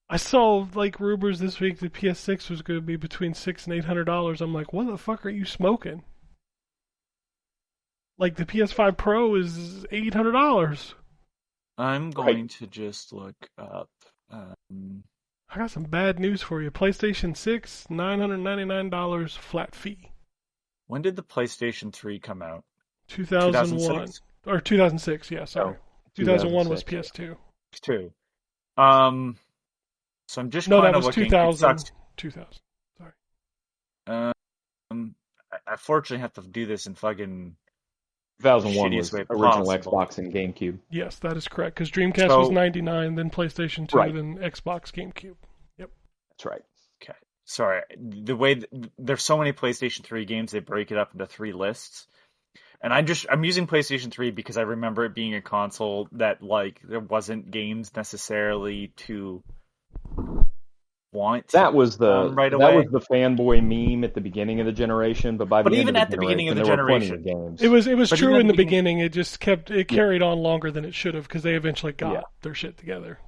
I saw rumors this week that PS6 was going to be between $600 and $800. I'm like, what the fuck are you smoking? The PS5 Pro is $800. I'm going to just look up. I got some bad news for you. PlayStation 6, $999 flat fee. When did the PlayStation 3 come out? 2001. 2006? Or 2006, yeah, sorry. 2001 was PS2. 2. So I'm just kind of looking. No, that was 2000. Sorry. I fortunately have to do this in fucking 2001 was original possible. Xbox and GameCube. Yes, that is correct. Because Dreamcast was 99, then PlayStation 2, then Xbox, GameCube. Yep. That's right. Okay. Sorry. The way there's so many PlayStation 3 games, they break it up into 3 lists. And I'm using PlayStation 3 because I remember it being a console that there wasn't games necessarily to want. That was the right that away. was the fanboy meme at the beginning of the generation, but even at the beginning of the generation, there were plenty of games. It was true in the beginning. It just carried on longer than it should have because they eventually got their shit together.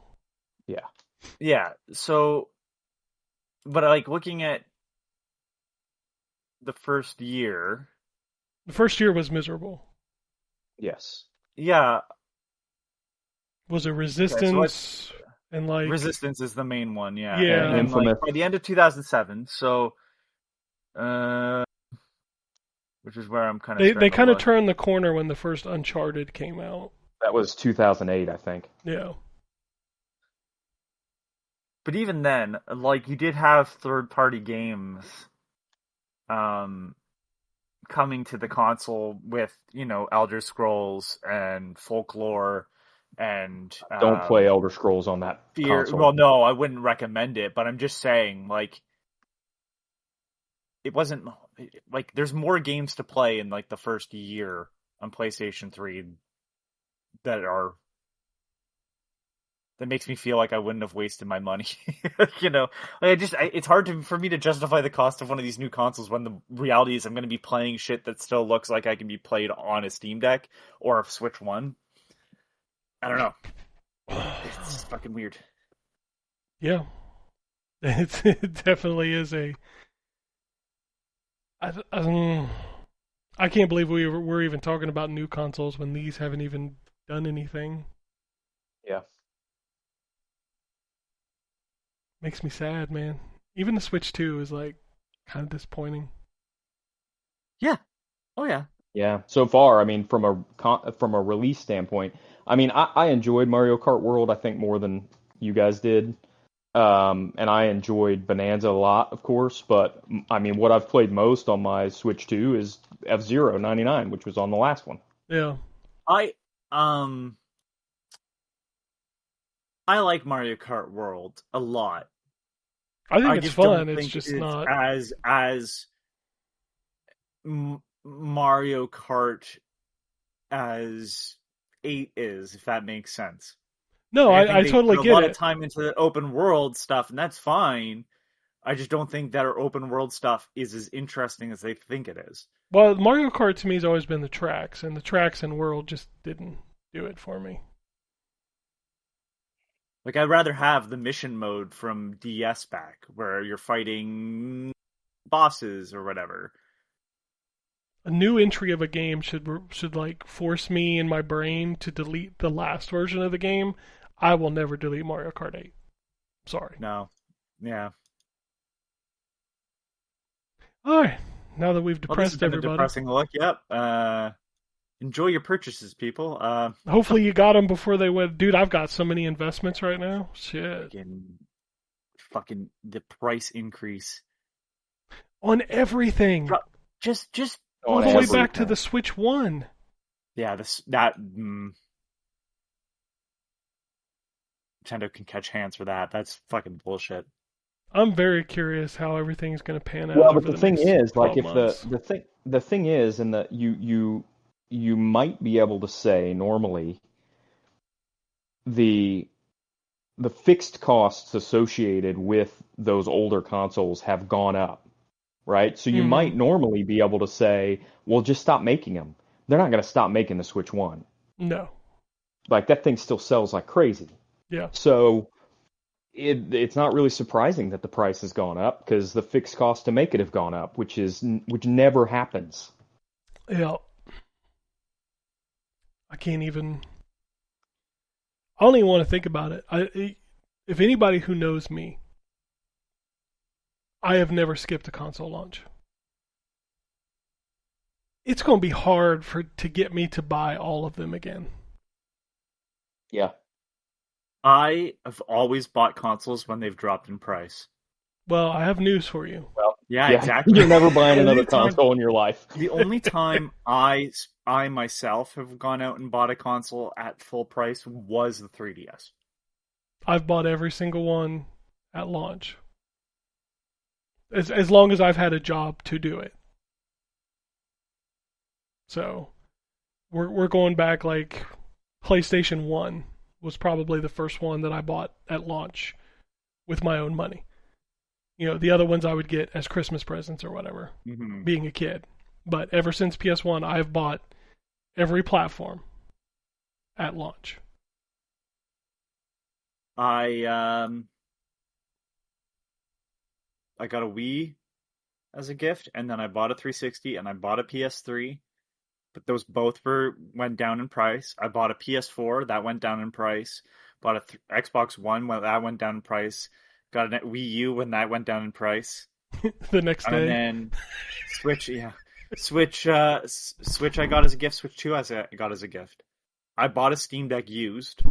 Yeah. Yeah. So, but looking at the first year. The first year was miserable. Yes. Yeah. Was it Resistance? And Resistance is the main one, yeah. Yeah. And by the end of 2007, so which is where I'm kind of they kind of turned the corner when the first Uncharted came out. That was 2008, I think. Yeah. But even then, you did have third-party games coming to the console with, Elder Scrolls and Folklore and Don't play Elder Scrolls on that Fear. console. Well, no, I wouldn't recommend it, but I'm just saying, like, it wasn't like there's more games to play in like the first year on PlayStation 3 that makes me feel like I wouldn't have wasted my money. It's hard for me to justify the cost of one of these new consoles when the reality is I'm going to be playing shit that still looks like I can be played on a Steam Deck or a Switch One. I don't know. It's just fucking weird. Yeah, it definitely is a. I can't believe we're even talking about new consoles when these haven't even done anything. Yeah. Makes me sad, man. Even the Switch 2 is like kind of disappointing. Yeah. Oh yeah. Yeah. So far, I mean, from a release standpoint, I mean, I enjoyed Mario Kart World, I think, more than you guys did. And I enjoyed Bonanza a lot, of course, but I mean, what I've played most on my Switch 2 is F-Zero 99, which was on the last one. Yeah. I like Mario Kart World a lot. I think I it's just fun. don't It's think just it's not as Mario Kart as 8 is, if that makes sense. No, Like, I think I they totally put a get lot of it. time into the open world stuff, and that's fine. I just don't think that our open world stuff is as interesting as they think it is. Well, Mario Kart to me has always been the tracks, and the tracks and world just didn't do it for me. Like, I'd rather have the mission mode from DS back, where you're fighting bosses or whatever. A new entry of a game should like force me in my brain to delete the last version of the game. I will never delete Mario Kart 8. Sorry. No. Yeah. All right. Now that we've Well, this has depressed been a everybody, depressing look. Yep. Enjoy your purchases, people. hopefully you got them before they went. Dude, I've got so many investments right now. Shit. Fucking the price increase On everything. just All On the way everything. back to the Switch 1. yeah, Nintendo can catch hands for that. That's fucking bullshit. I'm very curious how everything's going to pan out Well, over but the the thing next is, 12 like, if months. the thing is, and that you might be able to say normally the the fixed costs associated with those older consoles have gone up, right? So you Mm-hmm. might normally be able to say, well, just stop making them. They're not going to stop making the Switch 1. No. Like, that thing still sells like crazy. Yeah. So it's not really surprising that the price has gone up because the fixed costs to make it have gone up, which never happens. Yeah. I can't even. I don't even want to think about it. If anybody who knows me, I have never skipped a console launch. It's going to be hard to get me to buy all of them again. Yeah. I have always bought consoles when they've dropped in price. Well, I have news for you. Well, Yeah, exactly. You're never buying The only another time- console in your life. The only time I myself have gone out and bought a console at full price was the 3DS. I've bought every single one at launch. As long as I've had a job to do it. So, we're going back like PlayStation 1 was probably the first one that I bought at launch with my own money. You know, the other ones I would get as Christmas presents or whatever, being a kid. But ever since PS1, I've bought every platform at launch. I got a Wii as a gift, and then I bought a 360, and I bought a PS3. But those both went down in price. I bought a PS4 that went down in price. Bought a Xbox One when that went down in price. Got a Wii U when that went down in price. The next day. And then Switch, yeah, Switch. Switch I got as a gift. Switch 2 I got as a gift. I bought a Steam Deck used.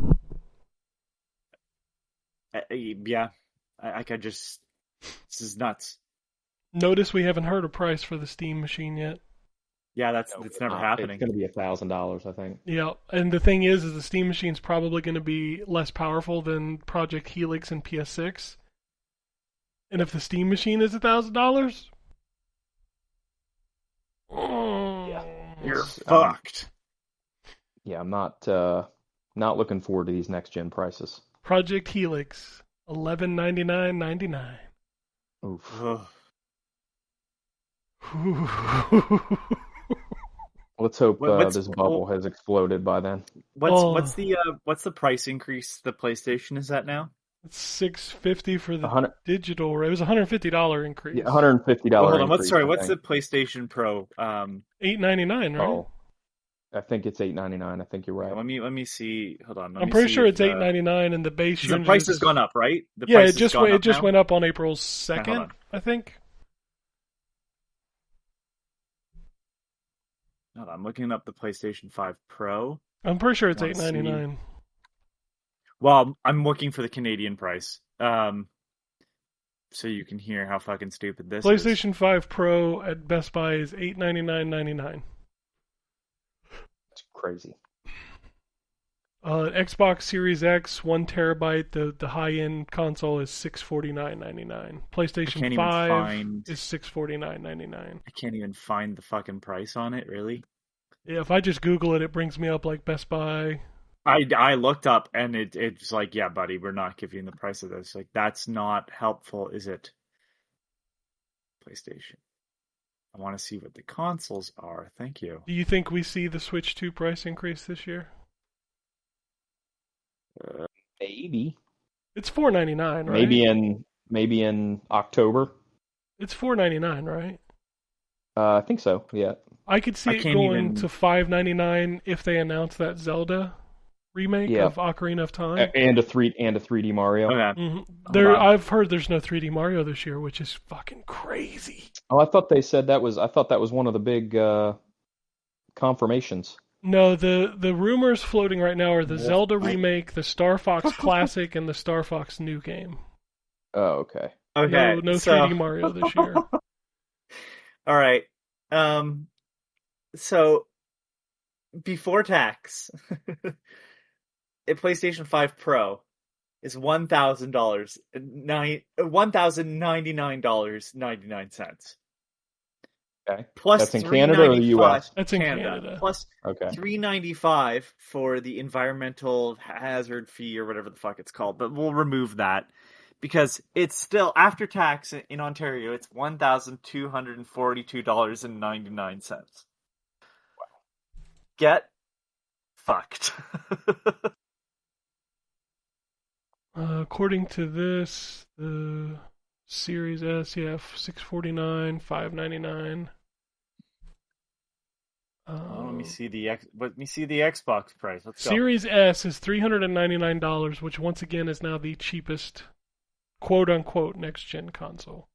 Yeah, I could just. This is nuts. Notice we haven't heard a price for the Steam machine yet. Yeah, that's No, it's never it's happening. going to be $1,000, I think. Yeah, and the thing is the Steam Machine's probably going to be less powerful than Project Helix and PS6. And if the Steam Machine is $1,000, Yeah, You're it's, fucked. yeah, I'm not looking forward to these next gen prices. Project Helix, $1199.99. Oof. Ugh. Let's hope What's this bubble has exploded by then. what's the price increase the PlayStation is at now? It's $650 for the 100, digital. It was $150 increase. yeah, $150 Well, hold on. increase. What's I the think. PlayStation Pro? $899, right? Oh, I think it's $899. I think you're right. Let me see. Hold on. I'm pretty sure it's $899, and the base the unit price has is gone up, right? The yeah, price it just has gone up now? went up on April Okay, 2nd, I think. Hold on, I'm looking up the PlayStation 5 Pro. I'm pretty sure it's Let's see. $899. Well, I'm looking for the Canadian price. So you can hear how fucking stupid this is. PlayStation 5 Pro at Best Buy is $899.99. It's crazy. Xbox Series X, 1 terabyte, the high-end console is $649.99. PlayStation 5 is $649.99. I can't even find the fucking price on it, really. Yeah, if I just Google it, it brings me up like Best Buy. I looked up and it's like, yeah, buddy, we're not giving the price of this. Like, that's not helpful, is it? PlayStation. I want to see what the consoles are. Thank you. Do you think we see the Switch 2 price increase this year? Maybe. It's $499, right? Maybe in October. It's $499, right? I think so. Yeah. I could see it going to $599 if they announce that Zelda remake of Ocarina of Time and a 3D Mario. Okay. Mm-hmm. I've heard there's no 3D Mario this year, which is fucking crazy. Oh, I thought they said that was. I thought that was one of the big confirmations. No, the rumors floating right now are the Zelda remake, the Star Fox Classic, and the Star Fox New Game. Oh, okay. Okay. No 3D Mario this year. All right. So before tax, a PlayStation 5 Pro is $1,099.99. Okay. Plus that's in Canada or the U.S.? That's in Canada. Plus $395 for the environmental hazard fee or whatever the fuck it's called. But we'll remove that because it's still after tax in Ontario. It's $1,242.99. Wow. Get fucked. According to this, the Series S, $649, $599. Let me see the Xbox price. Let's go. Series S is $399, which once again is now the cheapest, quote unquote, next gen console.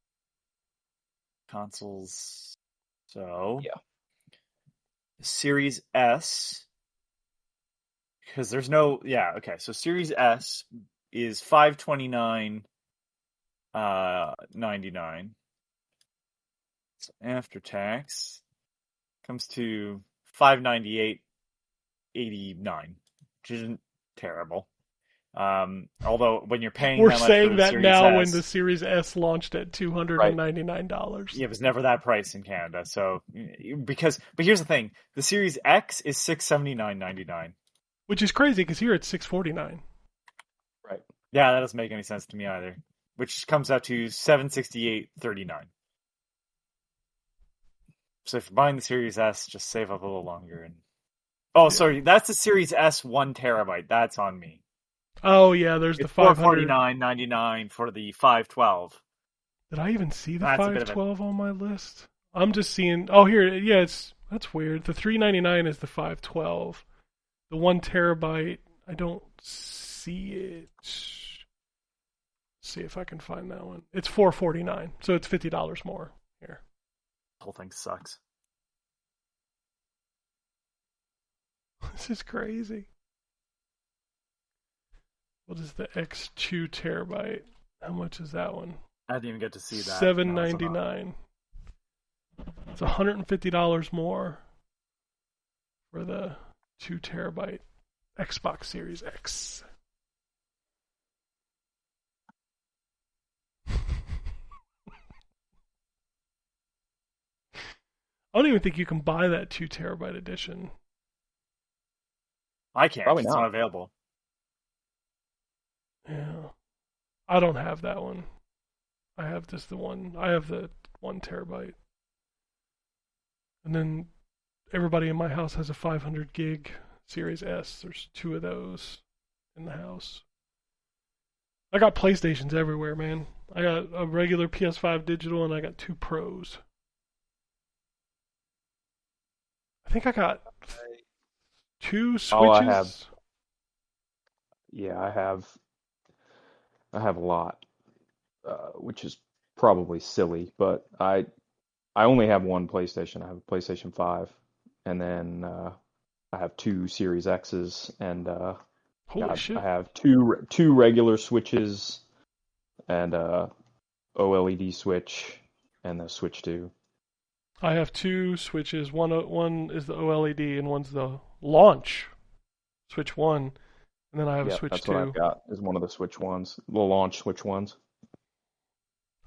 Consoles. So yeah, Series S, because there's no okay. So Series S is $529.99. So after tax comes to $598.89, which isn't terrible. Although when you're paying, we're saying that now S, when the Series S launched at $299. Right. Yeah, it was never that price in Canada. So but here's the thing: the Series X is $679.99, which is crazy because here it's $649. Right. Yeah, that doesn't make any sense to me either. Which comes out to $768.39. So if you're buying the Series S, just save up a little longer. Sorry, that's the Series S 1 terabyte. That's on me. Oh yeah, there's the $449.99 for the 512. Did I even see the 512 on my list? I'm just seeing. Oh, here, yeah, that's weird. The $399 is the 512. The 1 terabyte, I don't see it. Let's see if I can find that one. It's $449, so it's $50 more here. The whole thing sucks. This is crazy. What is the X2 terabyte? How much is that one? I didn't even get to see that. $799. It's $150 more. for the 2 terabyte Xbox Series X. I don't even think you can buy that 2 terabyte edition. I can't. Probably It's not. not available. Yeah. I don't have that one. I have just the one. I have the 1 terabyte. And then everybody in my house has a 500 gig Series S. There's 2 of those in the house. I got PlayStations everywhere, man. I got a regular PS5 digital and I got 2 Pros. I think I got 2 Switches. Oh, I have. Yeah, I have a lot, which is probably silly, but I only have one PlayStation. I have a PlayStation 5, and then I have 2 Series X's, and Holy shit. I have two regular Switches, and OLED Switch, and the Switch 2. I have 2 Switches. One is the OLED and one's the launch Switch 1. And then I have a Switch that's 2. what I've got, is one of the Switch ones, the launch Switch ones.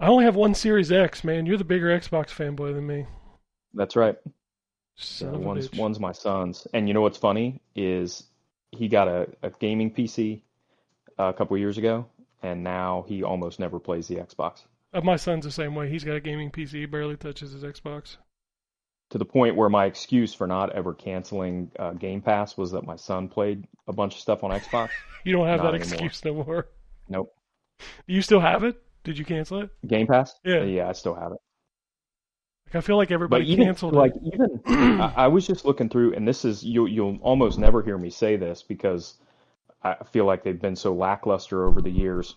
I only have 1 Series X, man. You're the bigger Xbox fanboy than me. That's right. Son Yeah, of a bitch. one's my son's. And you know what's funny is he got a gaming PC a couple years ago, and now he almost never plays the Xbox. My son's the same way. He's got a gaming PC. He barely touches his Xbox. To the point where my excuse for not ever canceling Game Pass was that my son played a bunch of stuff on Xbox. You don't have Not that anymore. excuse no more. Nope. Do you still have it? Did you cancel it? Game Pass? Yeah. Yeah, I still have it. Like, I feel like But everybody even canceled like it. even I was just looking through, and this is you'll almost never hear me say this because I feel like they've been so lackluster over the years.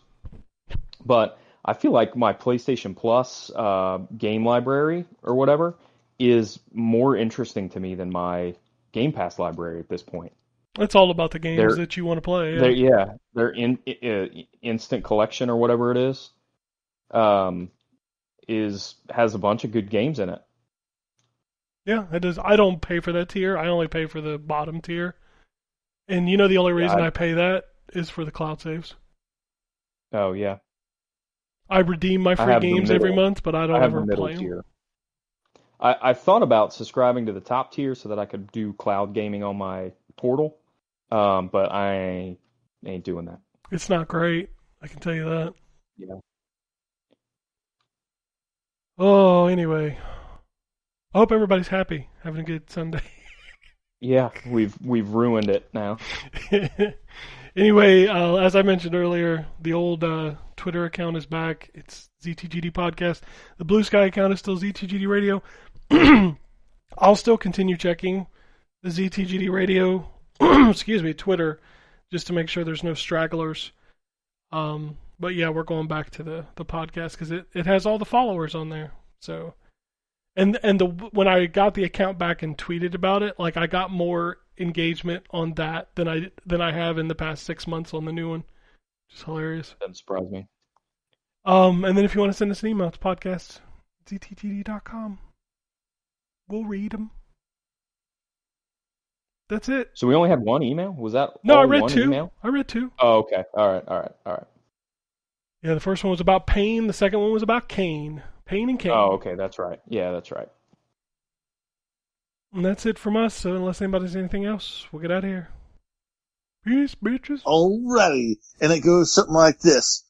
But I feel like my PlayStation Plus game library or whatever is more interesting to me than my Game Pass library at this point. It's all about the games They're that you want to play. Yeah. their instant collection or whatever it um, has a bunch of good games in it. Yeah, it does. I don't pay for that tier. I only pay for the bottom tier. And you know the only reason I pay that is for the cloud saves. Oh yeah, I redeem my free games every month, but I don't ever play them. Tier. I've thought about subscribing to the top tier so that I could do cloud gaming on my portal, but I ain't doing that. It's not great. I can tell you that. Yeah. Oh, anyway. I hope everybody's happy, having a good Sunday. Yeah, we've ruined it now. Anyway, as I mentioned earlier, the old Twitter account is back. It's ZTGD Podcast. The Blue Sky account is still ZTGD Radio. I'll still continue checking the ZTGD Radio, Twitter, just to make sure there's no stragglers. But yeah, we're going back to the podcast because it has all the followers on there. So, and when I got the account back and tweeted about it, like I got more engagement on that than I have in the past 6 months on the new one. Which is hilarious. Doesn't surprise me. And then if you want to send us an email, it's podcast@zttgd.com. We'll read them. That's it. So we only had one email? Was that No, all I read one 2. email? I read 2. Oh, okay. All right. Yeah, the first one was about pain. The second one was about Cain. Pain and Cain. Oh, okay. That's right. Yeah, that's right. And that's it from us. So unless anybody has anything else, we'll get out of here. Peace, bitches. Alrighty. And it goes something like this.